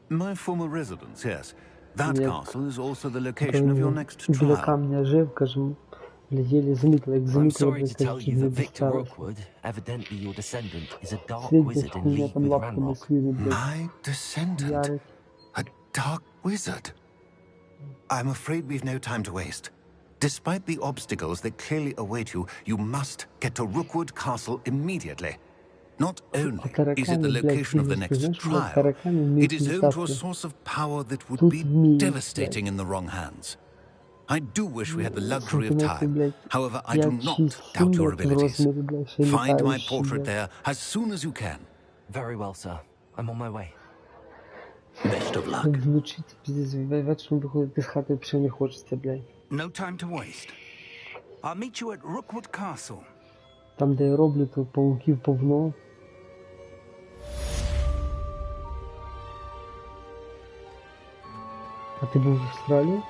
My former residence, yes. That Як castle is also the location of your next біля trial. камня жив, кажем, блядь, єлі замітила, як I'm замітила, sorry блядь, to tell кажуть, you не that Victor дісталося. Rookwood, evidently your descendant, is a dark Сидить десь wizard in хуйня league там with лапками Ranrock. своїми, блядь, My descendant? ярить. A dark wizard? I'm afraid we've no time to waste. Despite the obstacles that clearly await you, you must get to Rookwood Castle immediately. Not only is it the location of the next trial, it is home to a source of power that would be devastating in the wrong hands. I do wish we had the luxury of time. However, I do not doubt your abilities. Find my portrait there as soon as you can. Very well, sir. I'm on my way. Best of luck. Так звучить, пиздец, вечором виходити з хати взагалі не хочеться, блядь. No time to waste. I'll meet you at Rookwood Castle. Там, де я роблю, то павуків повно. А ти був в Австралії?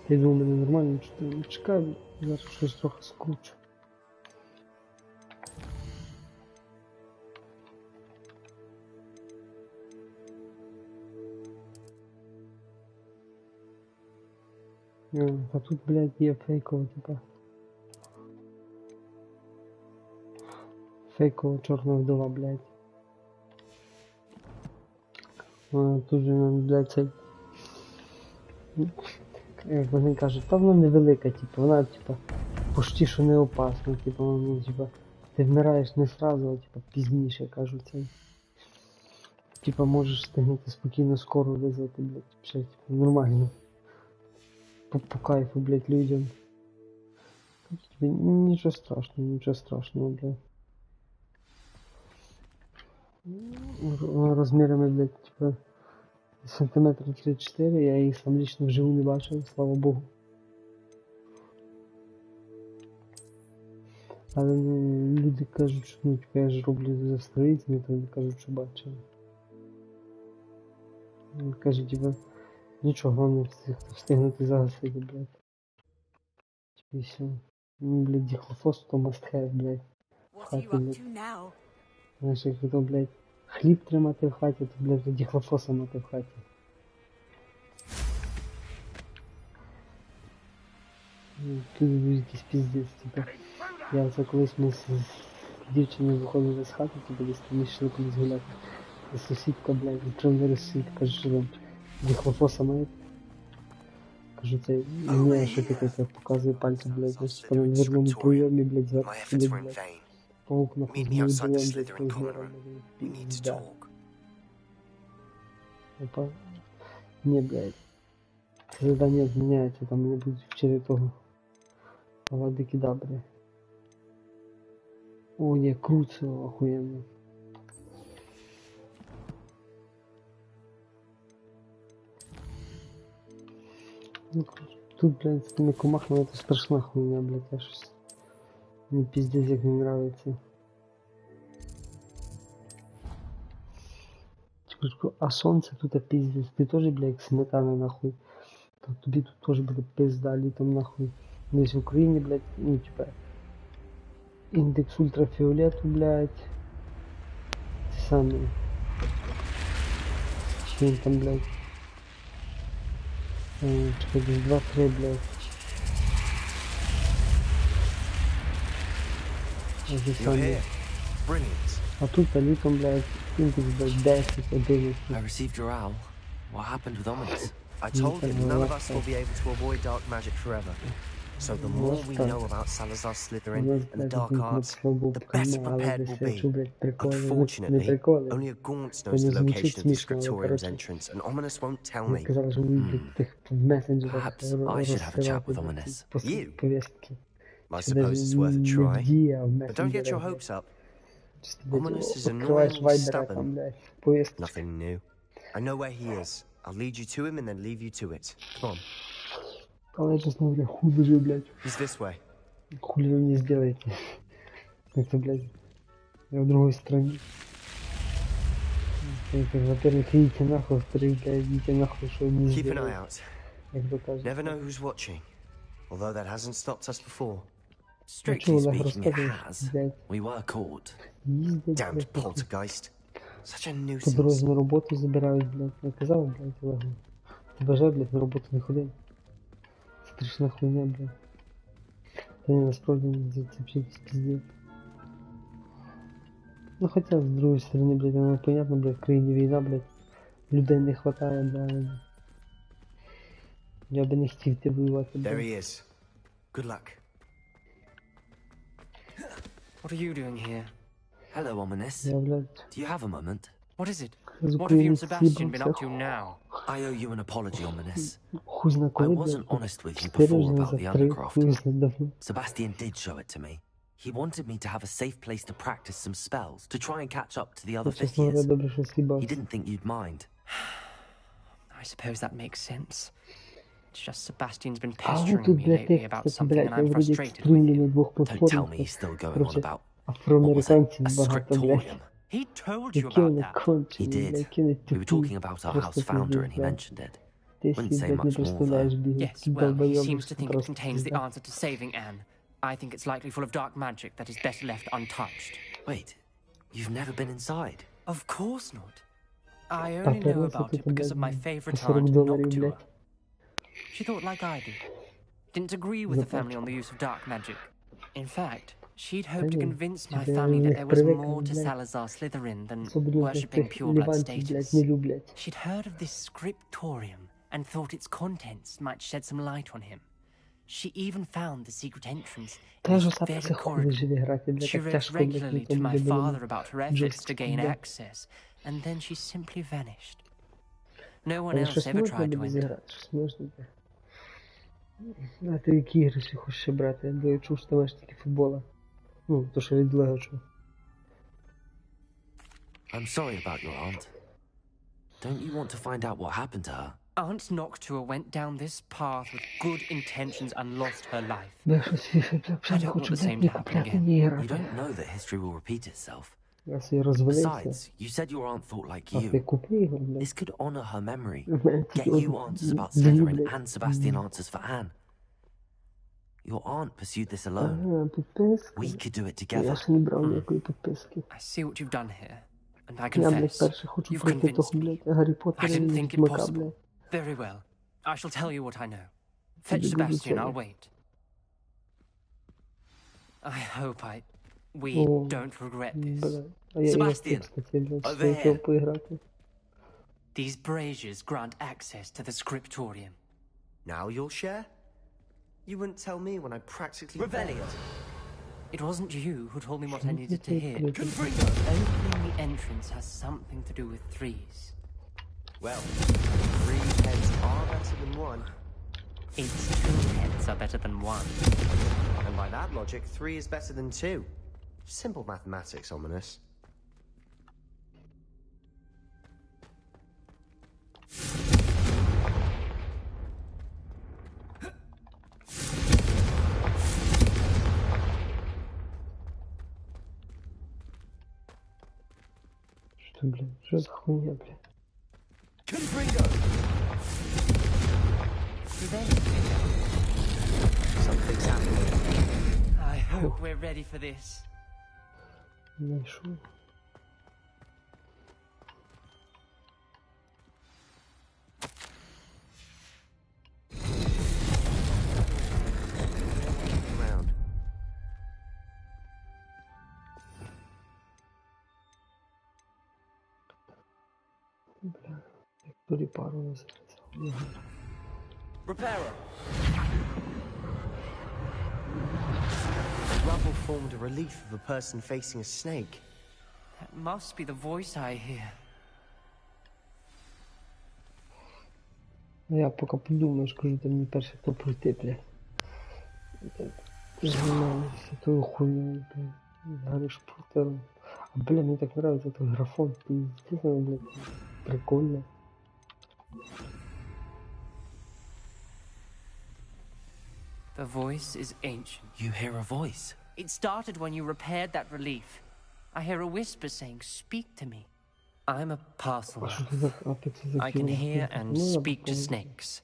Я думаю, мене нормально, що ти чекаю, зараз щось трохи скручу. А тут, блядь, є фейково, типа. Фейкова чорна вдова, блядь. Тут же, блядь, цей Як вони кажуть, та вона невелика, типу, вона, типу, почти що не опасна, типу, ну, типу, ти вмираєш не сразу, а типу, пізніше, кажуть, це. Типа можеш стигнути спокійно скоро визвати, блядь, ще, типу, нормально. По кайфу, блядь, людям. Нічого страшного, блядь. Розмірами, блядь, типа, сантиметр 3-4, я їх сам лично вживу не бачив, слава Богу. Але ну, люди кажуть, що ну, типа, я ж роблю з австралійцями, то вони кажуть, що бачили. Кажуть, типа, нічого, головне встигнути загасити, блядь. Типа, і все. Ну, блядь, дихлофос, то must have, блядь. В хаті, блядь. Знаєш, як то, блядь, хліб тримати в хаті, то, блядь, дихлофоса мати в хаті. Тут якийсь піздець, типа. Я це колись ми з дівчиною виходили з хати, типа, десь там йшли колись гуляти. І сусідка, блядь, відкрив сусід, каже, що там дихлофоса має. Кажу, це не що таке, це показує пальцем, блядь, ось типа на дверному прийомі, блядь, зверху сидить, блядь. По окнах розмовляють, блядь, по згорам, блядь, да. Опа. Не, блядь. Це задання зміняється, там не будуть вчити того. Авадикидабри. О, не, круто, охуенно. Ну, тут, блядь, с теми комахами это страшна хуйня, блядь, я щось... Мне пиздец як не нравится. А сонце тут пиздец, ты тоже, блядь, сметана нахуй. То тобі тут тоже буде пизда літом нахуй. Десь в Україні, блядь, ну, типа... Індекс ультрафіолету, блядь. Те саме. Чи він там, блядь? Чекай, десь 2-3, блядь. А тут літом, блядь, індекс, блядь, 10, 11. I received your owl. What happened with Ominous? I told him none of us will be able to avoid dark magic forever. So the more we know about Salazar Slytherin and the dark arts, the better prepared we'll be. Unfortunately, only a gaunt knows the location of the scriptorium's entrance, and Ominous won't tell me. Perhaps I should have a chat with Ominous. You? I suppose it's worth a try, but don't get your hopes up. Ominous is annoyingly stubborn. Nothing new. I know where he is. I'll lead you to him and then leave you to it. Come on. Але честно говоря, хуй же, блядь. He's this way. Хули вы мне сделаете? Это, блядь, я в другой стране. Во-первых, идите нахуй, во-вторых, блядь, идите нахуй, что мне Keep an eye сделаете. out. Never know who's watching. Although that hasn't stopped us before. Strictly speaking, it has. We were caught. Damned poltergeist. Such a По nuisance. дорозі на роботу забирають, блядь. Я казав, блядь, Олегу. Ти бажай, блядь, на роботу не ходи. Страшна хуйня, блядь. Та ні, насправді це якийсь пиздец. Ну хоча, з другої сторони, блядь, воно понятно, блядь, в країні війна, блядь. Людей не хватає, блядь. Я би не хотів ти воювати, There блядь. he is. Good luck. What are you doing here? Hello, Ominous. Yeah, blood. Do you have a moment? What is it? Because What have you and Queen Sebastian been up Seabolt- to now? I owe you an apology, Ominous. Хуй зна I коли, wasn't блядь. honest with you 4 before вже about за the 3, Undercroft. хуй зна давно. Sebastian did show it to me. He wanted me to have a safe place to practice some spells, to try and catch up to the other Я, fifth чесно говоря, years. добре, що з'їбав. He didn't think you'd mind. I suppose that makes sense. It's just Sebastian's been А вот pestering тут, me блядь, lately текст, about кстати, something блядь, and я I'm вроде frustrated with стрімлю you. на двох Don't tell платформах. me he's still going on Короче, about... афроамериканців A багато, блядь. scriptorium. He told you Які about вони that. He кончені, блядь, did. які вони We were тупі. talking about our house Просто founder and he пиздец, mentioned it. Ти Wouldn't всі, say блядь, не much more, представляєш, блядь. Yes, Ті well, he долбойоби, seems to think it просто contains the пизда. answer to saving Anne. I think it's likely full of dark magic that is best left untouched. Wait, you've never been inside? Of course not. I Та only know переносити about it тебе, because of my блядь, favorite по 40 aunt, доларів, Noctua. блядь. She thought like I did. Didn't agree with the family on the use of dark magic. In fact, she'd hoped to convince my family that there was more to Salazar Slytherin than Особливо, блядь, worshipping тих pureblood ліванців, блядь, status. не люблять. She'd heard of this scriptorium and thought its contents might shed some light on him. She even found the secret entrance in Теж this усе very психологи грати, бля, She так wrote тяжко, блядь, regularly to нікому my не було father about her efforts to жорстко, gain бля. access, and then she simply vanished. No one Але else щось ever можна tried to буде enter. зіграти, щось можна, бля. А ти які ігри ще хочеш ще брати? Я чув, що ти маєш тільки футбола. Ну, то, що від Лего чув. I'm sorry about your aunt. Don't you want to find out what happened to her? Aunt Noctua went down this path with good intentions and lost her life. Бля, щось FIFA, бля, I вже не don't want хочу, the same блядь, to happen купляти again. ні You грати. don't know that history will repeat itself. Я собі розвалився. Besides, you said your aunt thought like А ти you. купи ігор, блядь. This could honor her memory. Блядь, Get тільки you answers about даю, Slytherin блядь. and Sebastian answers for Anne. Your aunt pursued this alone. Ага, підписка. We could do it Я together. ще не брав ніякої підписки. I see what you've done here, and I Я, блядь, confess, перше хочу you've пройти того, convinced me. блядь, Гаррі I Поттера didn't і think it Відьмака, possible. блядь. Very well. I shall tell you what I know. Fetch Тобі дуже Sebastian, I'll цінно. wait. I hope we О, don't regret this. Бля. А я хотів, Sebastian, кстати, блядь, over з цього here. поіграти. These braziers grant access to the scriptorium. Now you'll share? You wouldn't tell me when I practically... Revelio! It wasn't you who told me what I needed to hear. Confringo! Opening the entrance has something to do with threes. Well, 3 heads are better than 1. It's 2 heads are better than 1. And by that logic, 3 is better than 2. Simple mathematics, ominous. Що, блядь, що за хуйня, блядь? Something's happening. I hope we're ready for this. Знайшов. Around. Бля, як туріпару називається. Reparo. The rubble formed a relief of a person facing a snake. That must be the voice I hear. Я поки подумаю, скажу, ти мені перше, хто пройти, блядь. Займаюся тою хуйнею, блядь. Гаррі Поттером. А, бля, мені так нравится той графон. Пиздец, блядь. Прикольно. The voice is ancient. You hear a voice. It started when you repaired that relief. I hear a whisper saying, "Speak to me." I'm a parcel elf. I can hear and speak to snakes.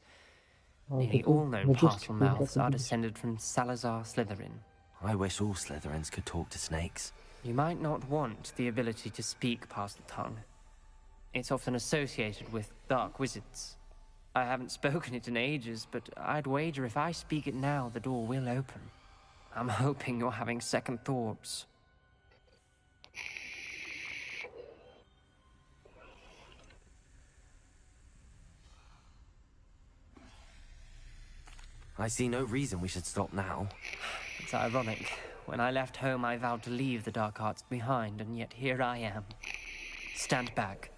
Nearly all known parcel mouths are descended from Salazar Slytherin. I wish all Slytherins could talk to snakes. You might not want the ability to speak parcel tongue. It's often associated with dark wizards. I haven't spoken it in ages, but I'd wager if I speak it now, the door will open. I'm hoping you're having second thoughts. I see no reason we should stop now. It's ironic. When I left home, I vowed to leave the dark arts behind, and yet here I am. Stand back.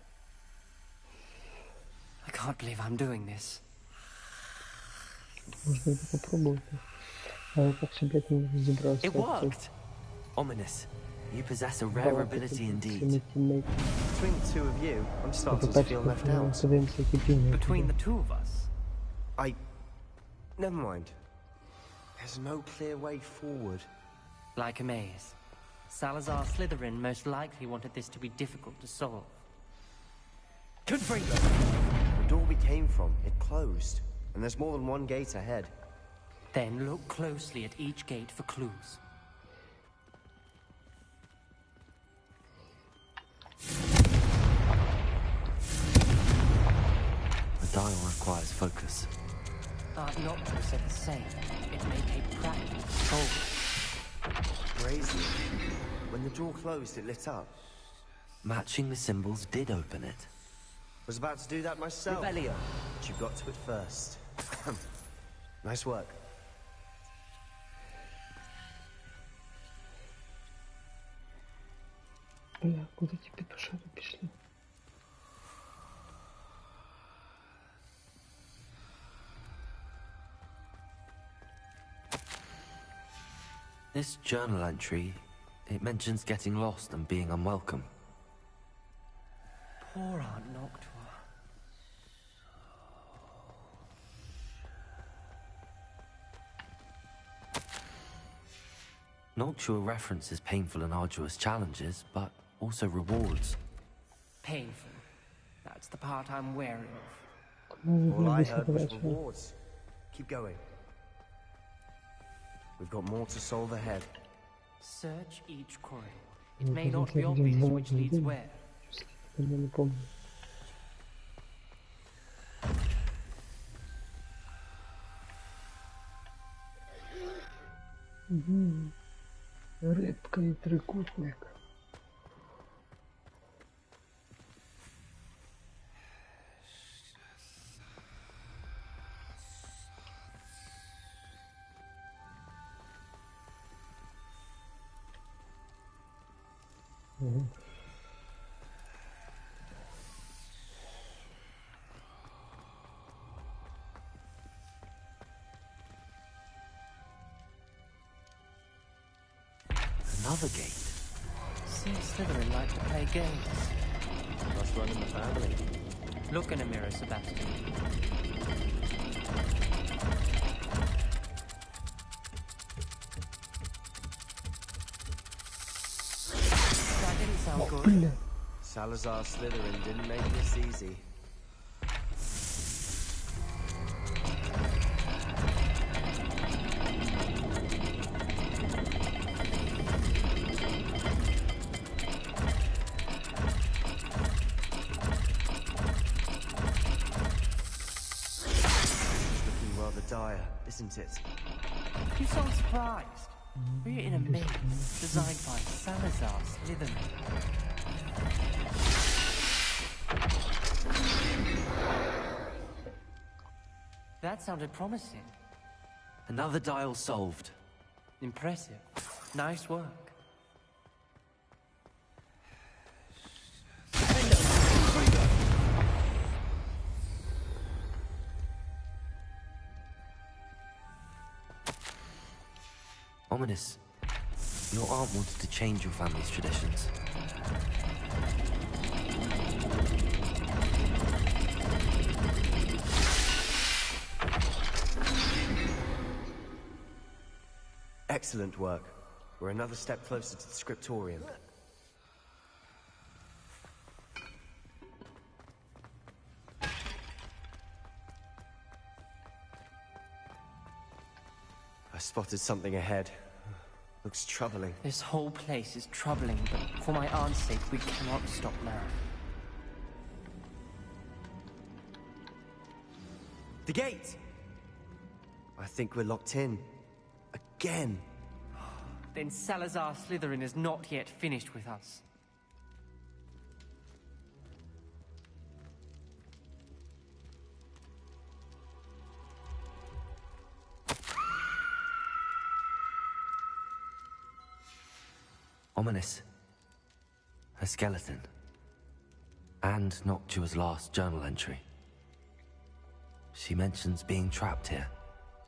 I can't believe I'm doing this. Можна это попробовать. А я как себе не разобрался. It worked! Ominous. You possess a rare ability indeed. Between the two of you, I'm starting to feel left out. Between the two of us? Never mind. There's no clear way forward. Like a maze. Salazar Slytherin most likely wanted this to be difficult to solve. Confringo! The door we came from, it closed. And there's more than one gate ahead. Then look closely at each gate for clues. The dial requires focus. I've not said the same. It may take practice to solve. Crazy. When the door closed, it lit up. Matching the symbols did open it. Was about to do that myself. Revelio. But you got to it first. Nice work. Бля, куда эти петушары пошли? This journal entry, it mentions getting lost and being unwelcome. Poor Aunt Noctua. Noctua references painful and arduous challenges, but also rewards. Painful. That's the part I'm wary of. All I heard was rewards. Keep going. We've got more to solve ahead. Search each corridor. It may not be obvious which leads where. Я не помню. Рыбка и трикутник. Another gate. See, Slytherin likes to play games. Must run in the family. Look in a mirror, Sebastian. That didn't sound good. Salazar Slytherin didn't make this easy. Isn't it? You sound surprised. We're in a maze designed by Salazar Slytherin. That sounded promising. Another dial solved. Impressive. Nice work. Ominous. Your aunt wanted to change your family's traditions. Excellent work. We're another step closer to the scriptorium. I spotted something ahead. Looks troubling. This whole place is troubling, but for my aunt's sake, we cannot stop now. The gate! I think we're locked in. Again. Then Salazar Slytherin is not yet finished with us. Ominous. A skeleton. And Noctua's last journal entry. She mentions being trapped here,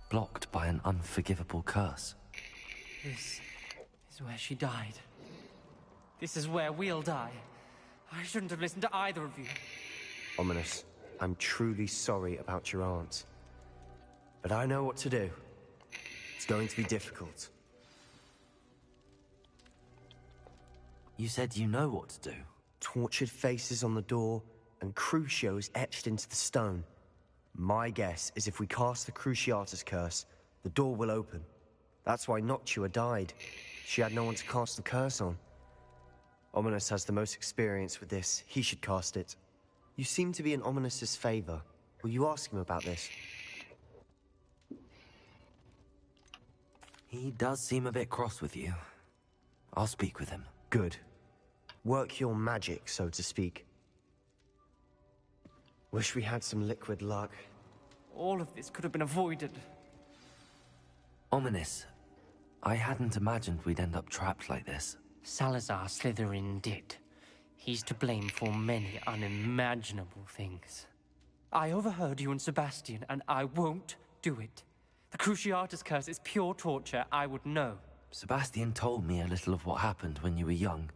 blocked by an unforgivable curse. This is where she died. This is where we'll die. I shouldn't have listened to either of you. Ominous, I'm truly sorry about your aunt. But I know what to do. It's going to be difficult. You said you know what to do. Tortured faces on the door and Crucios etched into the stone. My guess is if we cast the Cruciatus curse, the door will open. That's why Noctua died. She had no one to cast the curse on. Ominous has the most experience with this. He should cast it. You seem to be in Ominous's favor. Will you ask him about this? He does seem a bit cross with you. I'll speak with him. Good. Work your magic, so to speak. Wish we had some liquid luck. All of this could have been avoided. Ominous. I hadn't imagined we'd end up trapped like this. Salazar Slytherin did. He's to blame for many unimaginable things. I overheard you and Sebastian, and I won't do it. The Cruciatus curse is pure torture. I would know. Sebastian told me a little of what happened when you were young.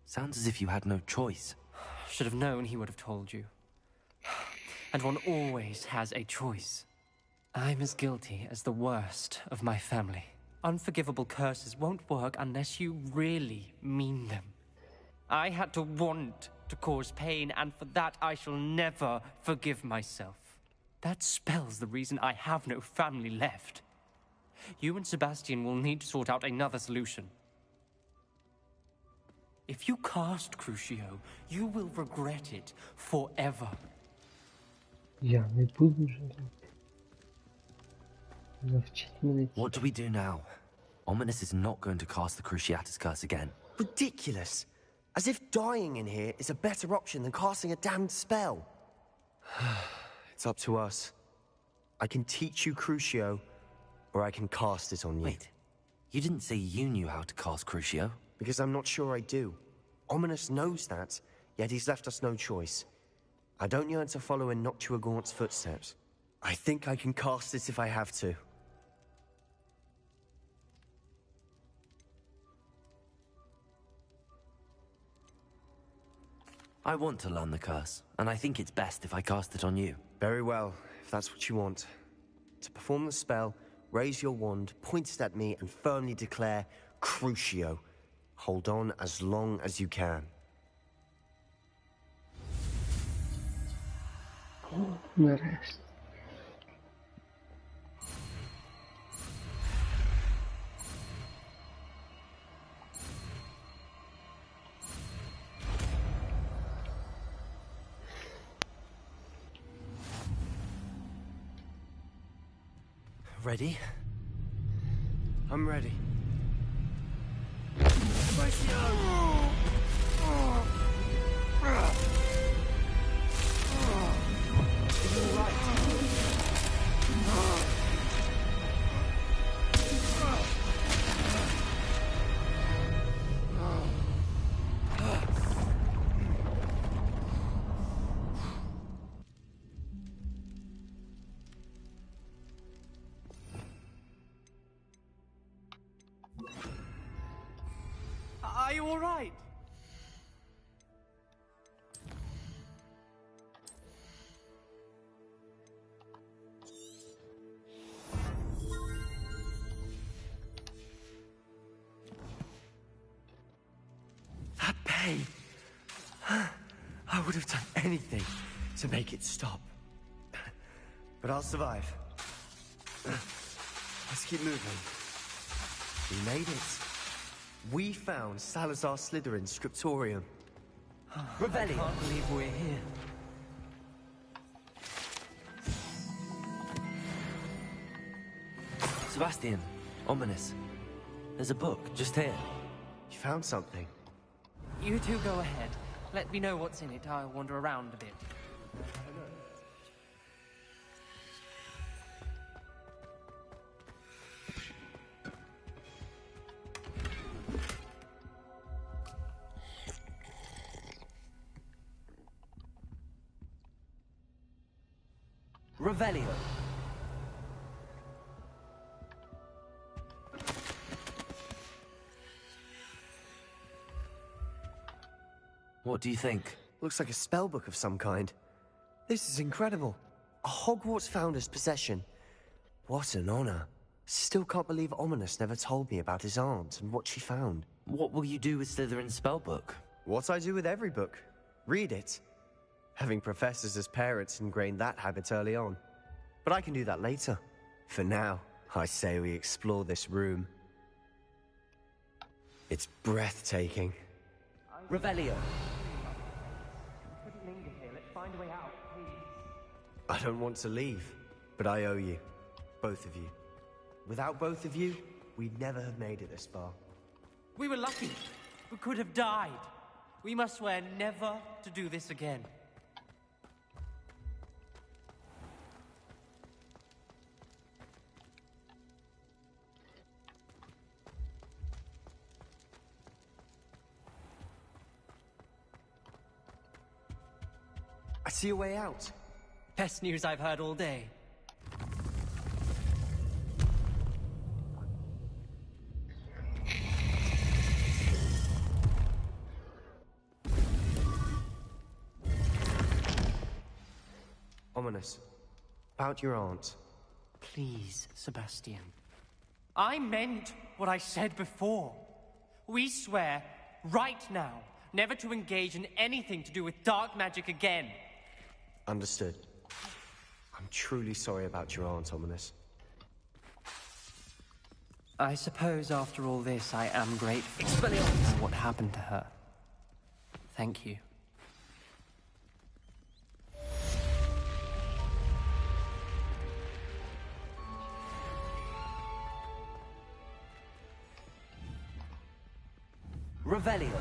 Sounds as if you had no choice. Should have known he would have told you. And one always has a choice. I'm as guilty as the worst of my family. Unforgivable curses won't work unless you really mean them. I had to want to cause pain, and for that I shall never forgive myself. That spells the reason I have no family left. You and Sebastian will need to sort out another solution. If you cast Crucio, you will regret it forever. Я не буду жалеть. Навчить мене. What do we do now? Ominous is not going to cast the Cruciatus curse again. Ridiculous. As if dying in here is a better option than casting a damned spell. It's up to us. I can teach you Crucio, or I can cast it on you. Wait, you didn't say you knew how to cast Crucio? Because I'm not sure I do. Ominous knows that, yet he's left us no choice. I don't yearn to follow in Noctua Gaunt's footsteps. I think I can cast it if I have to. I want to learn the curse, and I think it's best if I cast it on you. Very well, if that's what you want. To perform the spell, raise your wand, point it at me, and firmly declare Crucio. Hold on as long as you can. Нарешті. Ready? I'm ready. Are you all right? That pain. I would have done anything to make it stop. But I'll survive. Let's keep moving. We made it. We found Salazar Slytherin's scriptorium. Revelio. I can't believe we're here. Sebastian, Ominous. There's a book just here. You found something? You two go ahead. Let me know what's in it. I'll wander around a bit. Revelio. What do you think? Looks like a spellbook of some kind. This is incredible. A Hogwarts founder's possession. What an honor. Still can't believe Ominous never told me about his aunt and what she found. What will you do with Slytherin's spellbook? What I do with every book. Read it. Having professors as parents ingrained that habit early on. But I can do that later. For now, I say we explore this room. It's breathtaking. Revelio. Couldn't linger here. Let's find a way out, please. I don't want to leave, but I owe you. Both of you. Without both of you, we'd never have made it this far. We were lucky. We could have died. We must swear never to do this again. See a way out. Best news I've heard all day. Ominous. About your aunt. Please, Sebastian. I meant what I said before. We swear, right now, never to engage in anything to do with dark magic again. Understood. I'm truly sorry about your aunt, Ominous. I suppose after all this, I am grateful for what happened to her. Thank you. Revelio.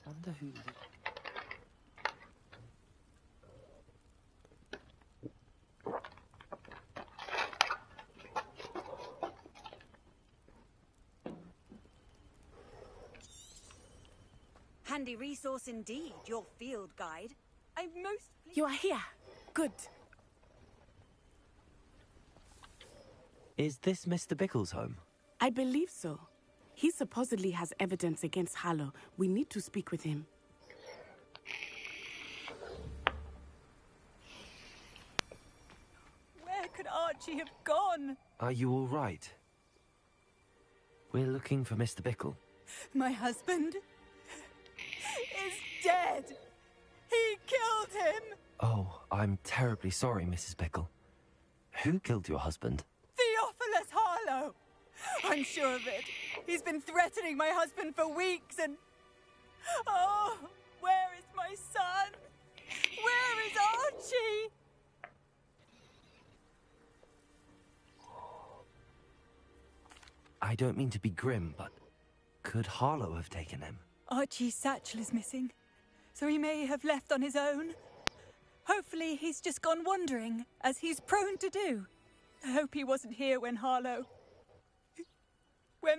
Wonder who. Handy resource indeed, your field guide. I'm most pleased. You are here. Good. Is this Mr. Bickle's home? I believe so. He supposedly has evidence against Harlow. We need to speak with him. Where could Archie have gone? Are you all right? We're looking for Mr. Bickle. My husband is dead. He killed him. Oh, I'm terribly sorry, Mrs. Bickle. Who killed your husband? Theophilus Harlow. I'm sure of it. He's been threatening my husband for weeks and... Oh, where is my son? Where is Archie? I don't mean to be grim, but could Harlow have taken him? Archie's satchel is missing, so he may have left on his own. Hopefully he's just gone wandering, as he's prone to do. I hope he wasn't here when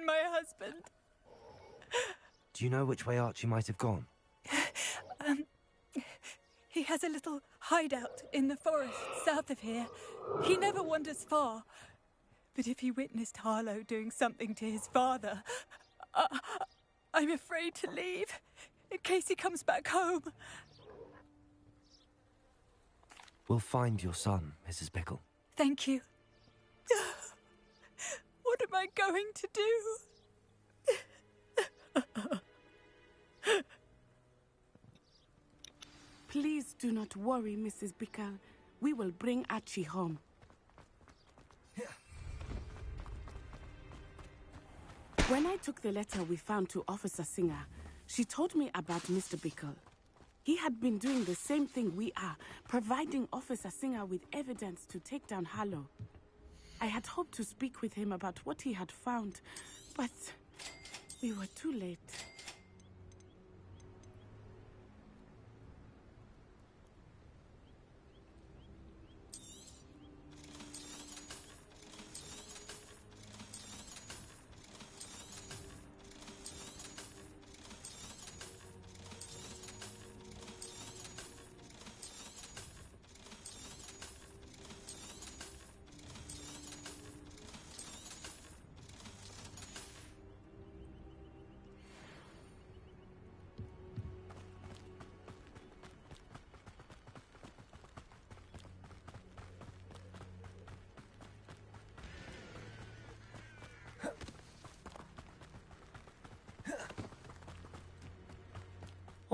my husband... Do you know which way Archie might have gone? He has a little hideout in the forest south of here. He never wanders far. But if he witnessed Harlow doing something to his father, I'm afraid to leave, in case he comes back home. We'll find your son, Mrs. Bickle. Thank you. What am I going to do? Please do not worry, Mrs. Bickle. We will bring Archie home. When I took the letter we found to Officer Singer, she told me about Mr. Bickle. He had been doing the same thing we are, providing Officer Singer with evidence to take down Harlow. I had hoped to speak with him about what he had found, but we were too late.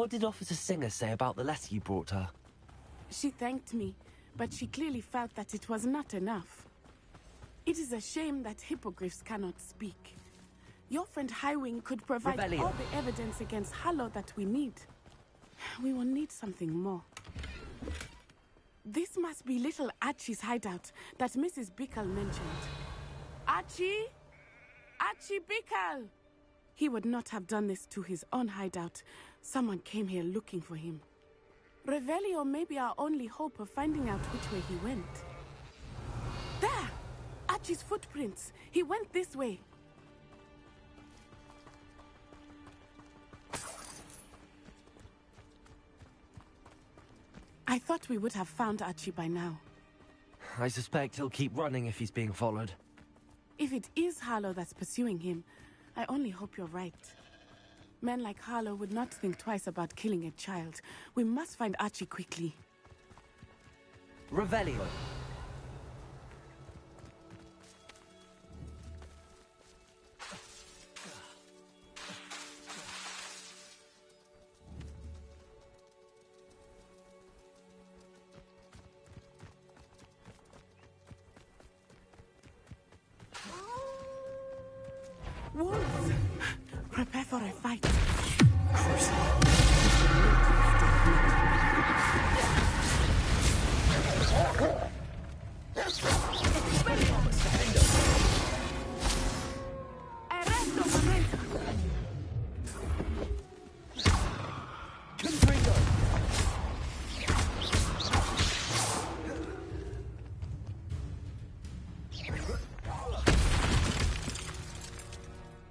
What did Officer Singer say about the letter you brought her? She thanked me, but she clearly felt that it was not enough. It is a shame that hippogriffs cannot speak. Your friend Highwing could provide all the evidence against Harlow that we need. We will need something more. This must be little Archie's hideout that Mrs. Bickle mentioned. Archie? Archie Bickle! He would not have done this to his own hideout. Someone came here looking for him. Revelio may be our only hope of finding out which way he went. There! Archie's footprints. He went this way. I thought we would have found Archie by now. I suspect he'll keep running if he's being followed. If it is Harlow that's pursuing him, I only hope you're right. Men like Harlow would not think twice about killing a child. We must find Archie quickly. Revelio. Wolves! Prepare for a fight.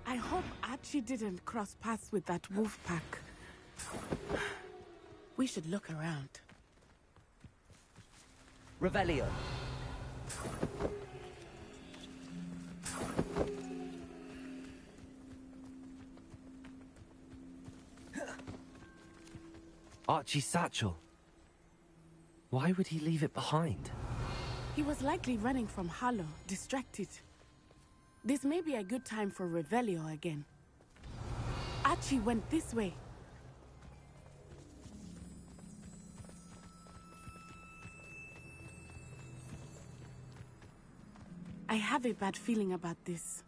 I hope Archie didn't cross paths with that wolf pack. We should look around. Revelio. Archie's satchel. Why would he leave it behind? He was likely running from Harlow, distracted. This may be a good time for Revelio again. Archie went this way. I have a bad feeling about this.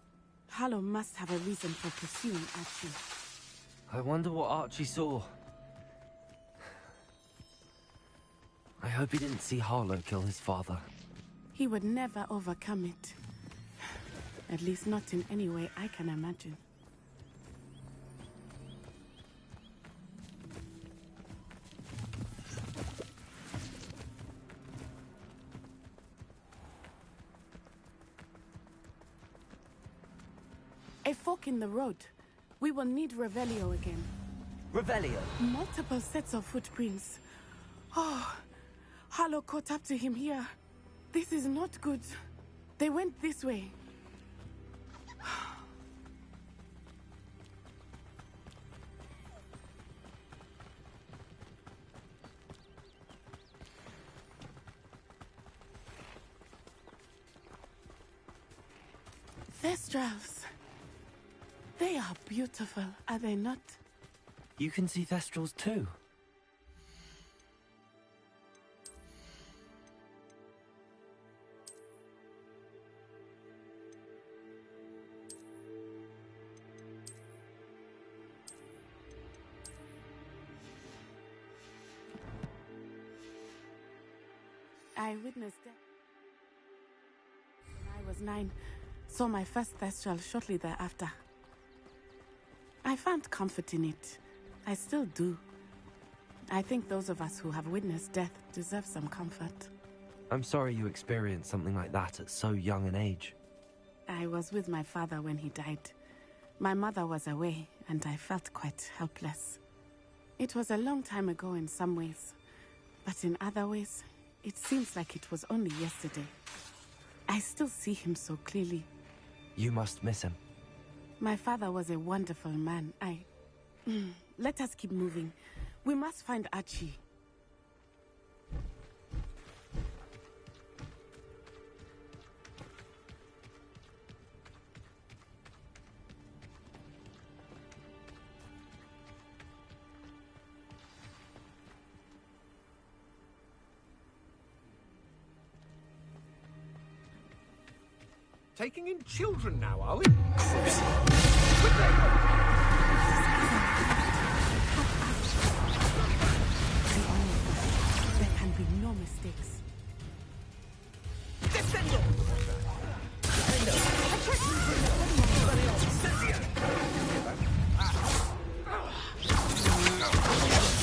Harlow must have a reason for pursuing Archie. I wonder what Archie saw. I hope he didn't see Harlow kill his father. He would never overcome it. At least not in any way I can imagine. A fork in the road. We will need Revelio again. Revelio. Multiple sets of footprints. Oh, Harlow caught up to him here. This is not good. They went this way. Thestrals. They are beautiful, are they not? You can see Thestrals too. I witnessed it. When I was 9, saw my first Thestral shortly thereafter. I found comfort in it. I still do. I think those of us who have witnessed death deserve some comfort. I'm sorry you experienced something like that at so young an age. I was with my father when he died. My mother was away, and I felt quite helpless. It was a long time ago in some ways, but in other ways, it seems like it was only yesterday. I still see him so clearly. You must miss him. My father was a wonderful man. Let us keep moving. We must find Archie. Taking in children now, are we? There can be no mistakes. You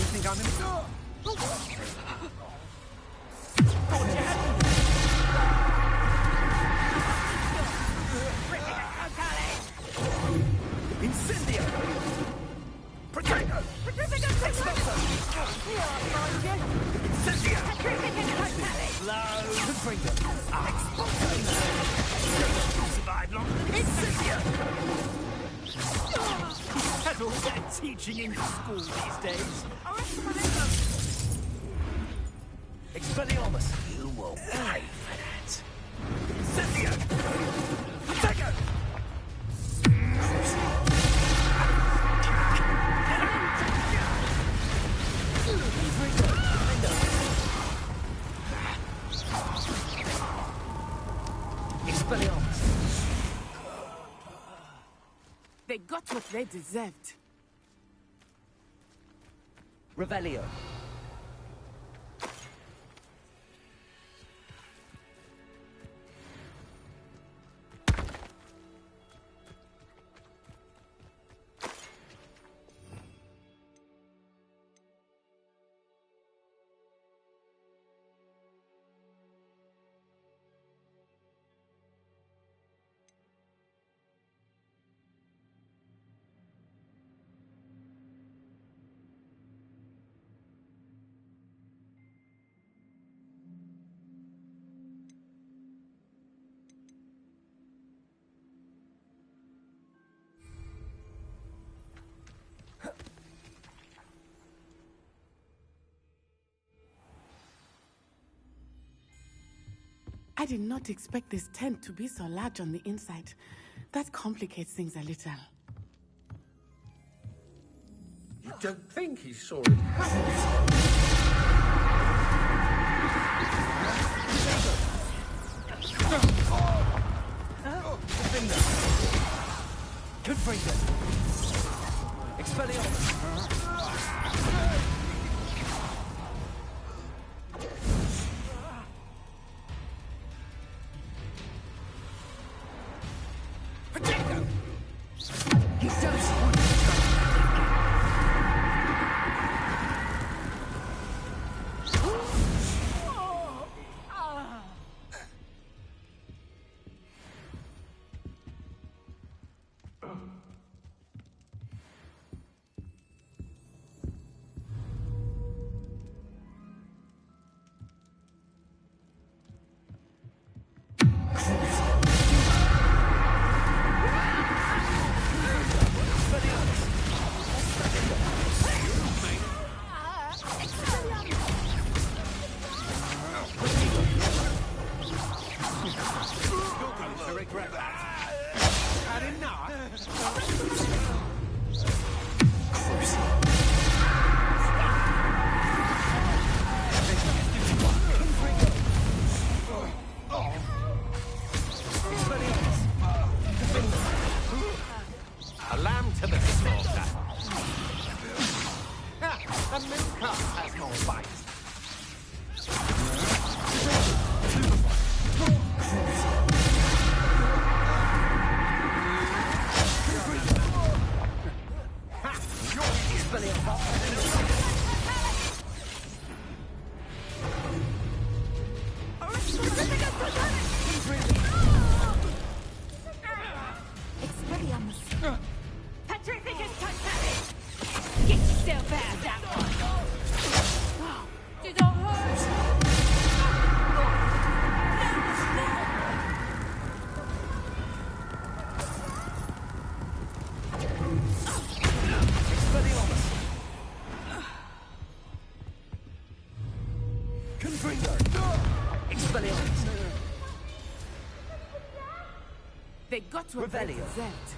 think I'm in the door? Incendio! Protego! Incendio! Low! Confringo! Survive long. Incendio! Had all that teaching in school these days. Expelliarmus! You will pay for that. Incendio! Protego! They got what they deserved. Revelio. I did not expect this tent to be so large on the inside. That complicates things a little. You don't think he saw it Confringo. Expelliarmus. He does want to regret that. Had enough? A lamb to the slaughter. The milk cup has more bite. Petrificus Titanic! Get yourself out of that one! Did that hurt? Expelliarmus. They got what they Revelio. deserved.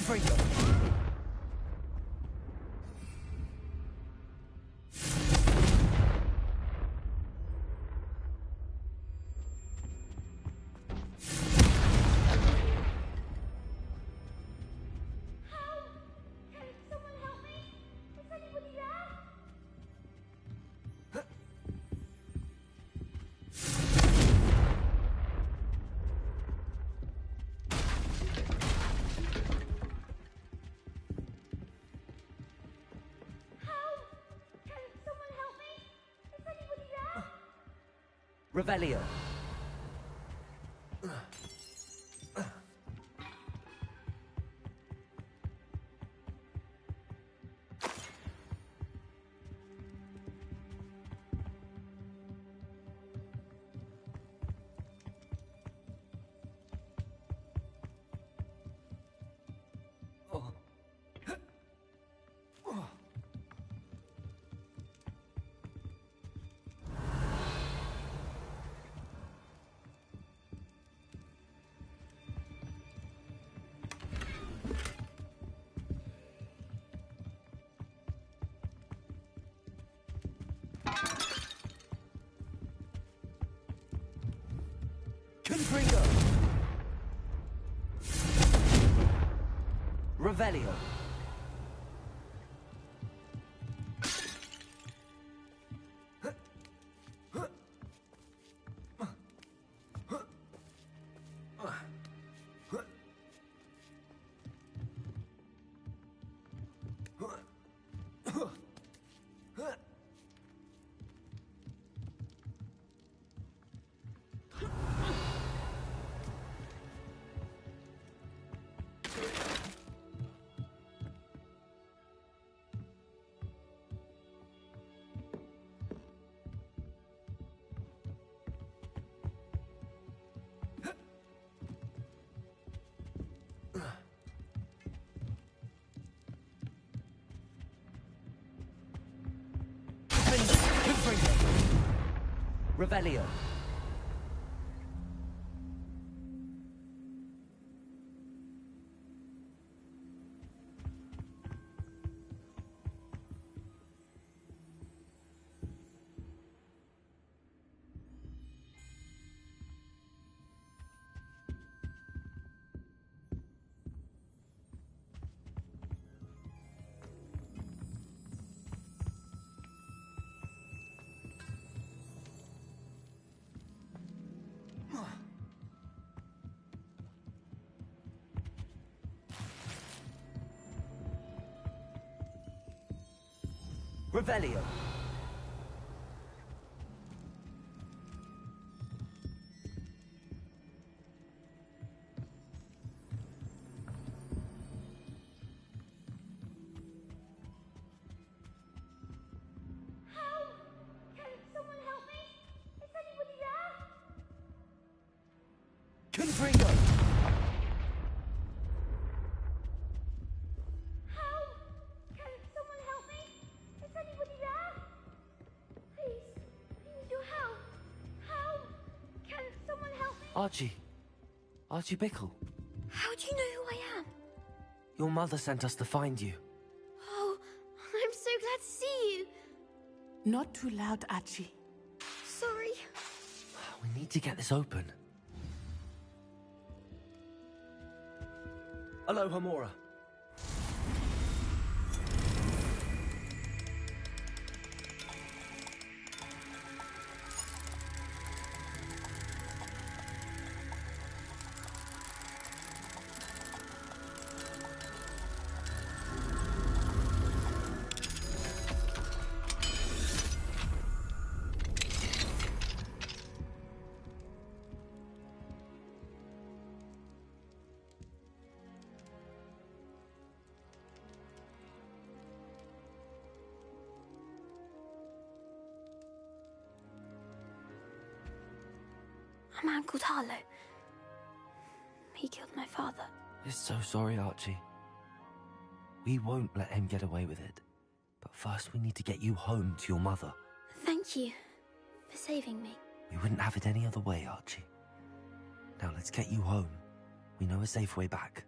Confringo. Revelio. Confringo. Revelio. Revelio. Revelio. Confringo. Archie. Archie Bickle. How do you know who I am? Your mother sent us to find you. Oh, I'm so glad to see you. Not too loud, Archie. Sorry. We need to get this open. Hello, Hamura. A man called Harlow. He killed my father. We're so sorry, Archie. We won't let him get away with it. But first we need to get you home to your mother. Thank you for saving me. We wouldn't have it any other way, Archie. Now let's get you home. We know a safe way back.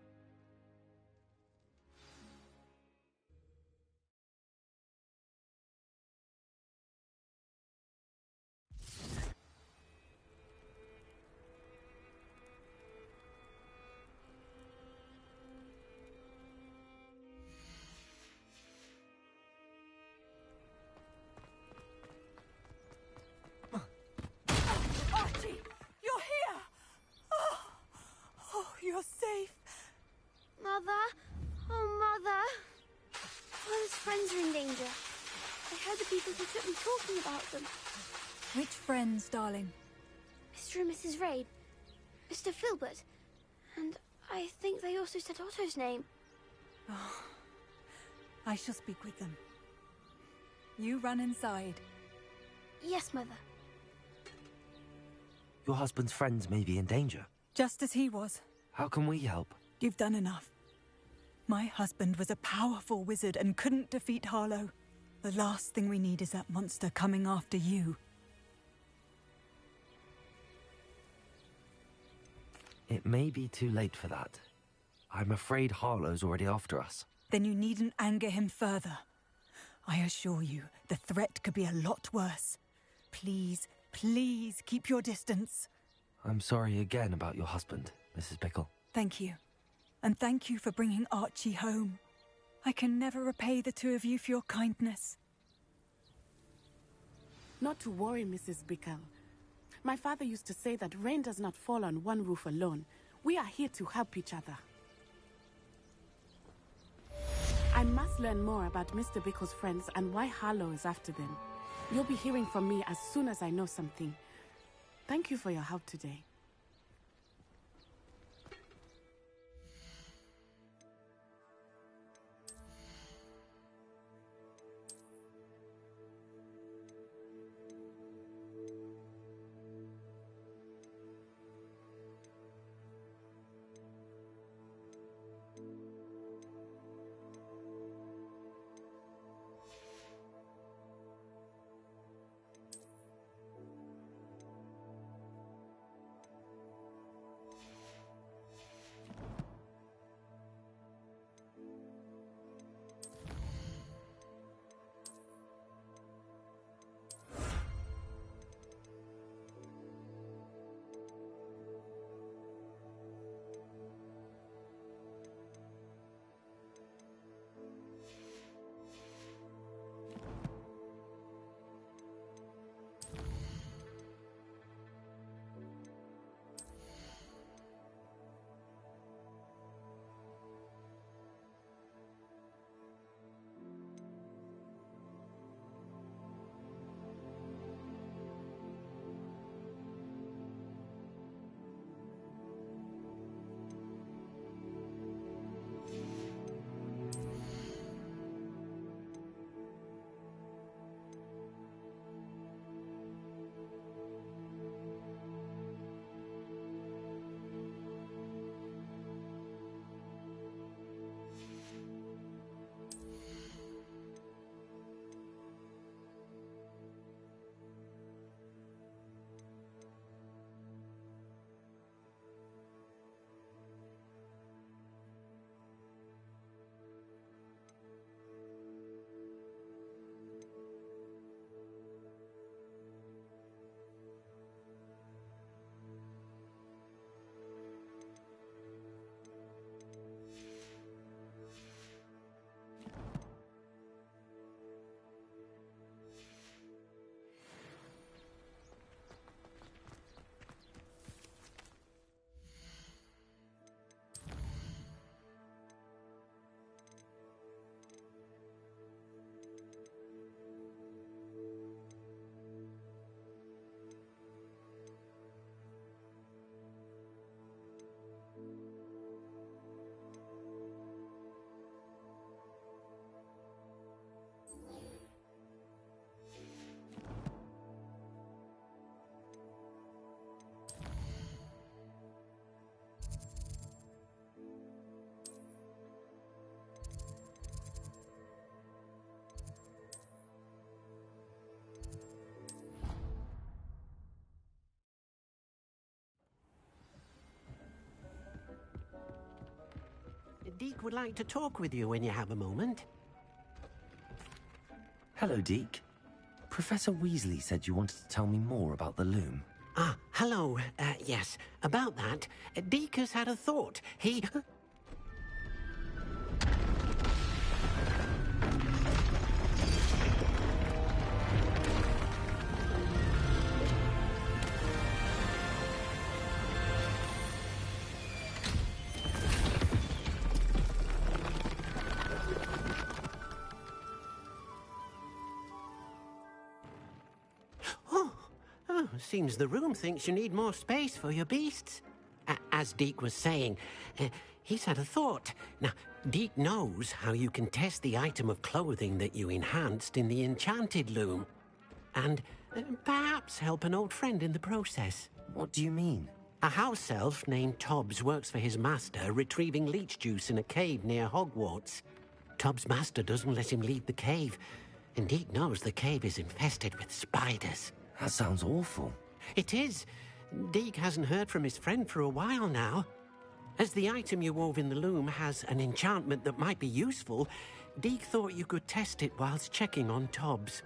the people who took me talking about them. Which friends, darling? Mr. and Mrs. Raid, Mr. Filbert, and I think they also said Otto's name. Oh, I shall speak with them. You run inside. Yes, Mother. Your husband's friends may be in danger. Just as he was. How can we help? You've done enough. My husband was a powerful wizard and couldn't defeat Harlow. The last thing we need is that monster coming after you. It may be too late for that. I'm afraid Harlow's already after us. Then you needn't anger him further. I assure you, the threat could be a lot worse. Please, please keep your distance. I'm sorry again about your husband, Mrs. Bickle. Thank you. And thank you for bringing Archie home. I can never repay the two of you for your kindness. Not to worry, Mrs. Bickle. My father used to say that rain does not fall on one roof alone. We are here to help each other. I must learn more about Mr. Bickle's friends and why Harlow is after them. You'll be hearing from me as soon as I know something. Thank you for your help today. Deke would like to talk with you when you have a moment. Hello, Deke. Professor Weasley said you wanted to tell me more about the loom. Ah, hello. Yes, about that. Deke has had a thought. He... seems the room thinks you need more space for your beasts. As Deke was saying, he's had a thought. Now, Deke knows how you can test the item of clothing that you enhanced in the enchanted loom. And perhaps help an old friend in the process. What do you mean? A house elf named Tobbs works for his master, retrieving leech juice in a cave near Hogwarts. Tobbs' master doesn't let him leave the cave, and Deke knows the cave is infested with spiders. That sounds awful. It is. Deke hasn't heard from his friend for a while now. As the item you wove in the loom has an enchantment that might be useful, Deke thought you could test it whilst checking on Tobbs.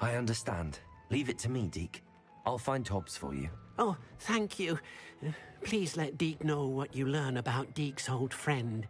I understand. Leave it to me, Deke. I'll find Tobbs for you. Oh, thank you. Please let Deke know what you learn about Deke's old friend.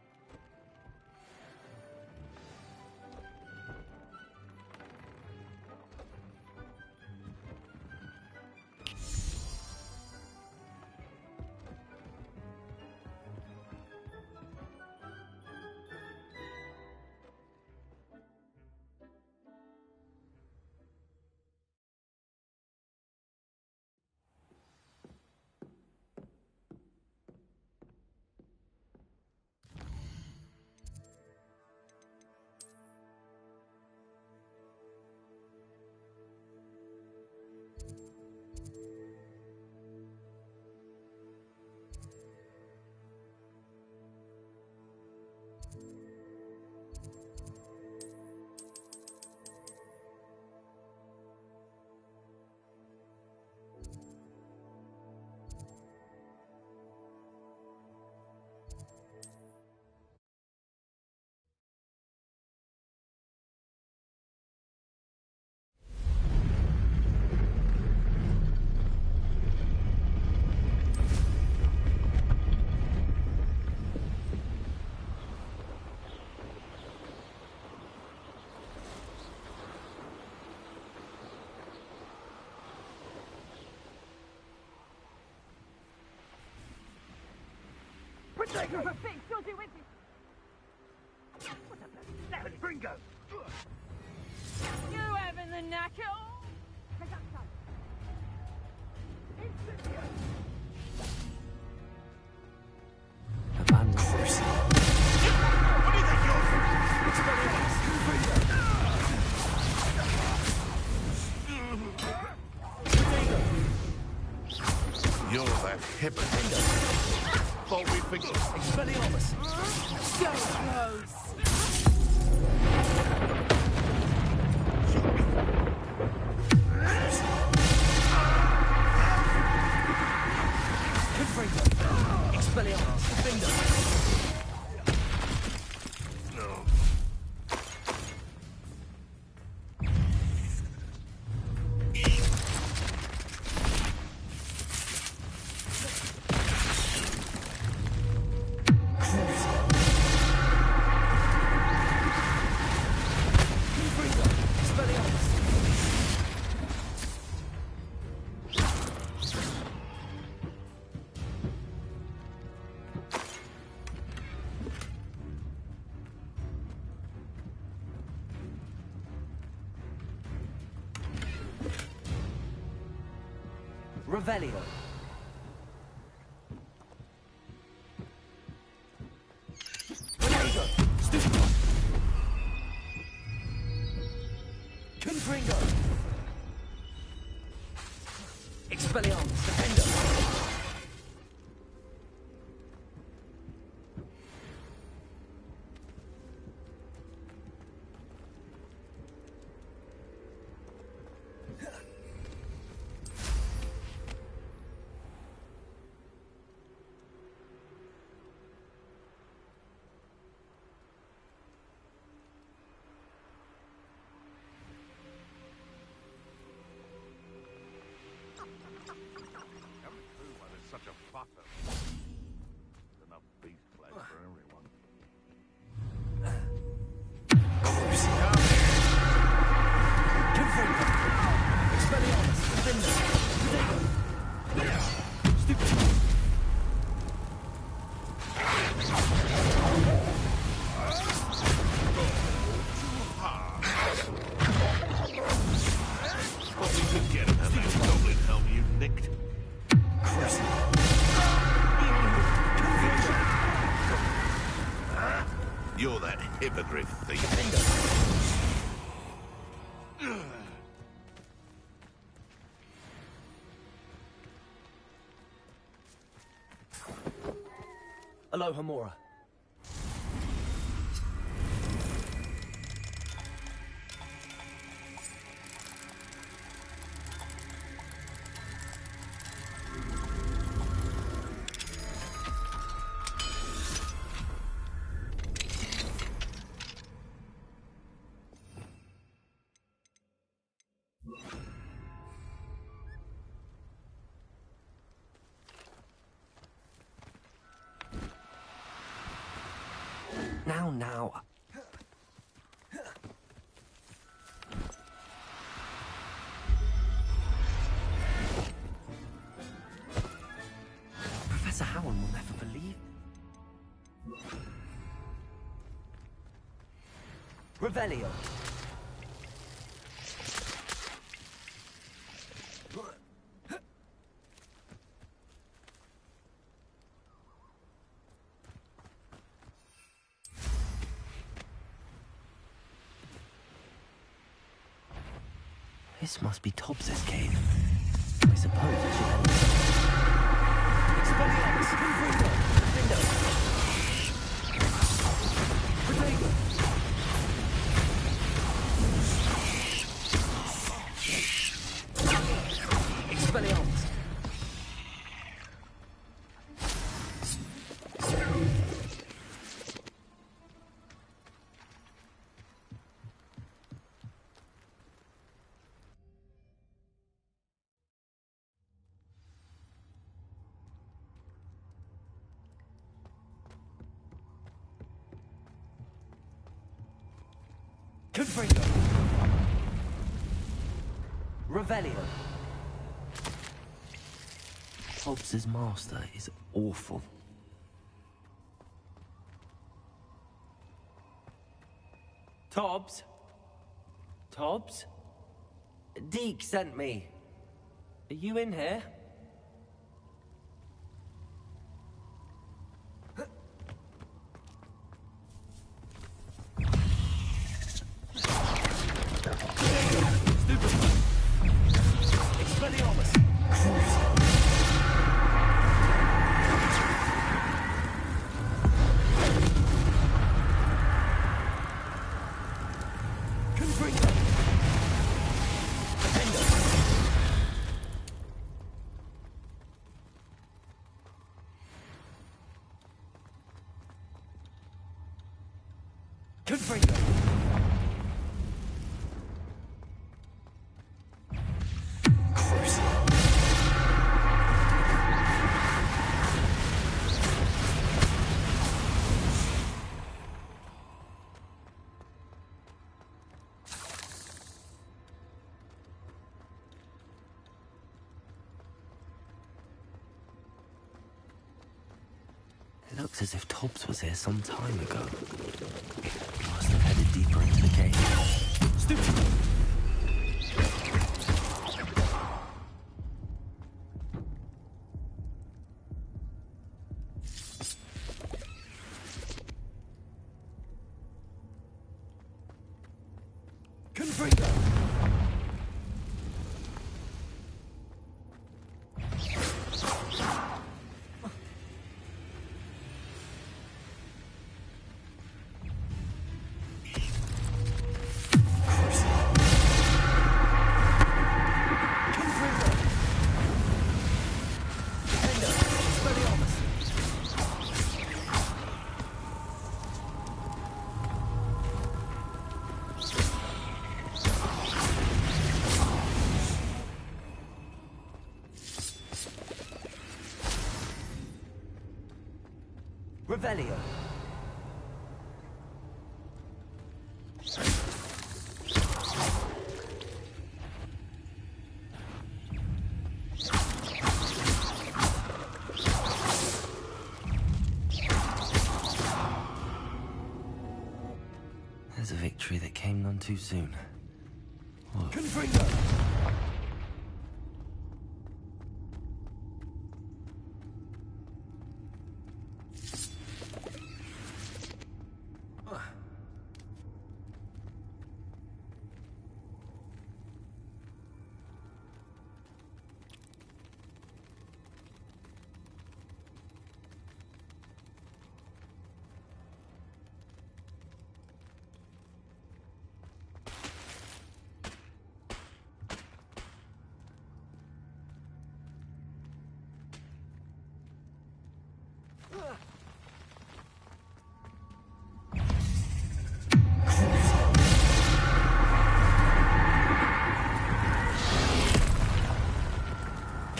Protect her! Still do with me! What the seven Bringo! You having the knacker? Take up sight! Abandoned Bruce. What do you think you're? You're that hypocrite. Thought we'd fix it. Expelliarmus. So close. Confringo. Expelliarmus. Defender. Revelio. Renego. Stupid. Confringo. Expelliarmus. Defender. Such a fucker. Enough beast flesh for everyone. Confringo. Expelliarmus. Defender. Renego. Stupid. convict. You're that hippogriff thief. Aloha, Mora. Now. Professor Howard will never believe. Revelio. This must be Tobbs's cave. I suppose I should head Expelliarmus! Confringo! Protego! Expelliarmus! Confringo! Revelio! Tobbs's master is awful. Tobbs? Tobbs? Deke sent me. Are you in here? Expelliarmus! Confringo! Defender! Confringo! It looks as if Tobbs was here some time ago. He must have headed deeper into the cave. Stupid! Confringo! Revelio. There's a victory that came none too soon. Confringo!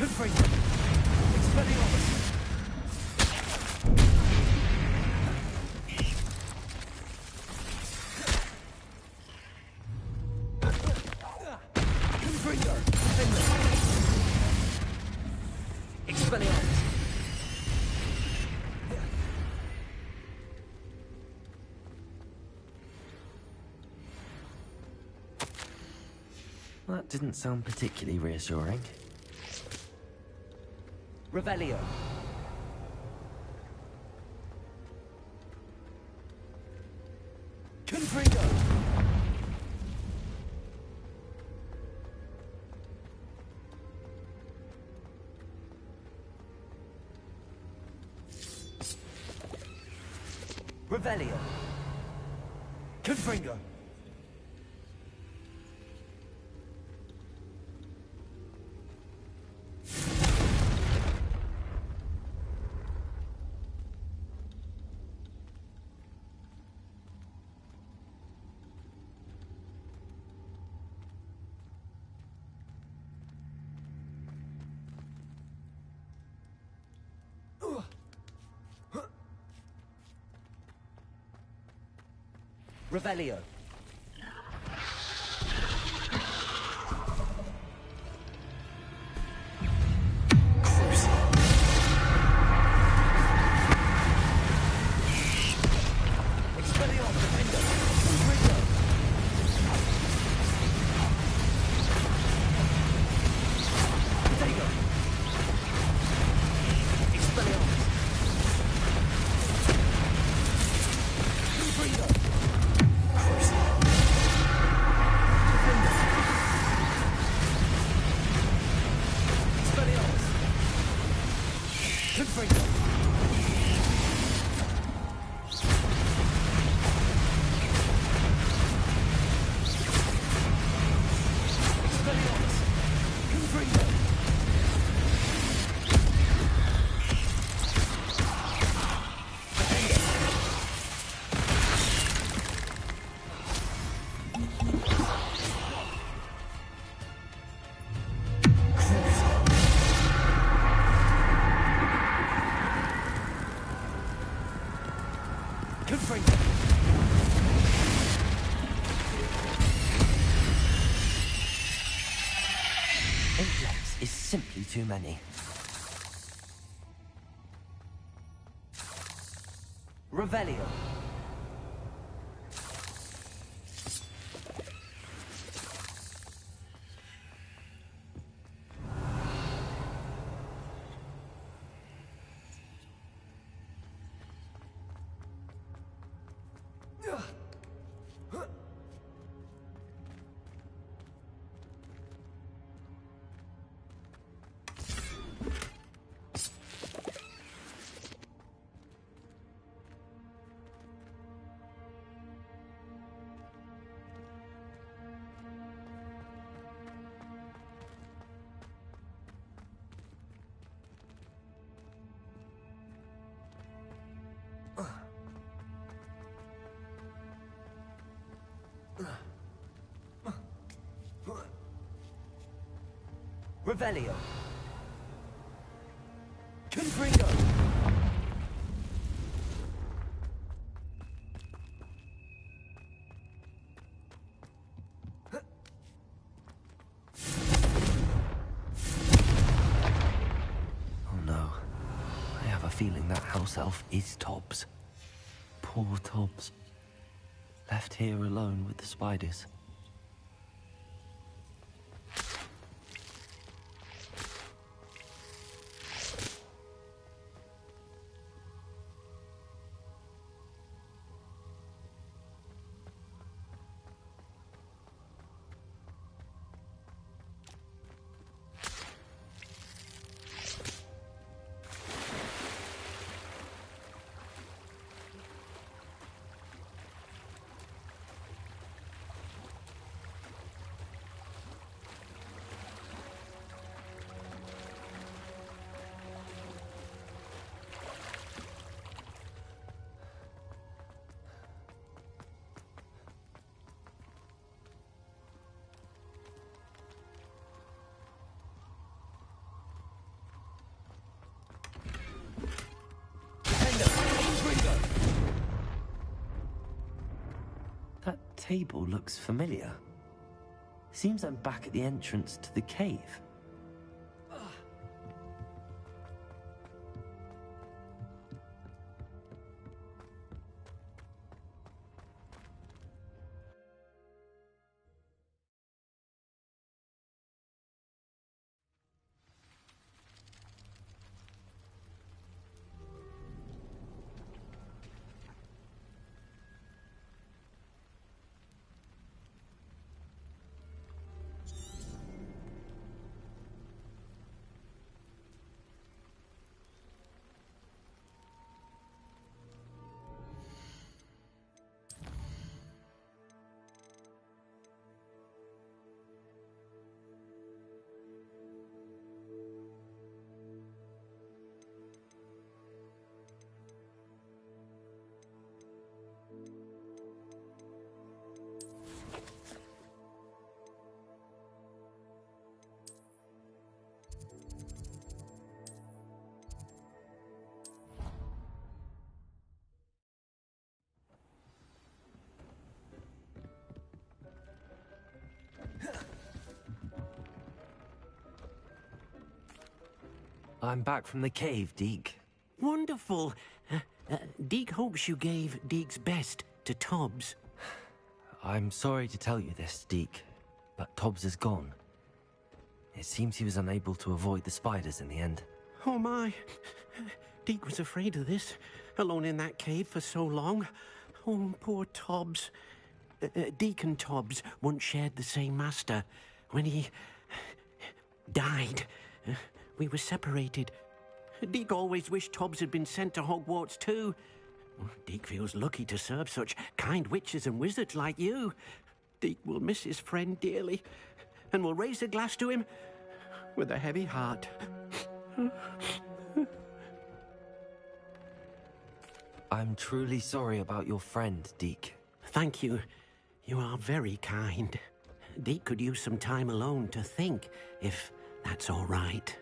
Confringo! Expelliarmus! Confringo! Expelliarmus! That didn't sound particularly reassuring. Revelio. Confringo. Revelio. Confringo. Revelio. Is simply too many. Revelio. Revelio. Confringo. Oh no. I have a feeling that house elf is Tobbs. Poor Tobbs. Left here alone with the spiders. table looks familiar. Seems I'm back at the entrance to the cave. I'm back from the cave, Deke. Wonderful. Deke hopes you gave Deke's best to Tobbs. I'm sorry to tell you this, Deke, but Tobbs is gone. It seems he was unable to avoid the spiders in the end. Oh my. Deke was afraid of this, alone in that cave for so long. Oh, poor Tobbs. Deke and Tobbs once shared the same master. When he died, we were separated. Deke always wished Tobbs had been sent to Hogwarts too. Deke feels lucky to serve such kind witches and wizards like you. Deke will miss his friend dearly, and will raise a glass to him with a heavy heart. I'm truly sorry about your friend, Deke. Thank you. You are very kind. Deke could use some time alone to think, if that's all right.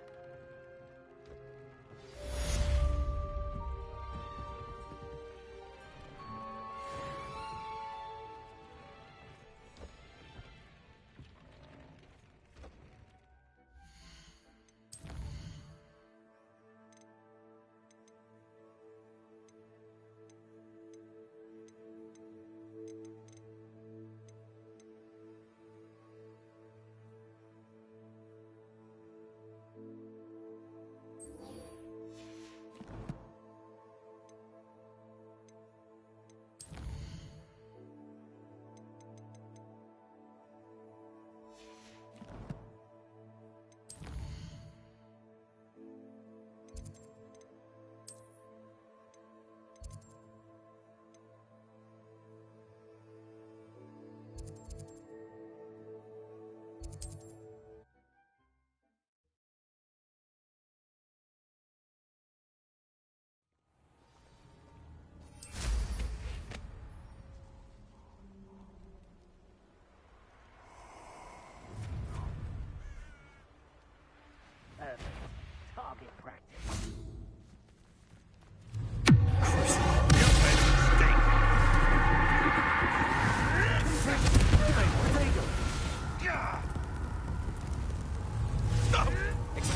Target practice.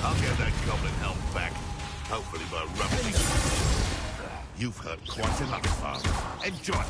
I'll get that goblin help back. Hopefully by rubbing it. You've heard quite enough, Father. Enjoy.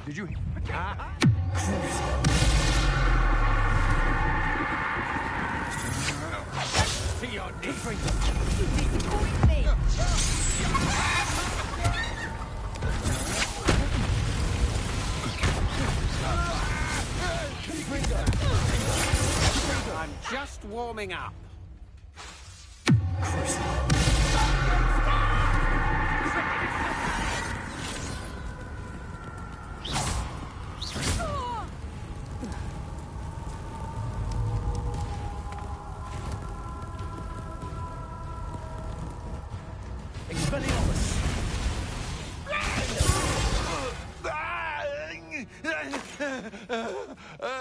Did you... To your knees. I'm just warming up.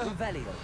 Revelio.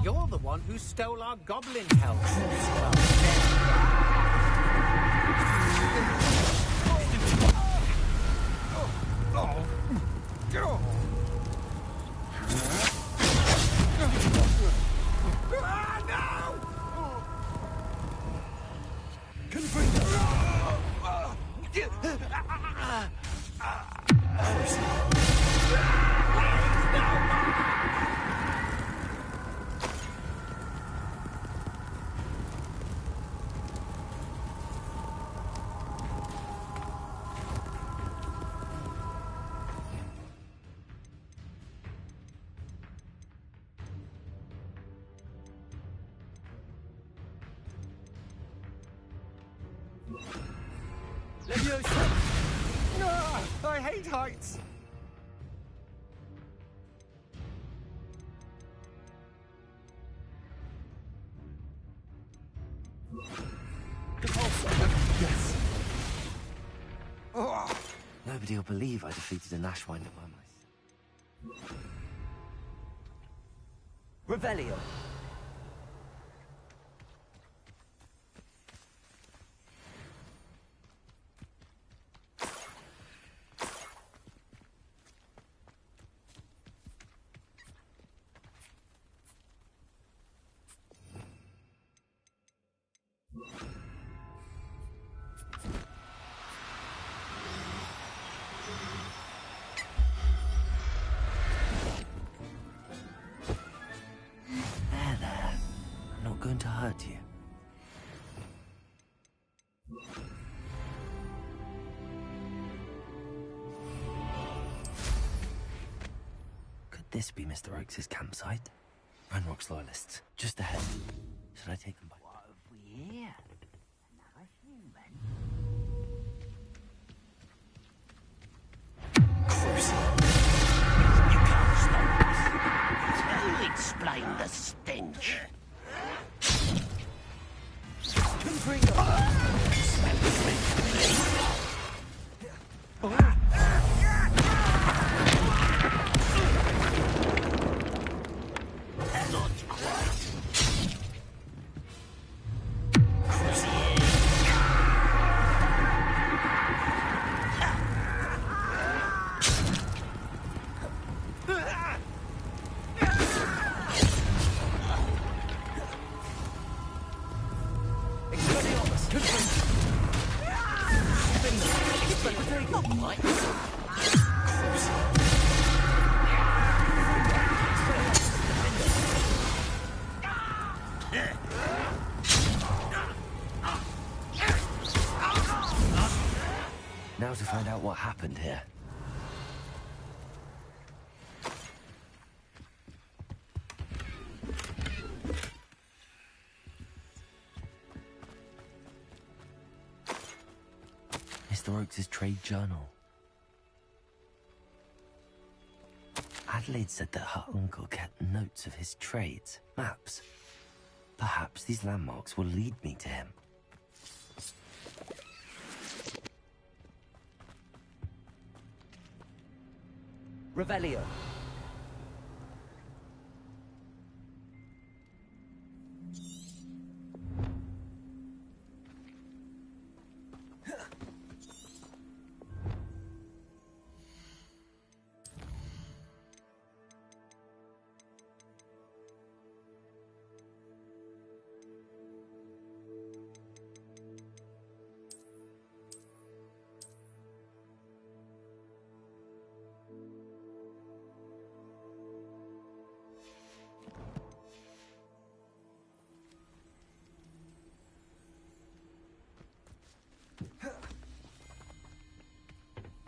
You're the one who stole our goblin help. I hate heights! Yes. Nobody will believe I defeated an Ashwinder by myself. Revelio. There. I'm not going to hurt you. Could this be Mr. Oakes' campsite? Ranrock's loyalists, just ahead. Should I take them by? What have we here? Another human? You can't stop us. Who explain the stench? Not quite. Now to find out what happened here. Mr. Oakes' trade journal. Adelaide said that her uncle kept notes of his trades, maps. Perhaps these landmarks will lead me to him. Revelio.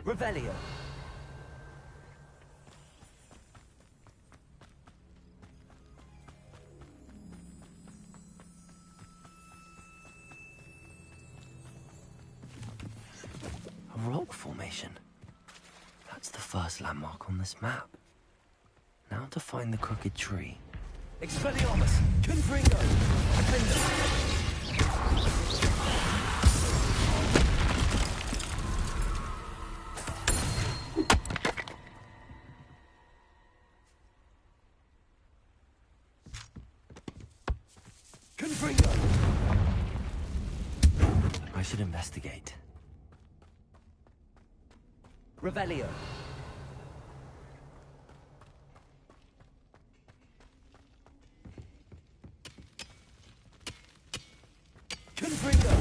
Revelio. A rock formation. That's the first landmark on this map. Now to find the crooked tree. Expelliarmus! Confringo! Defender! I should investigate. Revelio. Confringo.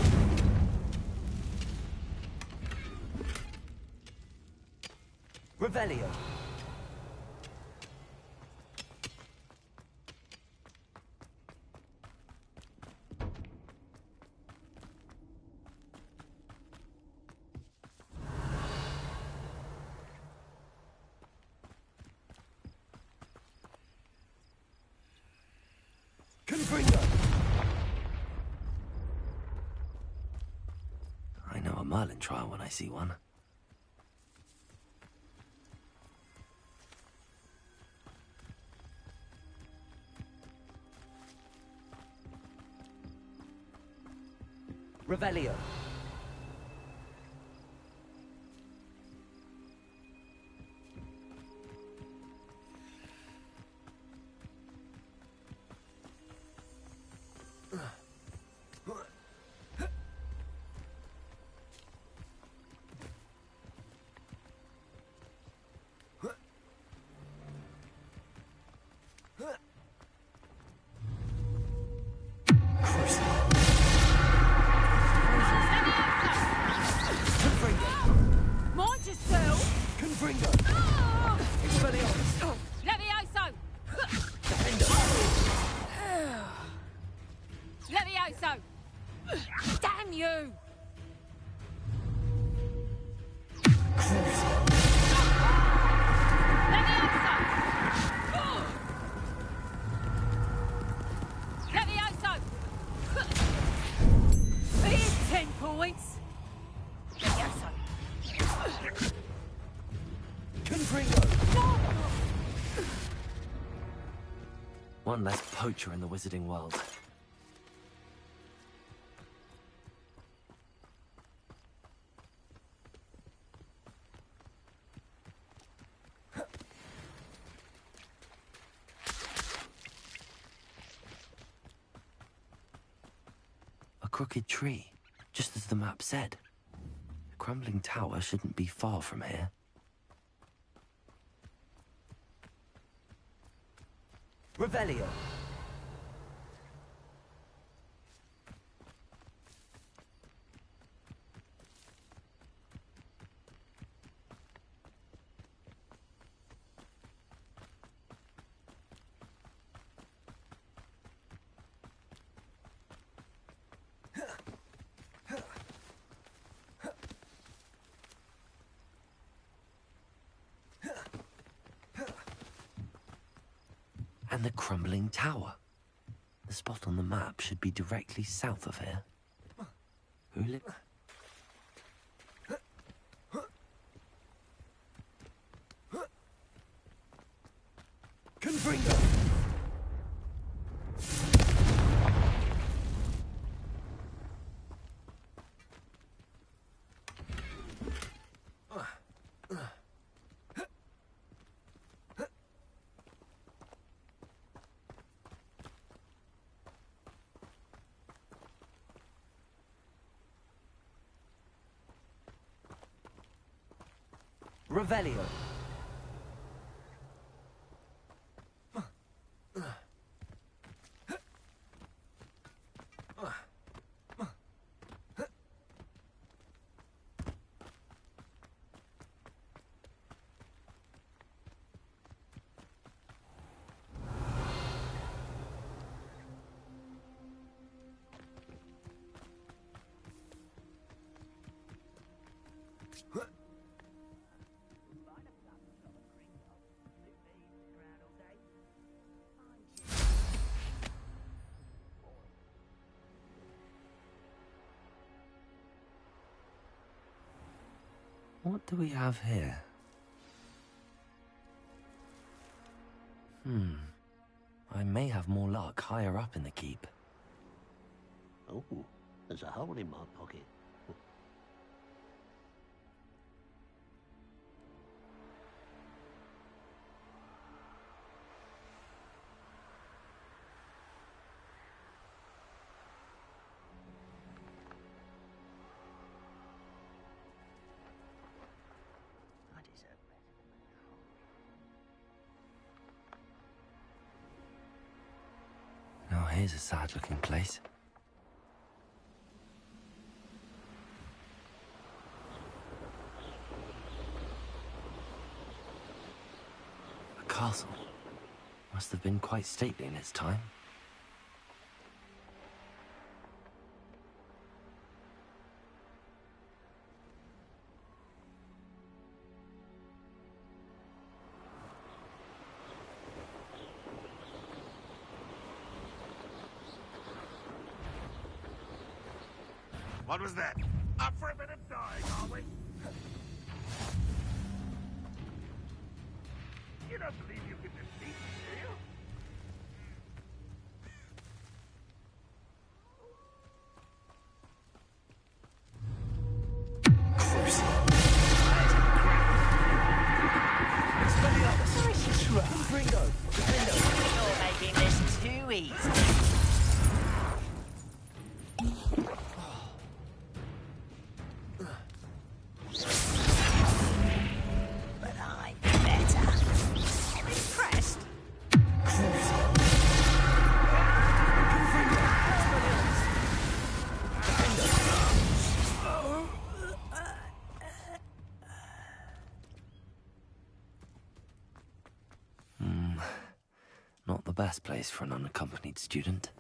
Revelio. I know a Merlin trial when I see one. Revelio. Mind yourself! Confringo. Oh! Expelliarmus. Levioso! Levioso! Damn you! Levioso! Here's 10 points! Levioso! Confringo. One less poacher in the wizarding world. A crooked tree, just as the map said. The crumbling tower shouldn't be far from here. Revelio. And the crumbling tower. The spot on the map should be directly south of here. Who lives? Confringo. Revelio. What do we have here? I may have more luck higher up in the keep. Oh, there's a hole in my pocket. Now here's a sad-looking place. A castle. Must have been quite stately in its time. What was that? Up for a bit of dying, are we? You don't believe you can defeat me, do you? You're making this too easy. But I'm better. Impressed? Not the best place for an unaccompanied student.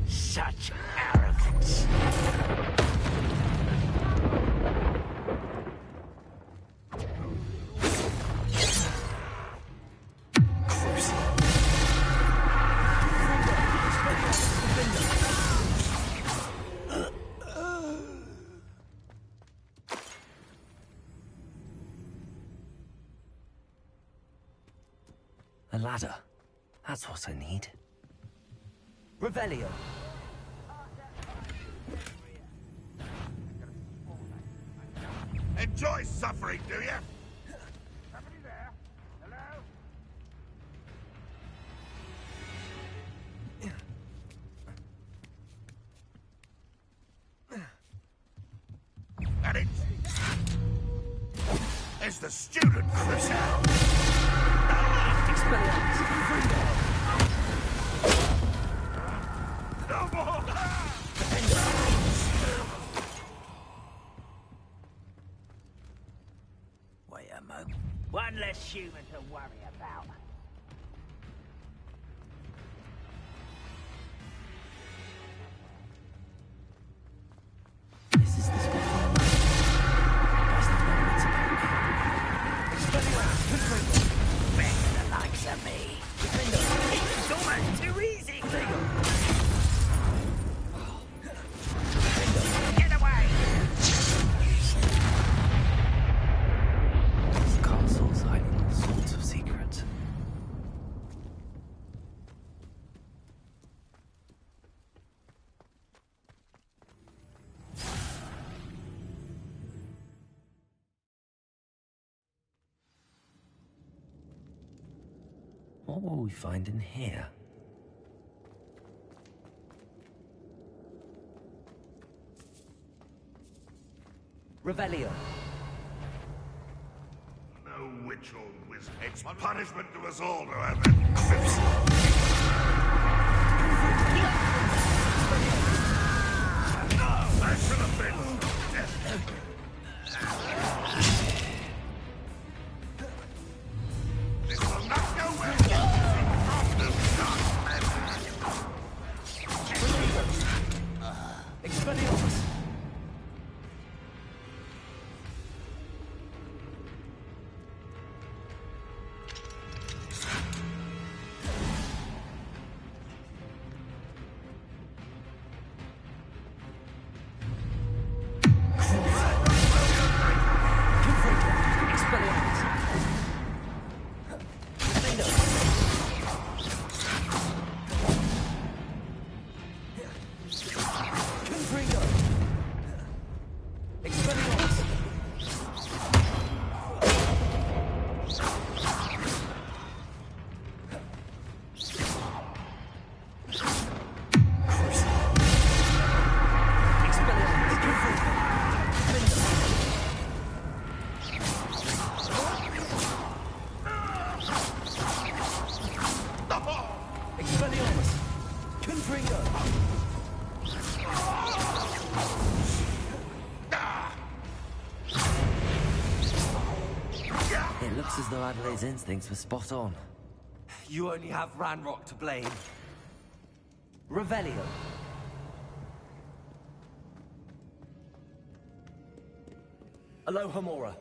Such arrogance. A ladder. That's what I need. Revelio. Enjoy suffering, do you? Somebody there? Hello? And it's the student from the town. No more! Wait a moment. One less human to worry about. This is the spot on the map. Better the likes of me. It's almost too easy. Get away! This castle's hiding all sorts of secrets. What will we find in here? Revelio. No witch or wizard. It's punishment to us all to have that. No, that should have been. This will not go well. Expelliarmus. Expelliarmus! Confringo! It looks as though Adelaide's instincts were spot on. You only have Ranrock to blame. Revelio. Alohomora.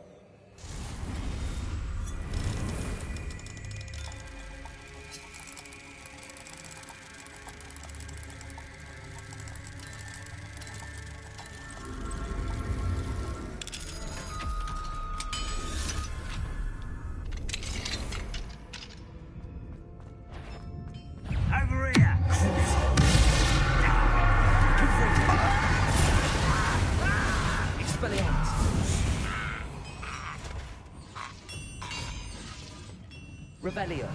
Over here! Expelliarmus. Revelio.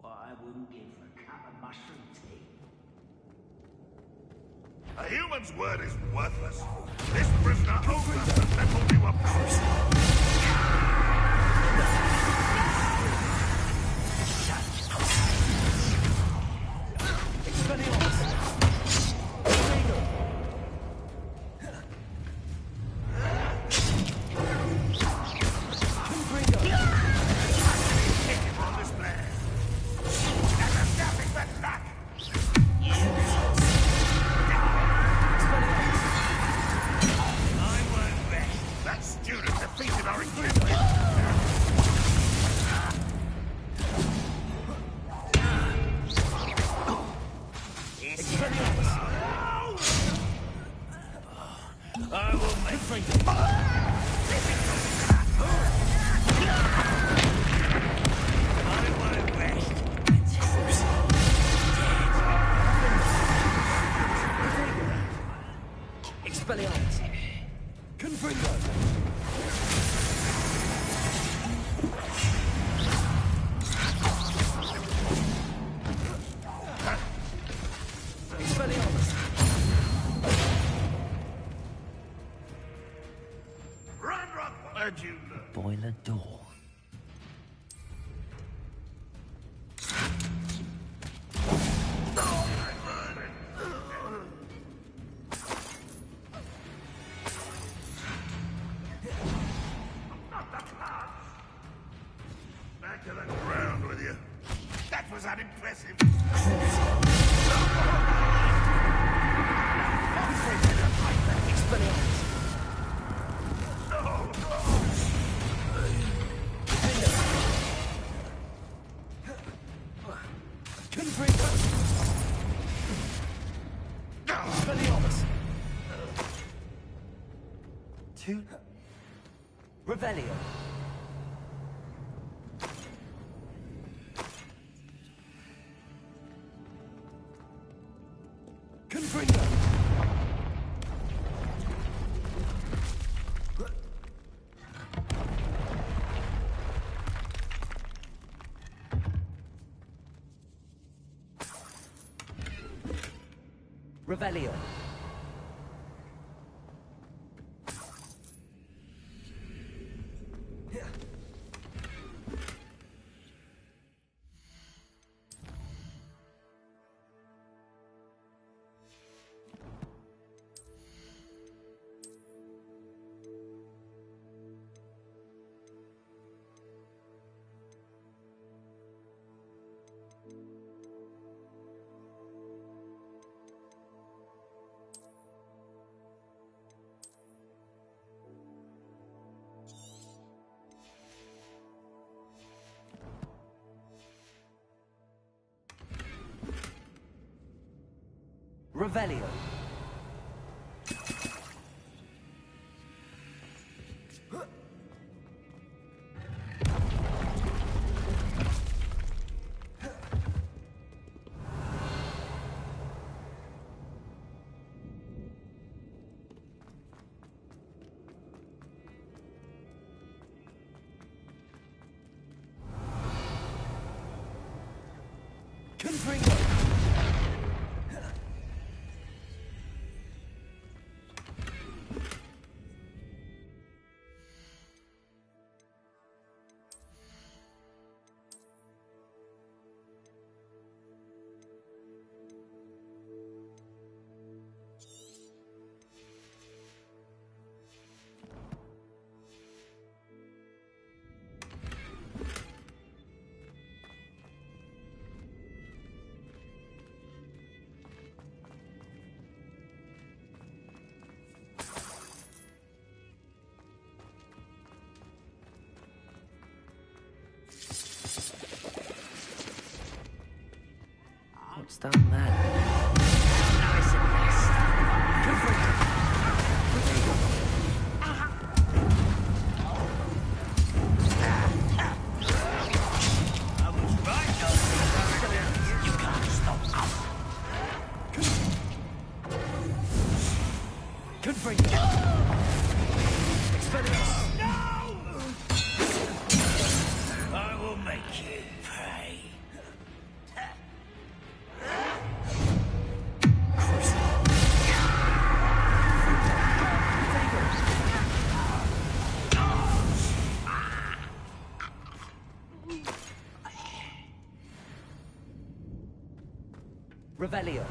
What I wouldn't give for a cup of mushroom tea. A human's word is worthless. This prisoner owes us the metal we were promised. That student defeated our equipment. I will make Expelliarmus. Confringo. Expelliarmus. Ranrock, where'd you learn? Boiler door. Back to the ground with you. That was unimpressive. Expelliarmus. Confringo. Expelliarmus. Two. Revelio. Confringo. Revelio. Revelio. Confringo! What's down there? Nice and fast. I was right, though. You can't stop us. Confringo! Expelliarmus! I will make you pay. Revelio.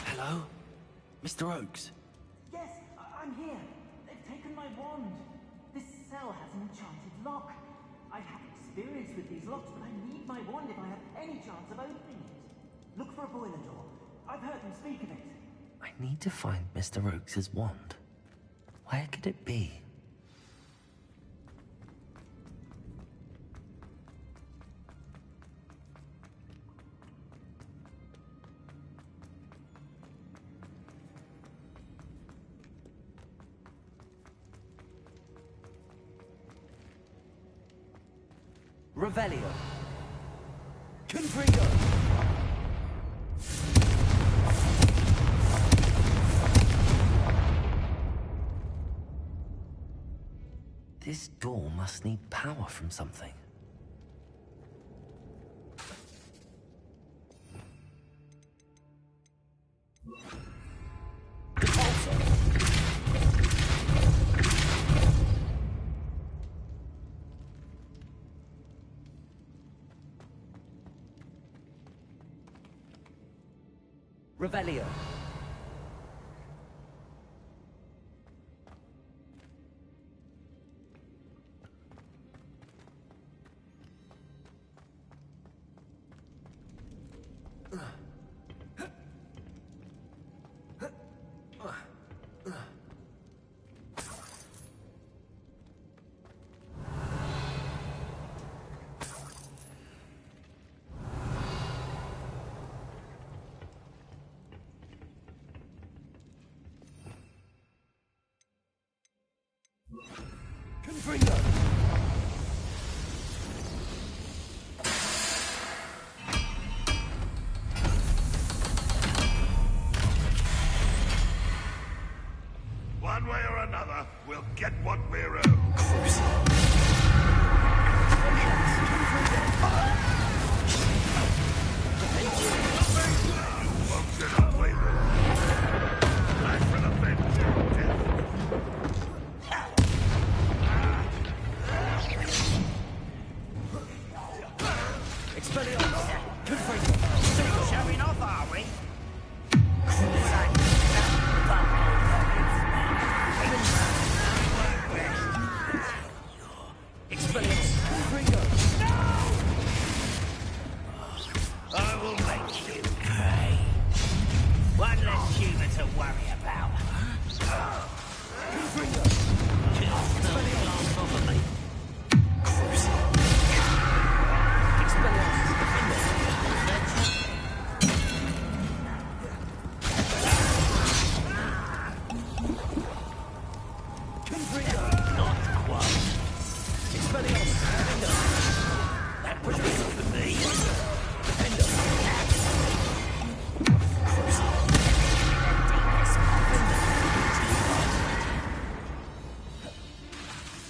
Hello? Mr. Oakes? Yes, I'm here. They've taken my wand. This cell has an enchanted lock. I have experience with these locks, but I need my wand if I have any chance of opening it. Look for a boiler door. I've heard them speak of it. I need to find Mr. Oakes' wand. Where could it be? Revelio. Confringo! This door must need power from something. Revelio. Confringo! One way or another, we'll get what we're owed. You won't get away with it. I shall avenge your death. Expelliarmus! Confringo! Showing off, are we? Not quite. Expelliarmus. That was enough for me.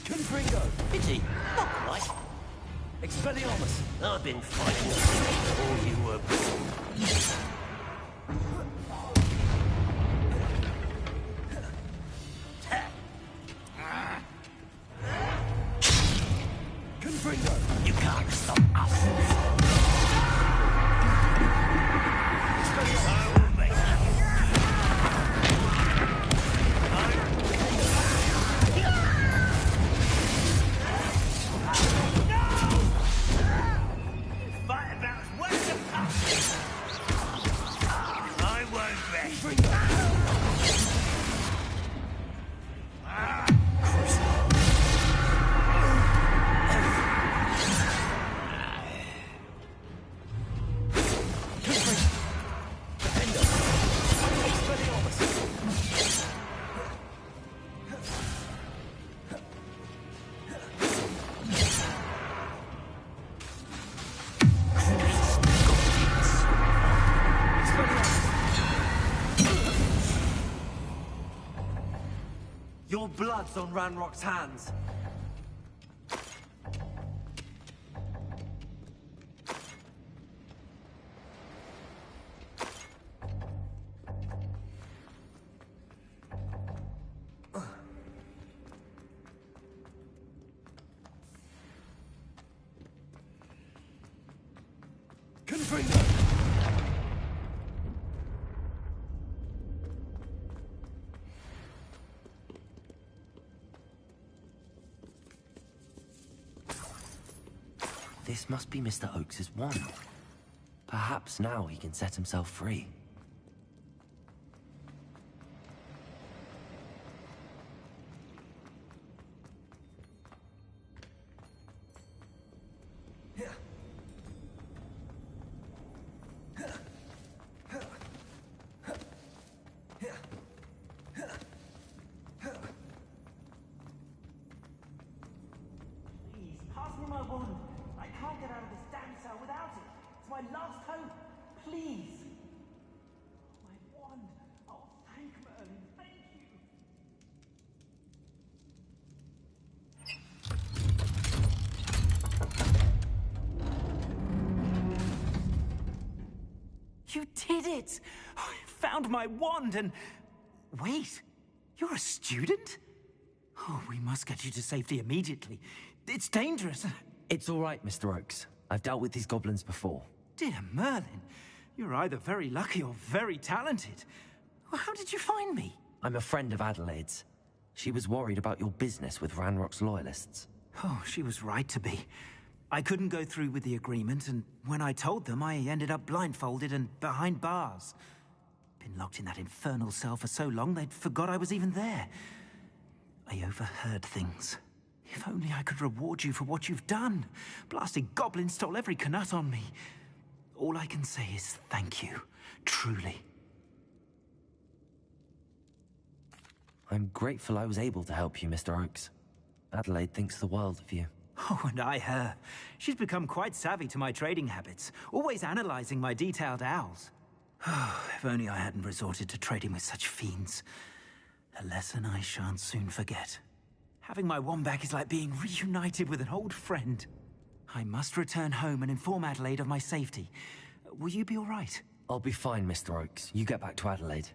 Confringo. Pity. Not quite. Expelliarmus. I've been fighting before you were born. You can't stop us. I will make fight about as well as a pup. I won't rest. Your blood's on Ranrock's hands. This must be Mr. Oakes's wand. Perhaps now he can set himself free. Please, pass me my wand. I can't get out of this damn cell without it. It's my last hope. Please. My wand. Oh, thank Merlin. Thank you. You did it! I found my wand and... Wait, you're a student? Oh, we must get you to safety immediately. It's dangerous. It's all right, Mr. Oakes. I've dealt with these goblins before. Dear Merlin, you're either very lucky or very talented. Well, how did you find me? I'm a friend of Adelaide's. She was worried about your business with Ranrock's loyalists. Oh, she was right to be. I couldn't go through with the agreement, and when I told them, I ended up blindfolded and behind bars. Been locked in that infernal cell for so long, they'd forgot I was even there. I overheard things. If only I could reward you for what you've done. Blasted goblin stole every canut on me. All I can say is thank you, truly. I'm grateful I was able to help you, Mr. Oakes. Adelaide thinks the world of you. Oh, and I her. She's become quite savvy to my trading habits, always analyzing my detailed owls. Oh, if only I hadn't resorted to trading with such fiends. A lesson I shan't soon forget. Having my wand back is like being reunited with an old friend. I must return home and inform Adelaide of my safety. Will you be all right? I'll be fine, Mr. Oakes. You get back to Adelaide.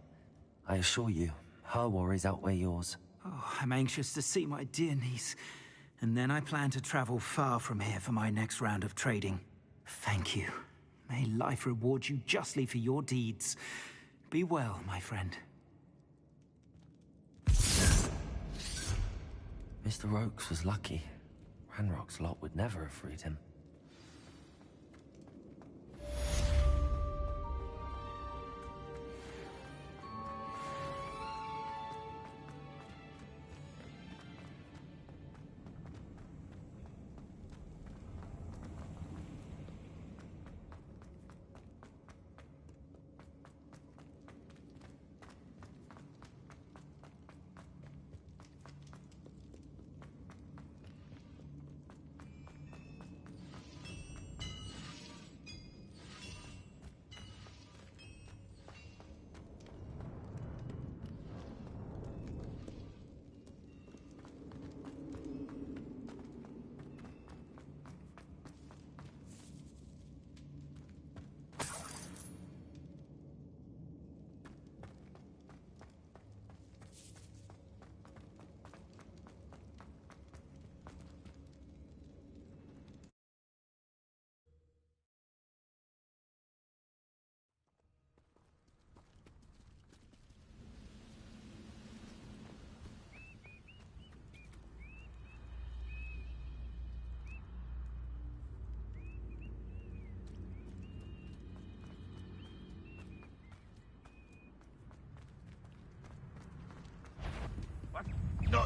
I assure you, her worries outweigh yours. Oh, I'm anxious to see my dear niece. And then I plan to travel far from here for my next round of trading. Thank you. May life reward you justly for your deeds. Be well, my friend. Mr. Oakes was lucky. Ranrock's lot would never have freed him.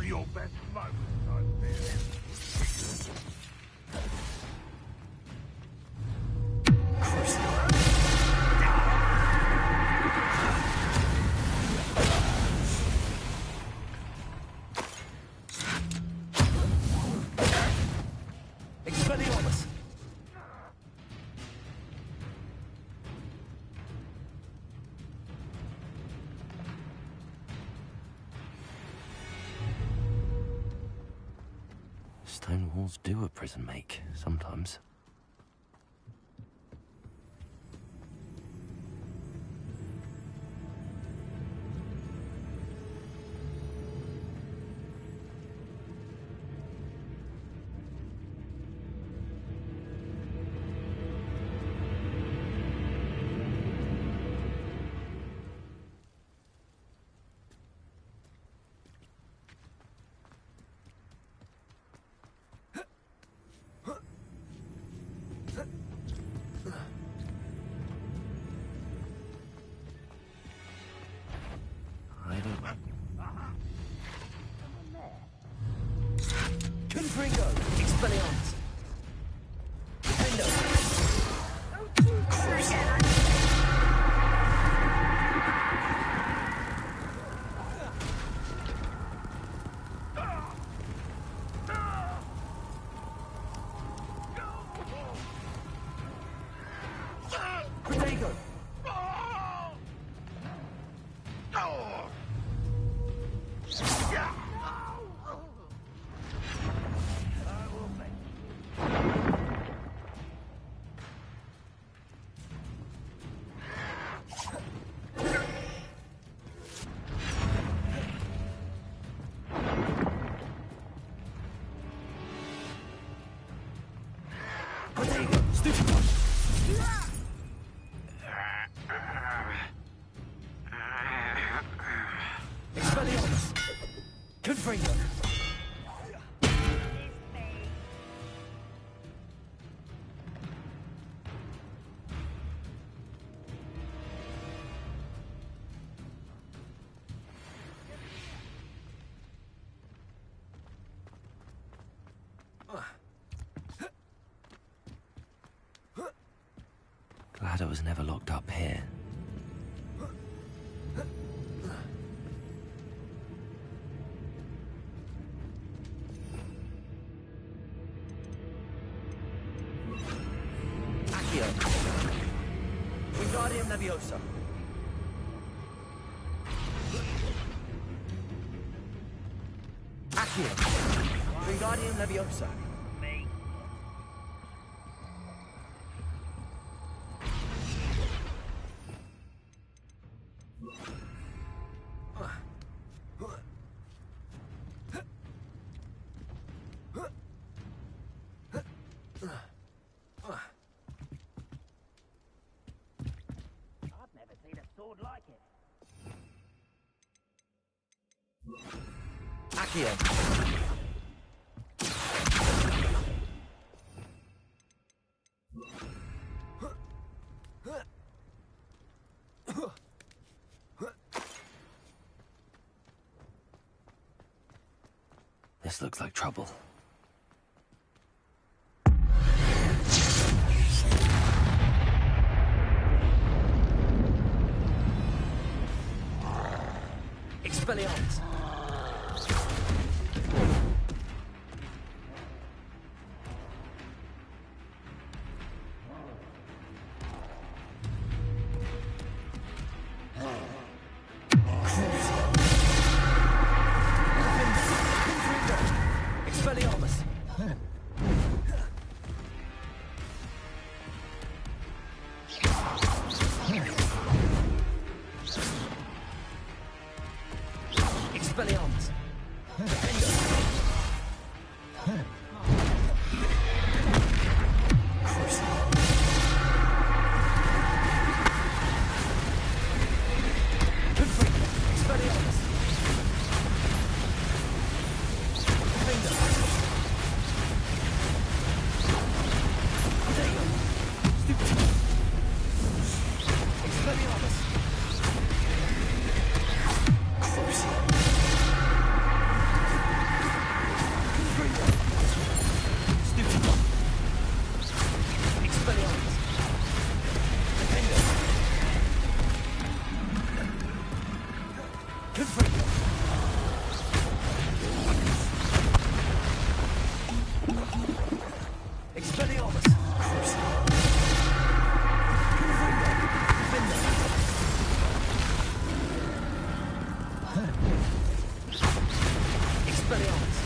of your best moments, I fear. Expelliarmus! Stone walls do a prison make, sometimes. Confringo! Expelliarmus! Defendo! Protego! Expelliarmus! Confringo! Glad I was never locked up here. Accio! Wingardium Leviosa! Accio! Wingardium Leviosa! I've never seen a sword like it. Accio! This looks like trouble. Expelliarmus! Expelliarmus! Expelliarmus! Expelliarmus! Expelliarmus!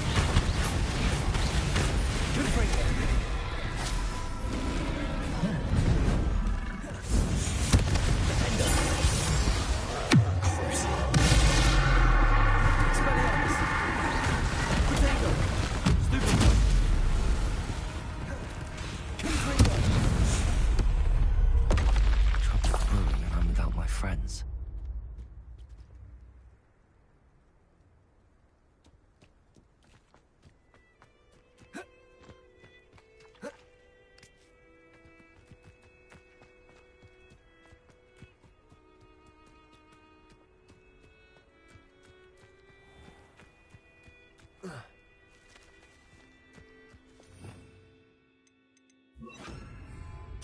Confringo! Friends.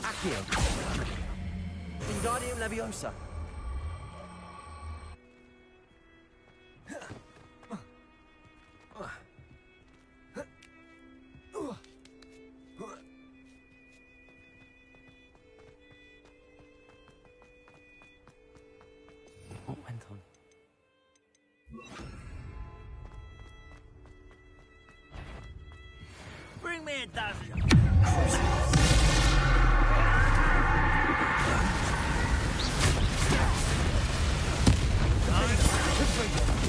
Accio! Wingardium Leviosa! What went on? Bring me a dozen.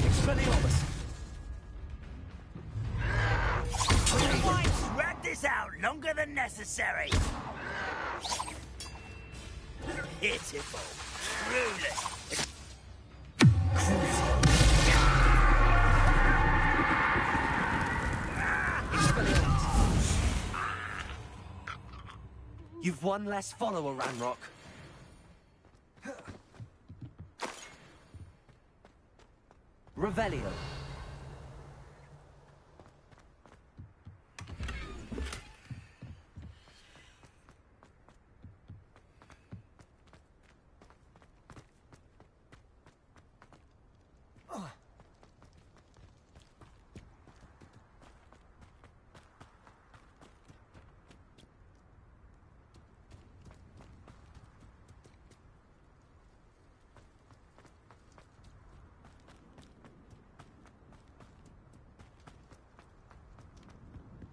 Expelliarmus! Why drag this out longer than necessary? Pitiful. Truly. You've one less follower, Ranrock. Revelio.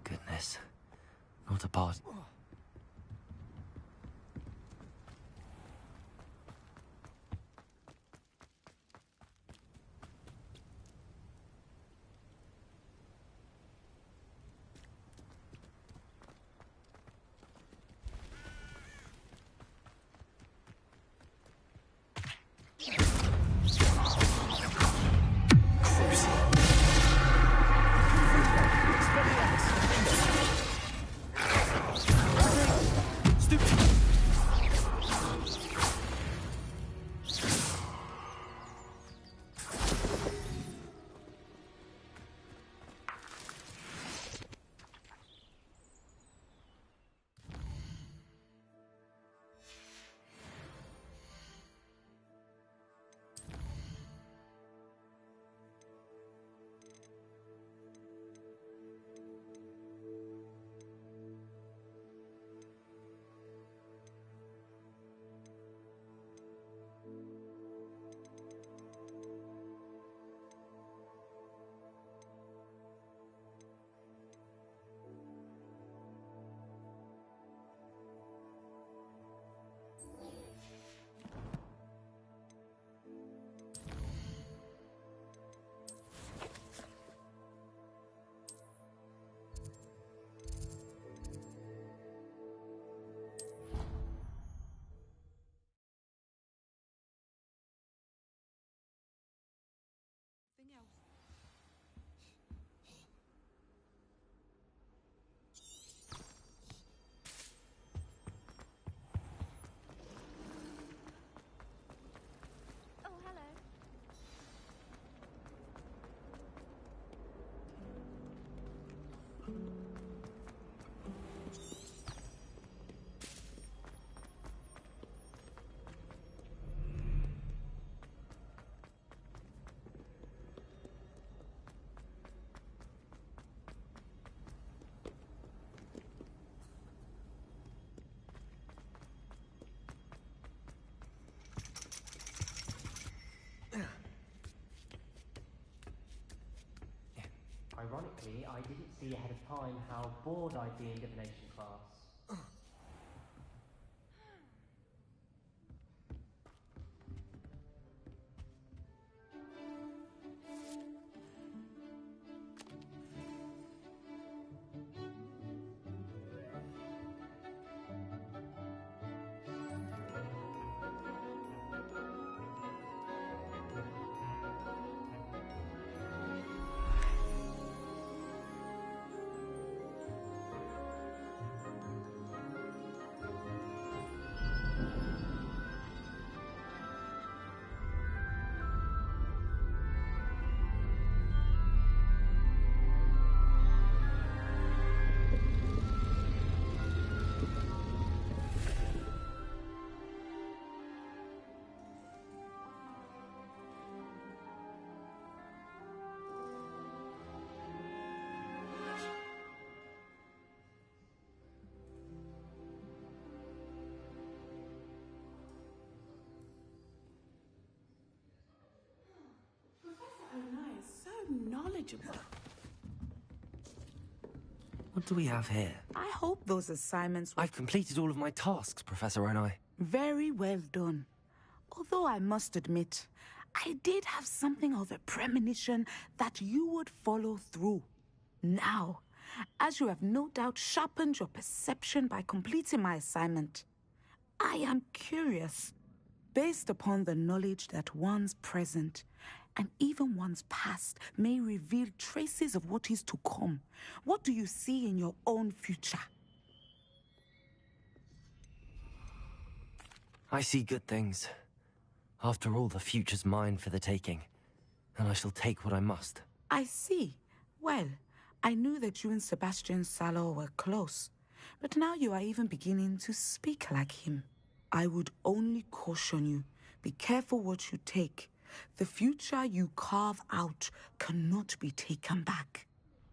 Goodness. Not a part. Ironically, I didn't see ahead of time how bored I'd be in divination class. Knowledgeable. What do we have here? I hope those assignments were I've completed all of my tasks, Professor Onai. very well done. Although I must admit, I did have something of a premonition that you would follow through. Now, as you have no doubt sharpened your perception by completing my assignment, I am curious, based upon the knowledge that one's present and even one's past may reveal traces of what is to come. What do you see in your own future? I see good things. After all, the future's mine for the taking, and I shall take what I must. I see. Well, I knew that you and Sebastian Salor were close, but now you are even beginning to speak like him. I would only caution you, be careful what you take. The future you carve out cannot be taken back.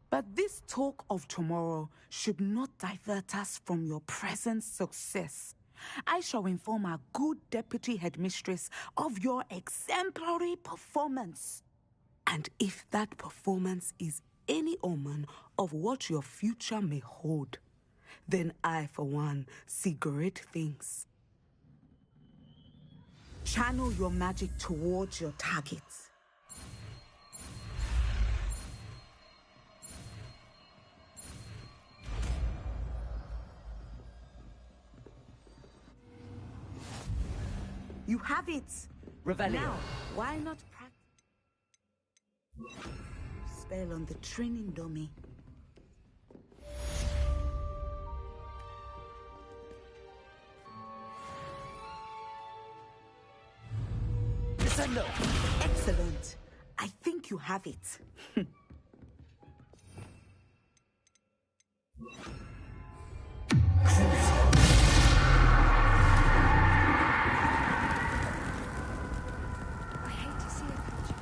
But this talk of tomorrow should not divert us from your present success. I shall inform our good deputy headmistress of your exemplary performance. And if that performance is any omen of what your future may hold, then I, for one, see great things. Channel your magic towards your targets. You have it. Revelio. Now, why not practice spell on the training dummy? Descendo. Excellent. I think you have it. I hate to see it, Coach.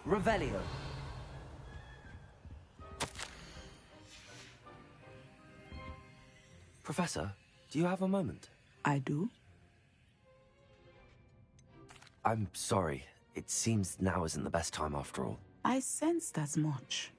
Revelio. Professor, do you have a moment? I do. I'm sorry. It seems now isn't the best time after all. I sensed as much.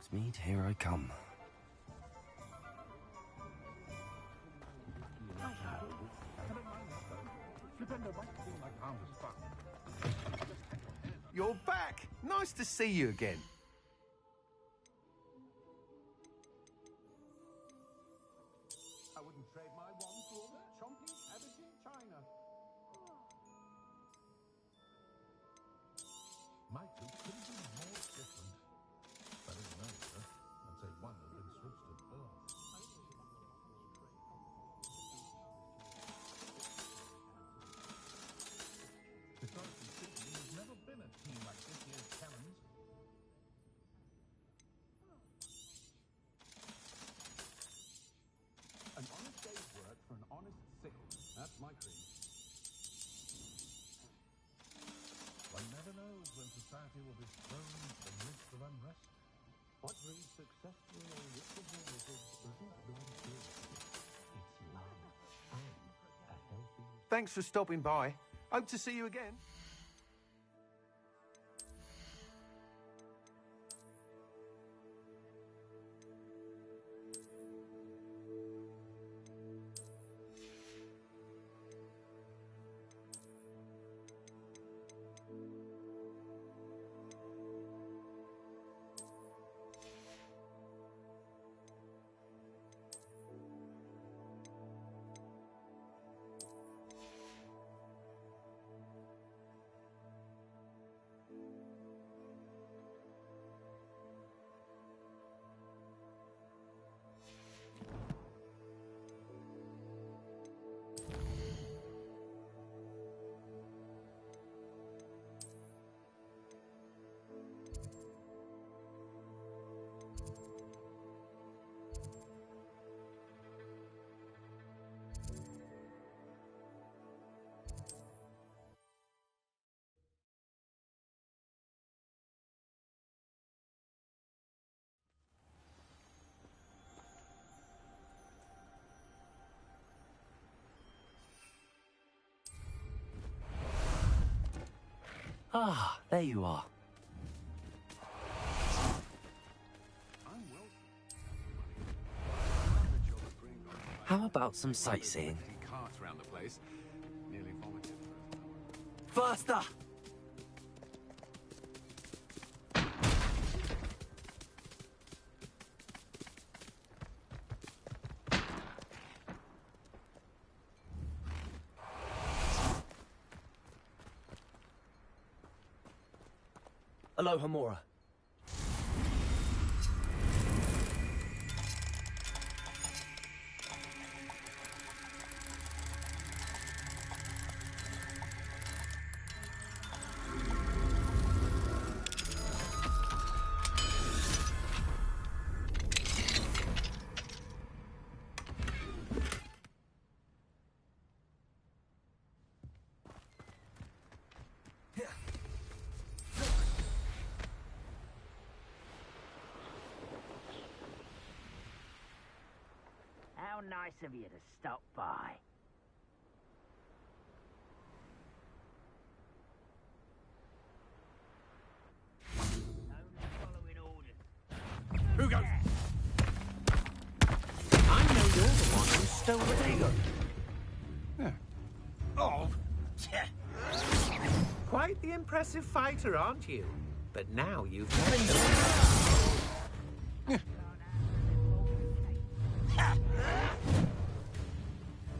Hogsmeade, here I come. You're back! Nice to see you again. I wouldn't trade my wand for all the chunky Aberdeen china. My tooth couldn't be more different. But in America, I'd say one had been switched at birth. Historically speaking, there's never been a team like this year's challenge. An honest day's work for an honest sickle. That's my creed. One never knows when society will be thrown into the midst of unrest. What breeds successful or wicked relatives isn't non-good. It's love and a healthy... Thanks for stopping by. Hope to see you again. Ah, there you are. How about some sightseeing? Carts around the place. Nearly vomited. Faster! Aloha Mora. How nice of you to stop by. Only following orders. Who goes? I know you're the one who stole the dagger. Yeah. Oh. Quite the impressive fighter, aren't you? But now you've...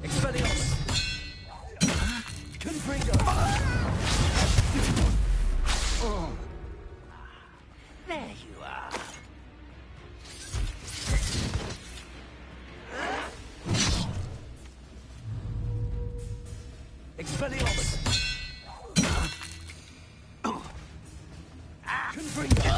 Expelliarmus! Confringo! Oh. There you are. Expelliarmus! Confringo!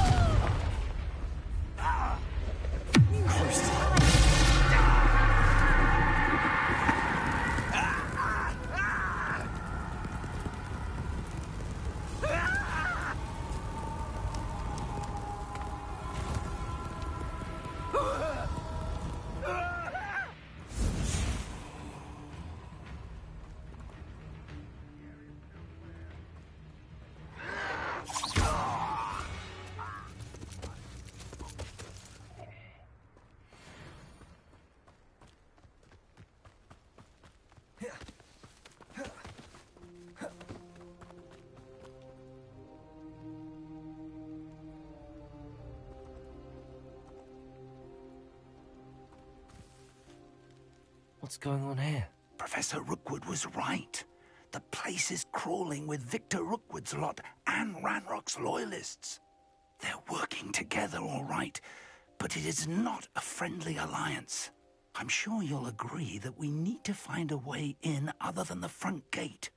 What's going on here? Professor Rookwood was right. The place is crawling with Victor Rookwood's lot and Ranrock's loyalists. They're working together, all right, but it is not a friendly alliance. I'm sure you'll agree that we need to find a way in other than the front gate.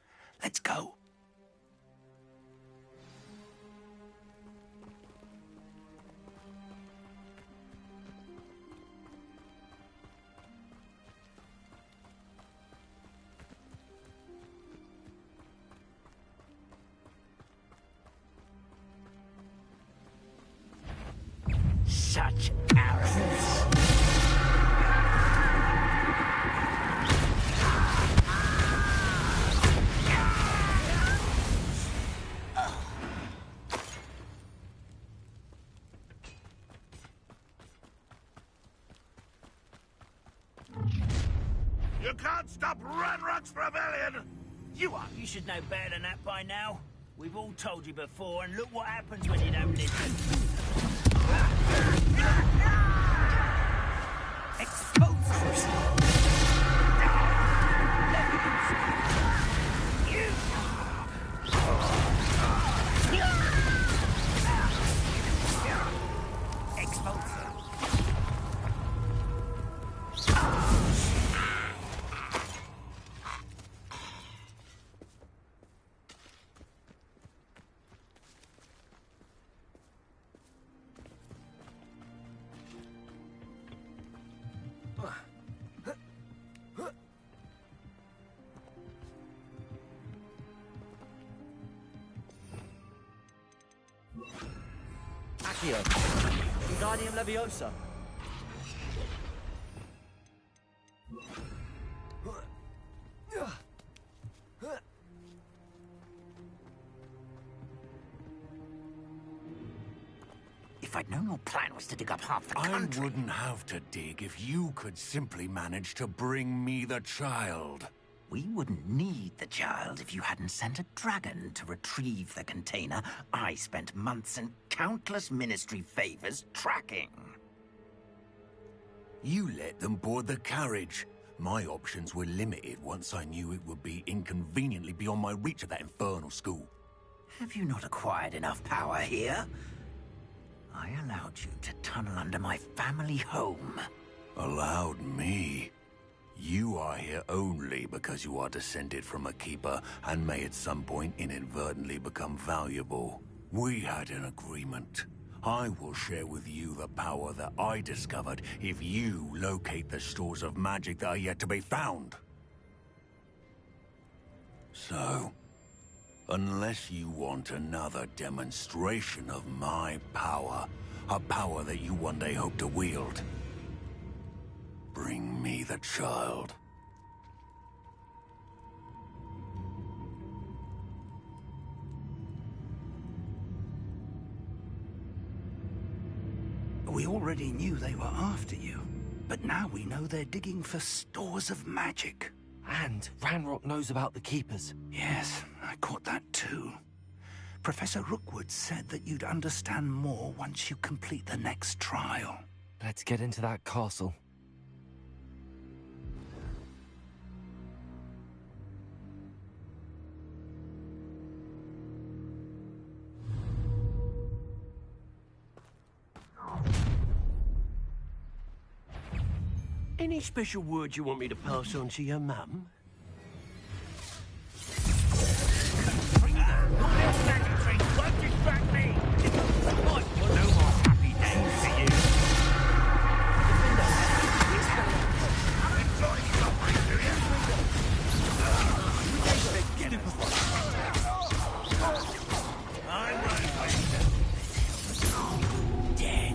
Let's go. Such arrogance. You can't stop Ranrock's rebellion! You should know better than that by now. We've all told you before, and look what happens when you don't listen. Exposed! Accio, Wingardium Leviosa. If I'd known your plan was to dig up half the country... I wouldn't have to dig if you could simply manage to bring me the child. We wouldn't need the child if you hadn't sent a dragon to retrieve the container I spent months and countless ministry favors tracking. You let them board the carriage. My options were limited once I knew it would be inconveniently beyond my reach at that infernal school. Have you not acquired enough power here? I allowed you to tunnel under my family home. Allowed me? You are here only because you are descended from a keeper and may at some point inadvertently become valuable. We had an agreement. I will share with you the power that I discovered if you locate the stores of magic that are yet to be found. So, unless you want another demonstration of my power, a power that you one day hope to wield, bring me the child. We already knew they were after you, but now we know they're digging for stores of magic. And Ranrock knows about the Keepers. Yes, I caught that too. Professor Rookwood said that you'd understand more once you complete the next trial. Let's get into that castle. Any special word you want me to pass on to your mum? Won't distract me! No more happy days for you! Dead.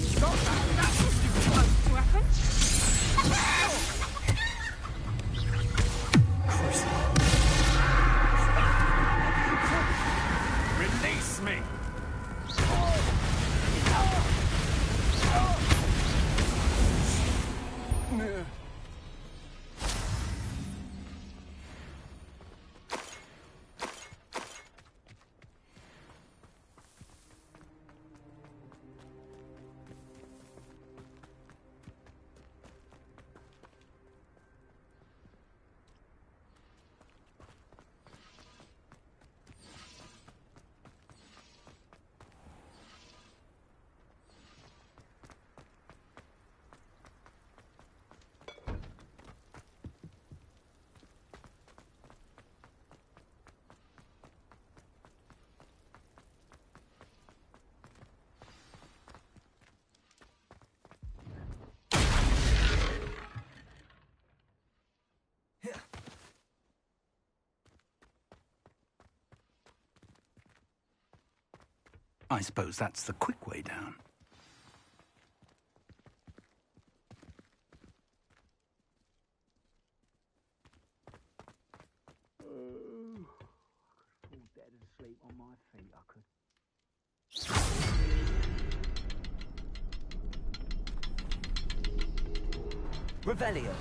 Stop that! That's supposed to happen! Release me! I suppose that's the quick way down. Fall dead asleep on my feet, I could. Revelio.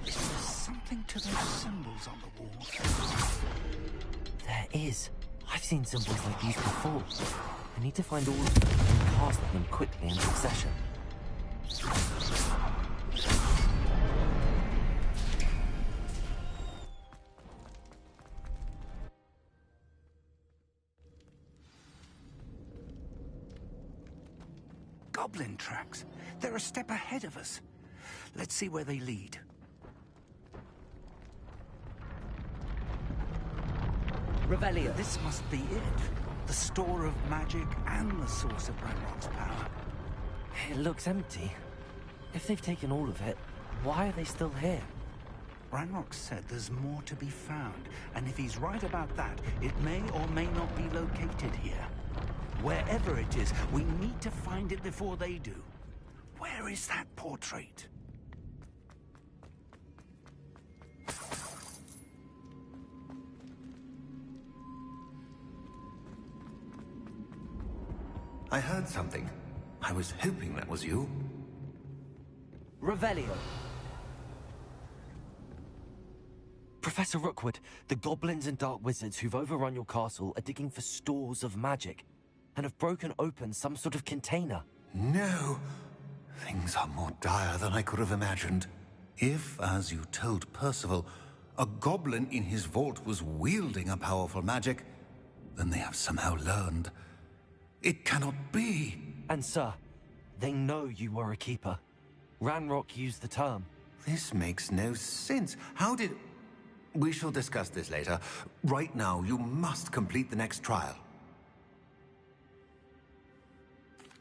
Is there something to those symbols on the wall? There is. I've seen symbols like these before. I need to find all of them and cast them quickly in succession. Goblin tracks. They're a step ahead of us. Let's see where they lead. Revelio. This must be it. The store of magic and the source of Ranrock's power. It looks empty. If they've taken all of it, why are they still here? Ranrock said there's more to be found, and if he's right about that, it may or may not be located here. Wherever it is, we need to find it before they do. Where is that portrait? I heard something. I was hoping that was you. Revelio. Professor Rookwood, the goblins and dark wizards who've overrun your castle are digging for stores of magic and have broken open some sort of container. No. Things are more dire than I could have imagined. If, as you told Percival, a goblin in his vault was wielding a powerful magic, then they have somehow learned. It cannot be. And sir, they know you were a keeper. Ranrock used the term. This makes no sense. How did... We shall discuss this later. Right now, you must complete the next trial.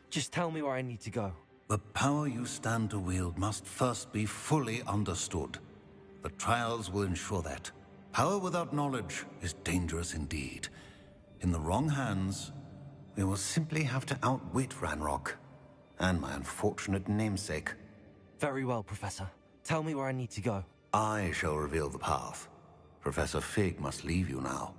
Just tell me where I need to go. The power you stand to wield must first be fully understood. The trials will ensure that. Power without knowledge is dangerous indeed. In the wrong hands, we will simply have to outwit Ranrock and my unfortunate namesake. Very well, Professor. Tell me where I need to go. I shall reveal the path. Professor Fig must leave you now.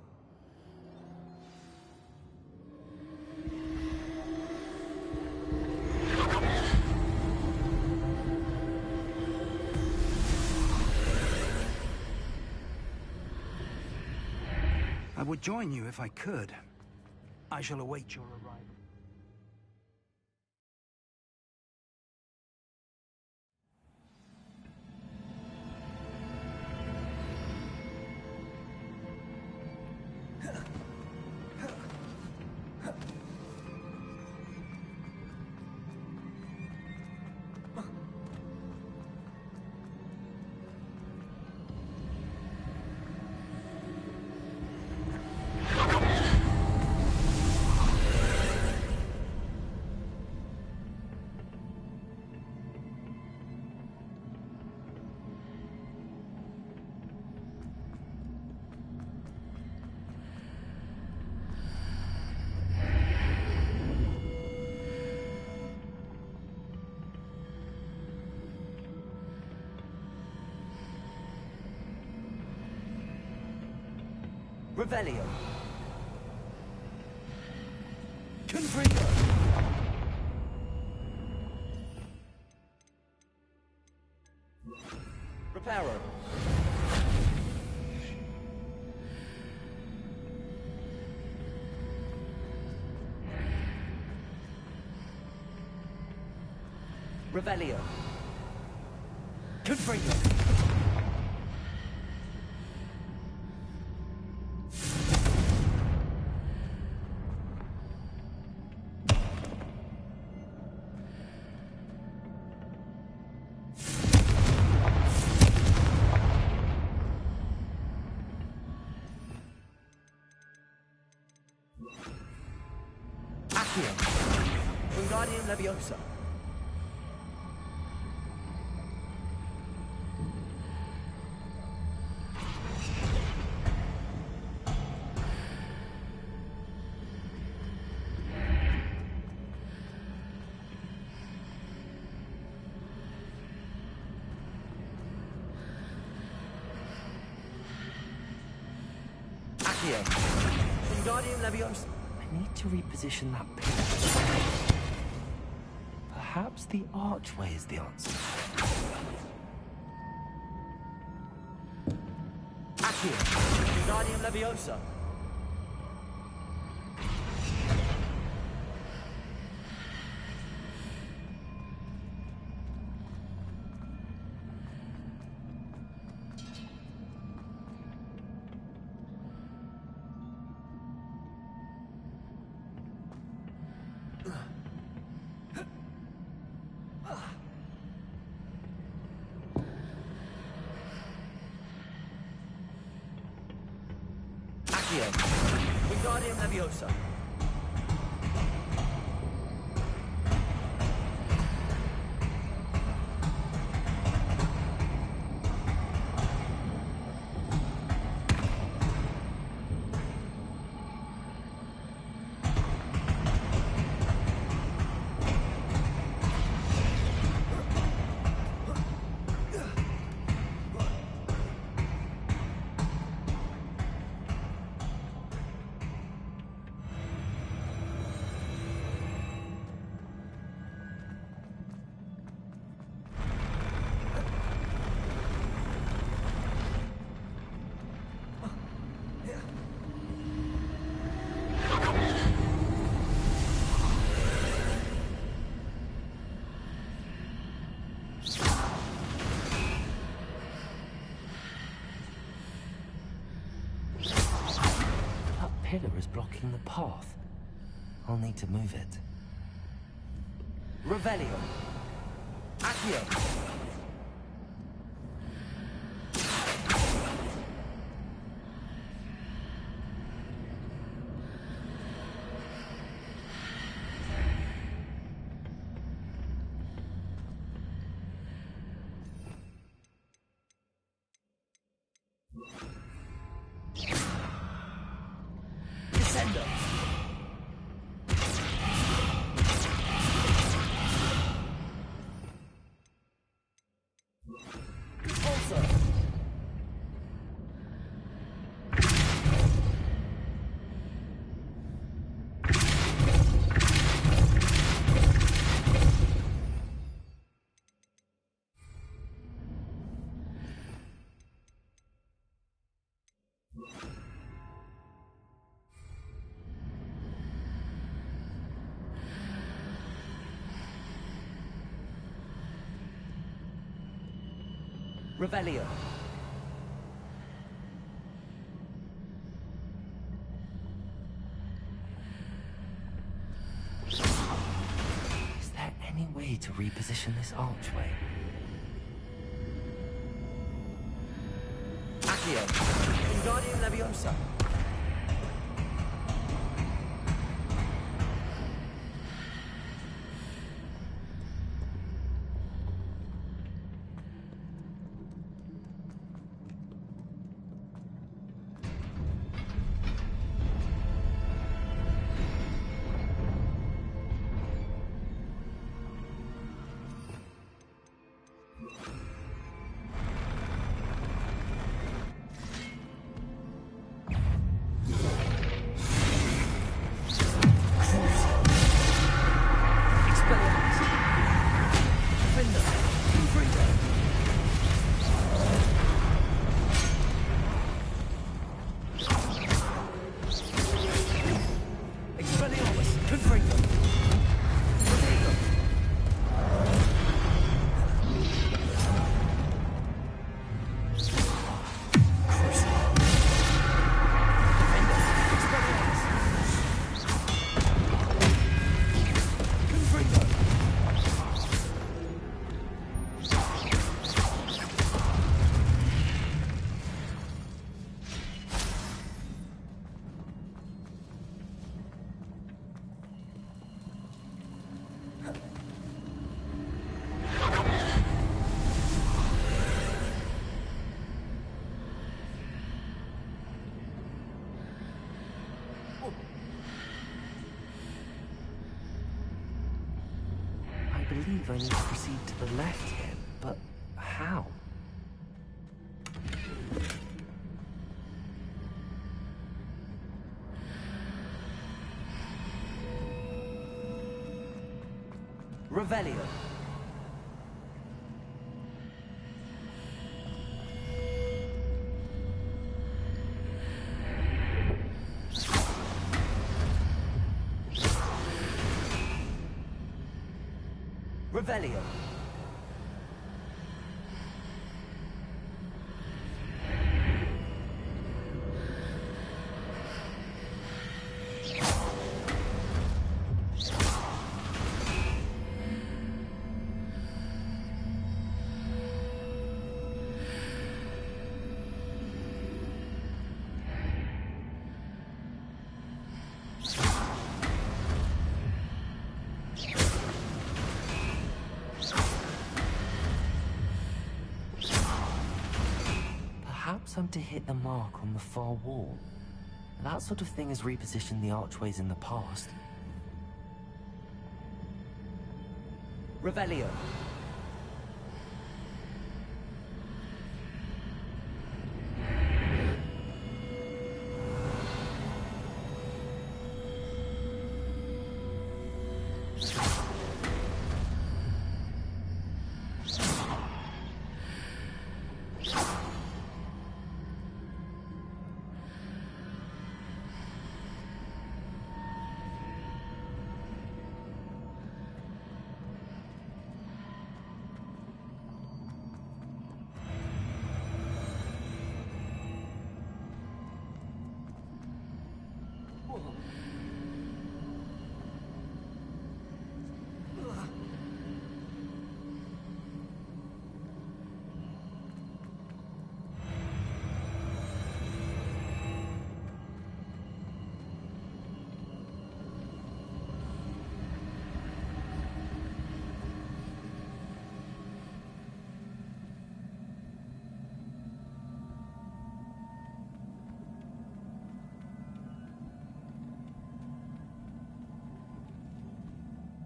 I would join you if I could. I shall await your arrival. Revelio. Confringo. Reparo. Revelio. Confringo. Accio. Wingardium Leviosa. Accio. Wingardium Leviosa. I need to reposition that pillar. Perhaps the archway is the answer. Accio. Wingardium Leviosa. Accio. Wingardium Leviosa. Pillar is blocking the path. I'll need to move it. Revelio. Accio. Descendo. Also. Revelio. Is there any way to reposition this archway? Accio. Wingardium Leviosa. Confringo! Confringo! I believe I need to proceed to the left here, but how? Revelio. Revelio. Perhaps I'm to hit the mark on the far wall. That sort of thing has repositioned the archways in the past. Revelio.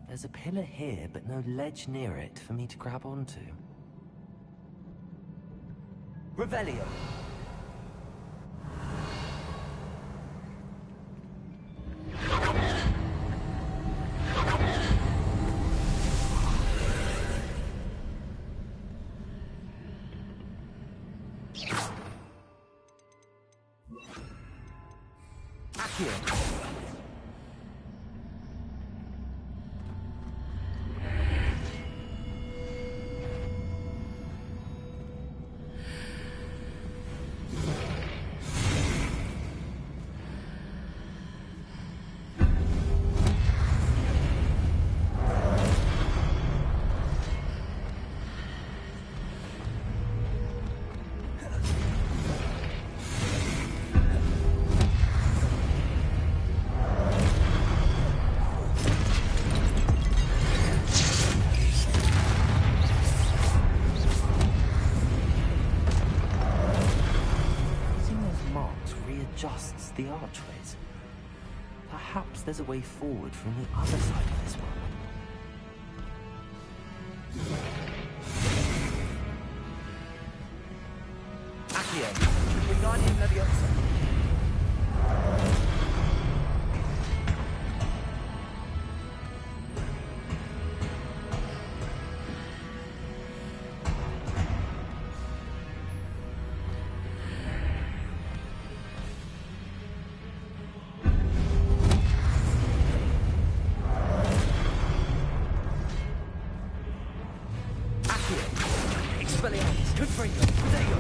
There's a pillar here, but no ledge near it for me to grab onto. Revelio. Accio. Adjusts the archways. Perhaps there's a way forward from the other side of this one. Accio, Wingardium Leviosa. Free them. There you go.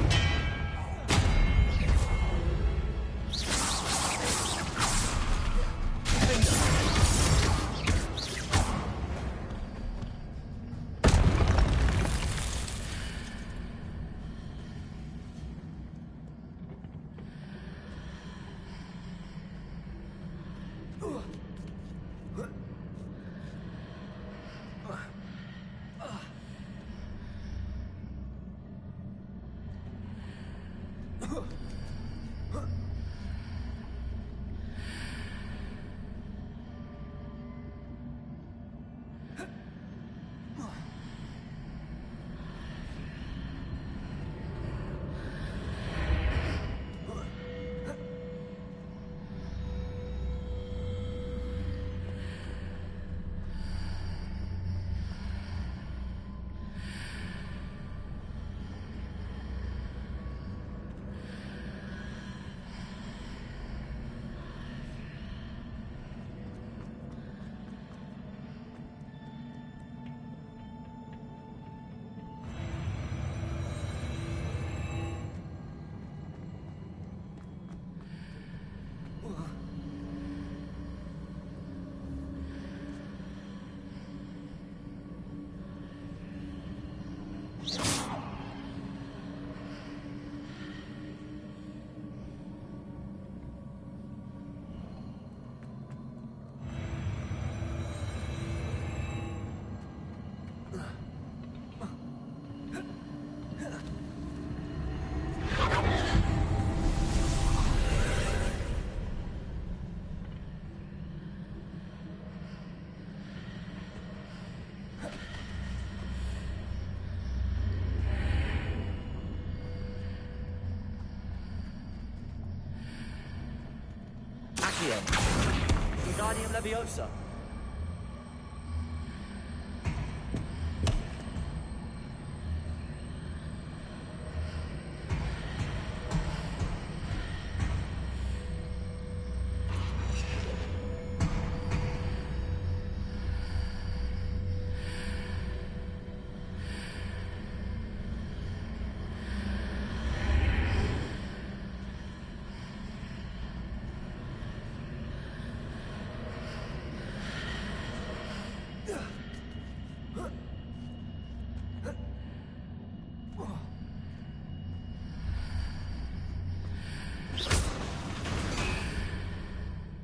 Wingardium Leviosa.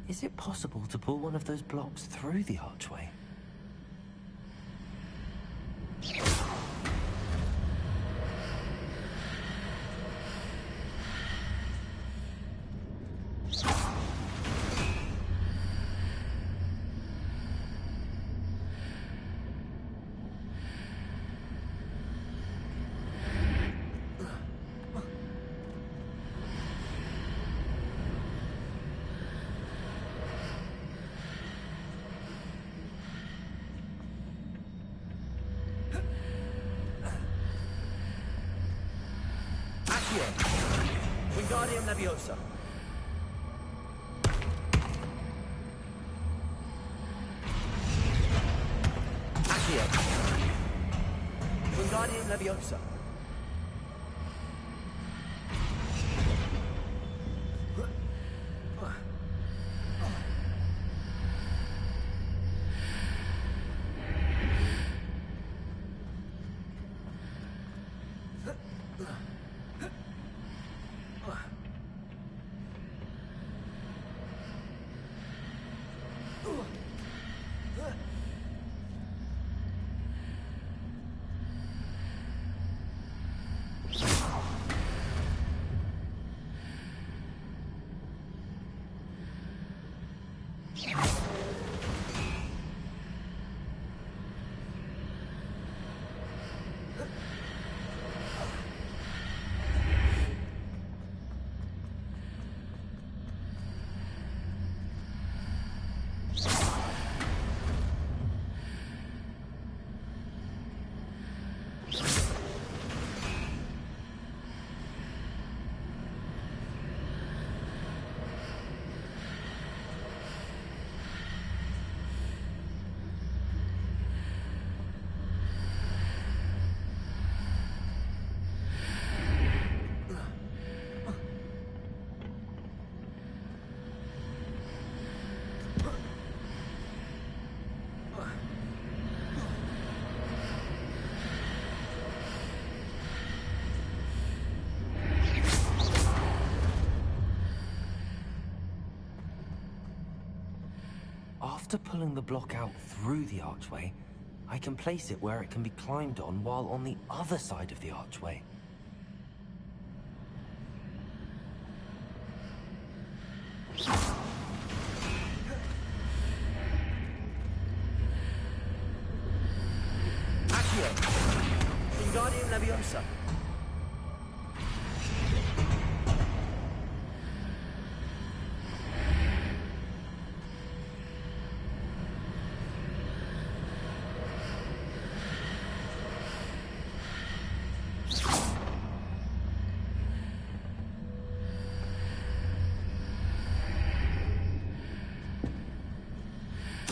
Is it possible to pull one of those blocks through the archway? Wingardium Leviosa. Accio. Wingardium Leviosa. After pulling the block out through the archway, I can place it where it can be climbed on while on the other side of the archway. Accio! Wingardium Leviosa!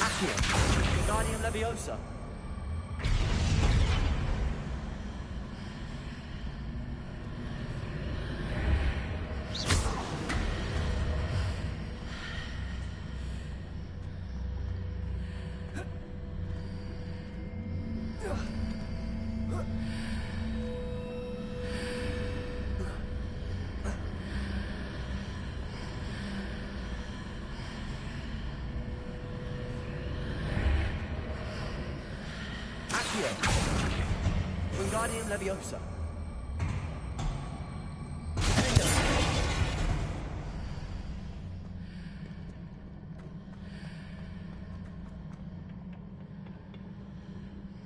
Accio! Wingardium Leviosa! Wingardium Leviosa.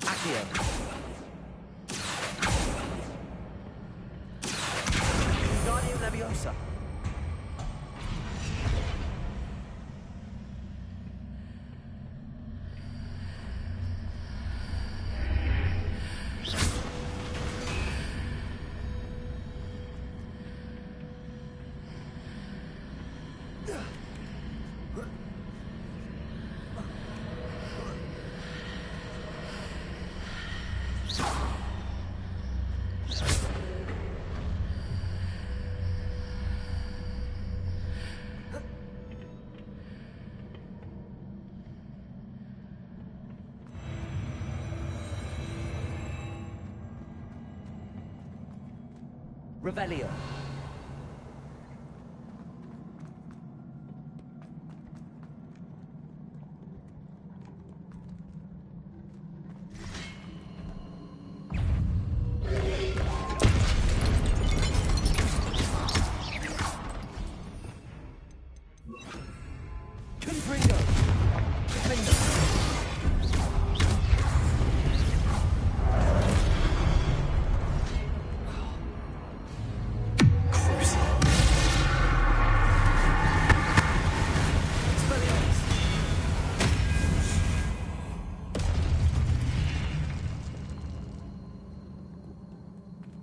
Accio. Wingardium Leviosa. Revelio.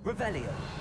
Revelio.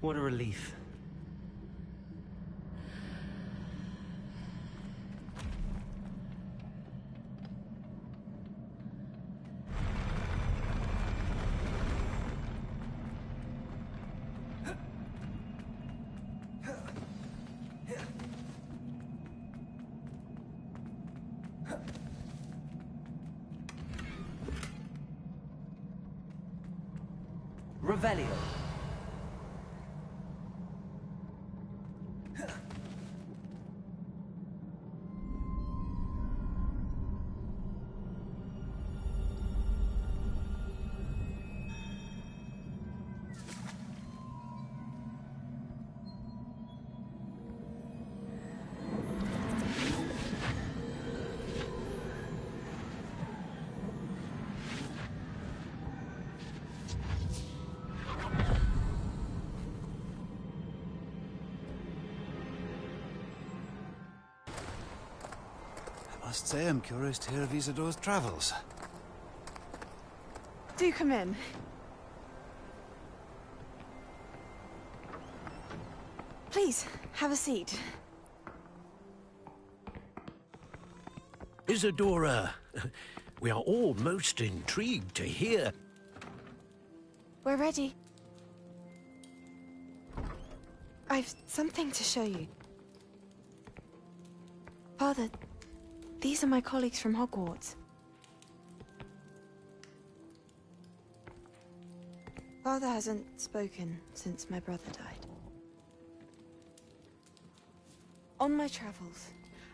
What a relief. Revelio. I must say I'm curious to hear of Isidore's travels. Do come in. Please, have a seat. Isadora, we are all most intrigued to hear. We're ready. I've something to show you. Father, these are my colleagues from Hogwarts. Father hasn't spoken since my brother died. On my travels,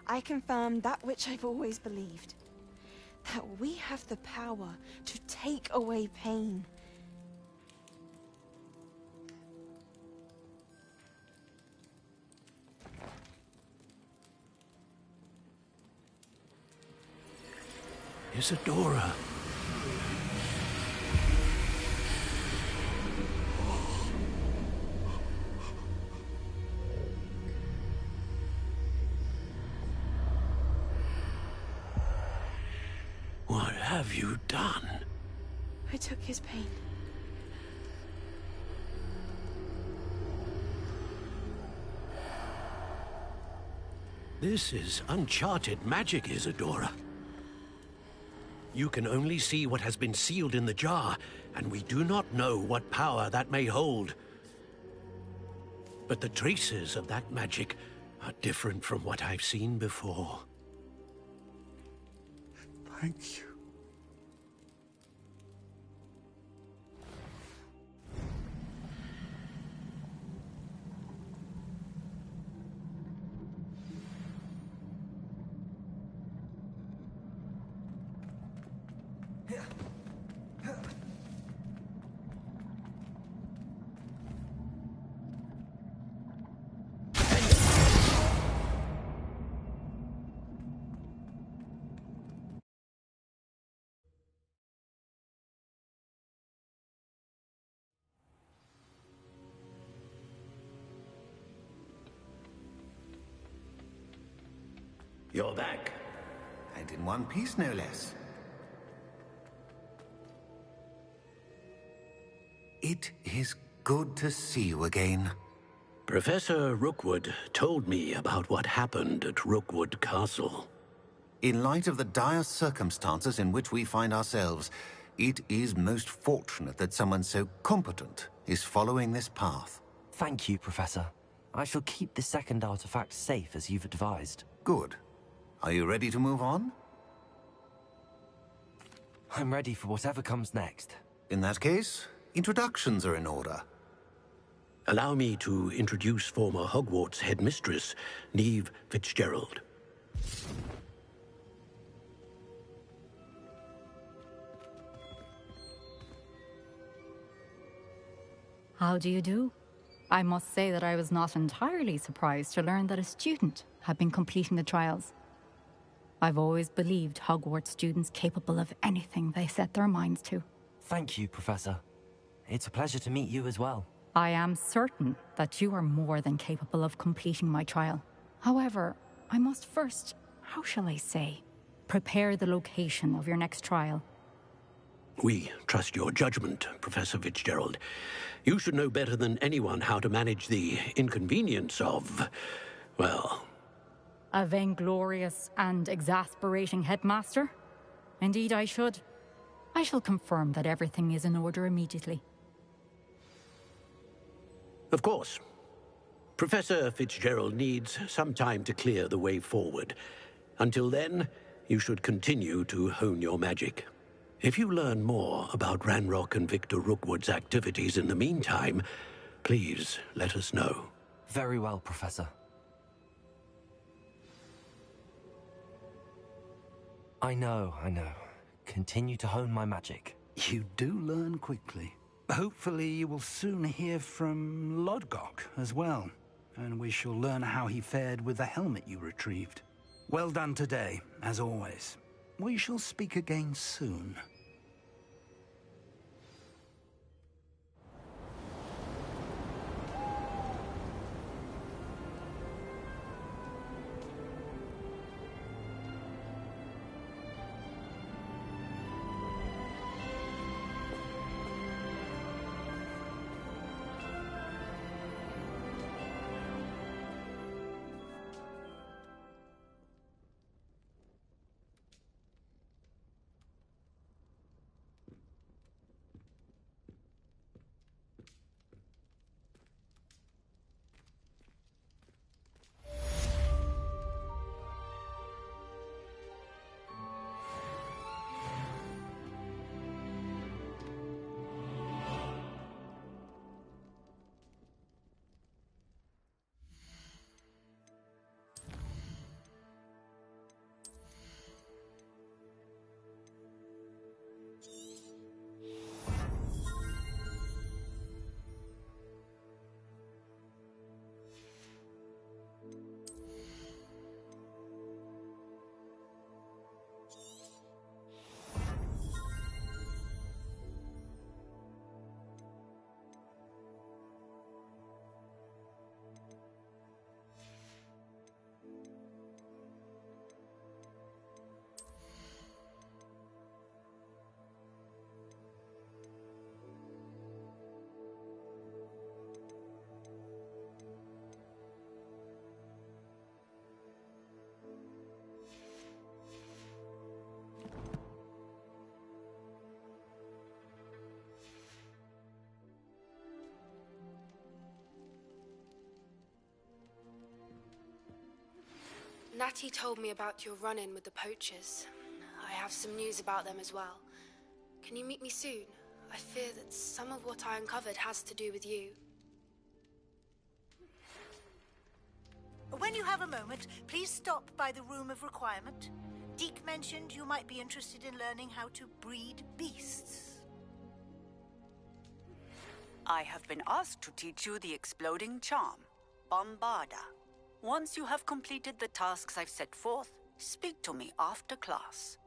I confirmed that which I've always believed. That we have the power to take away pain. Isadora. What have you done? I took his pain. This is uncharted magic, Isadora. You can only see what has been sealed in the jar, and we do not know what power that may hold. But the traces of that magic are different from what I've seen before. Thank you. You're back. And in one piece, no less. It is good to see you again. Professor Rookwood told me about what happened at Rookwood Castle. In light of the dire circumstances in which we find ourselves, it is most fortunate that someone so competent is following this path. Thank you, Professor. I shall keep the second artifact safe as you've advised. Good. Are you ready to move on? I'm ready for whatever comes next. In that case, introductions are in order. Allow me to introduce former Hogwarts headmistress, Neve Fitzgerald. How do you do? I must say that I was not entirely surprised to learn that a student had been completing the trials. I've always believed Hogwarts students capable of anything they set their minds to. Thank you, Professor. It's a pleasure to meet you as well. I am certain that you are more than capable of completing my trial. However, I must first, how shall I say, prepare the location of your next trial. We trust your judgment, Professor Fitzgerald. You should know better than anyone how to manage the inconvenience of, well... A vainglorious and exasperating headmaster? Indeed I should. I shall confirm that everything is in order immediately. Of course. Professor Fitzgerald needs some time to clear the way forward. Until then, you should continue to hone your magic. If you learn more about Ranrock and Victor Rookwood's activities in the meantime, please let us know. Very well, Professor. I know. Continue to hone my magic. You do learn quickly. Hopefully you will soon hear from Lodgok as well, and we shall learn how he fared with the helmet you retrieved. Well done today, as always. We shall speak again soon. Natty told me about your run-in with the poachers. I have some news about them as well. Can you meet me soon? I fear that some of what I uncovered has to do with you. When you have a moment, please stop by the Room of Requirement. Deke mentioned you might be interested in learning how to breed beasts. I have been asked to teach you the exploding charm, Bombarda. Once you have completed the tasks I've set forth, speak to me after class.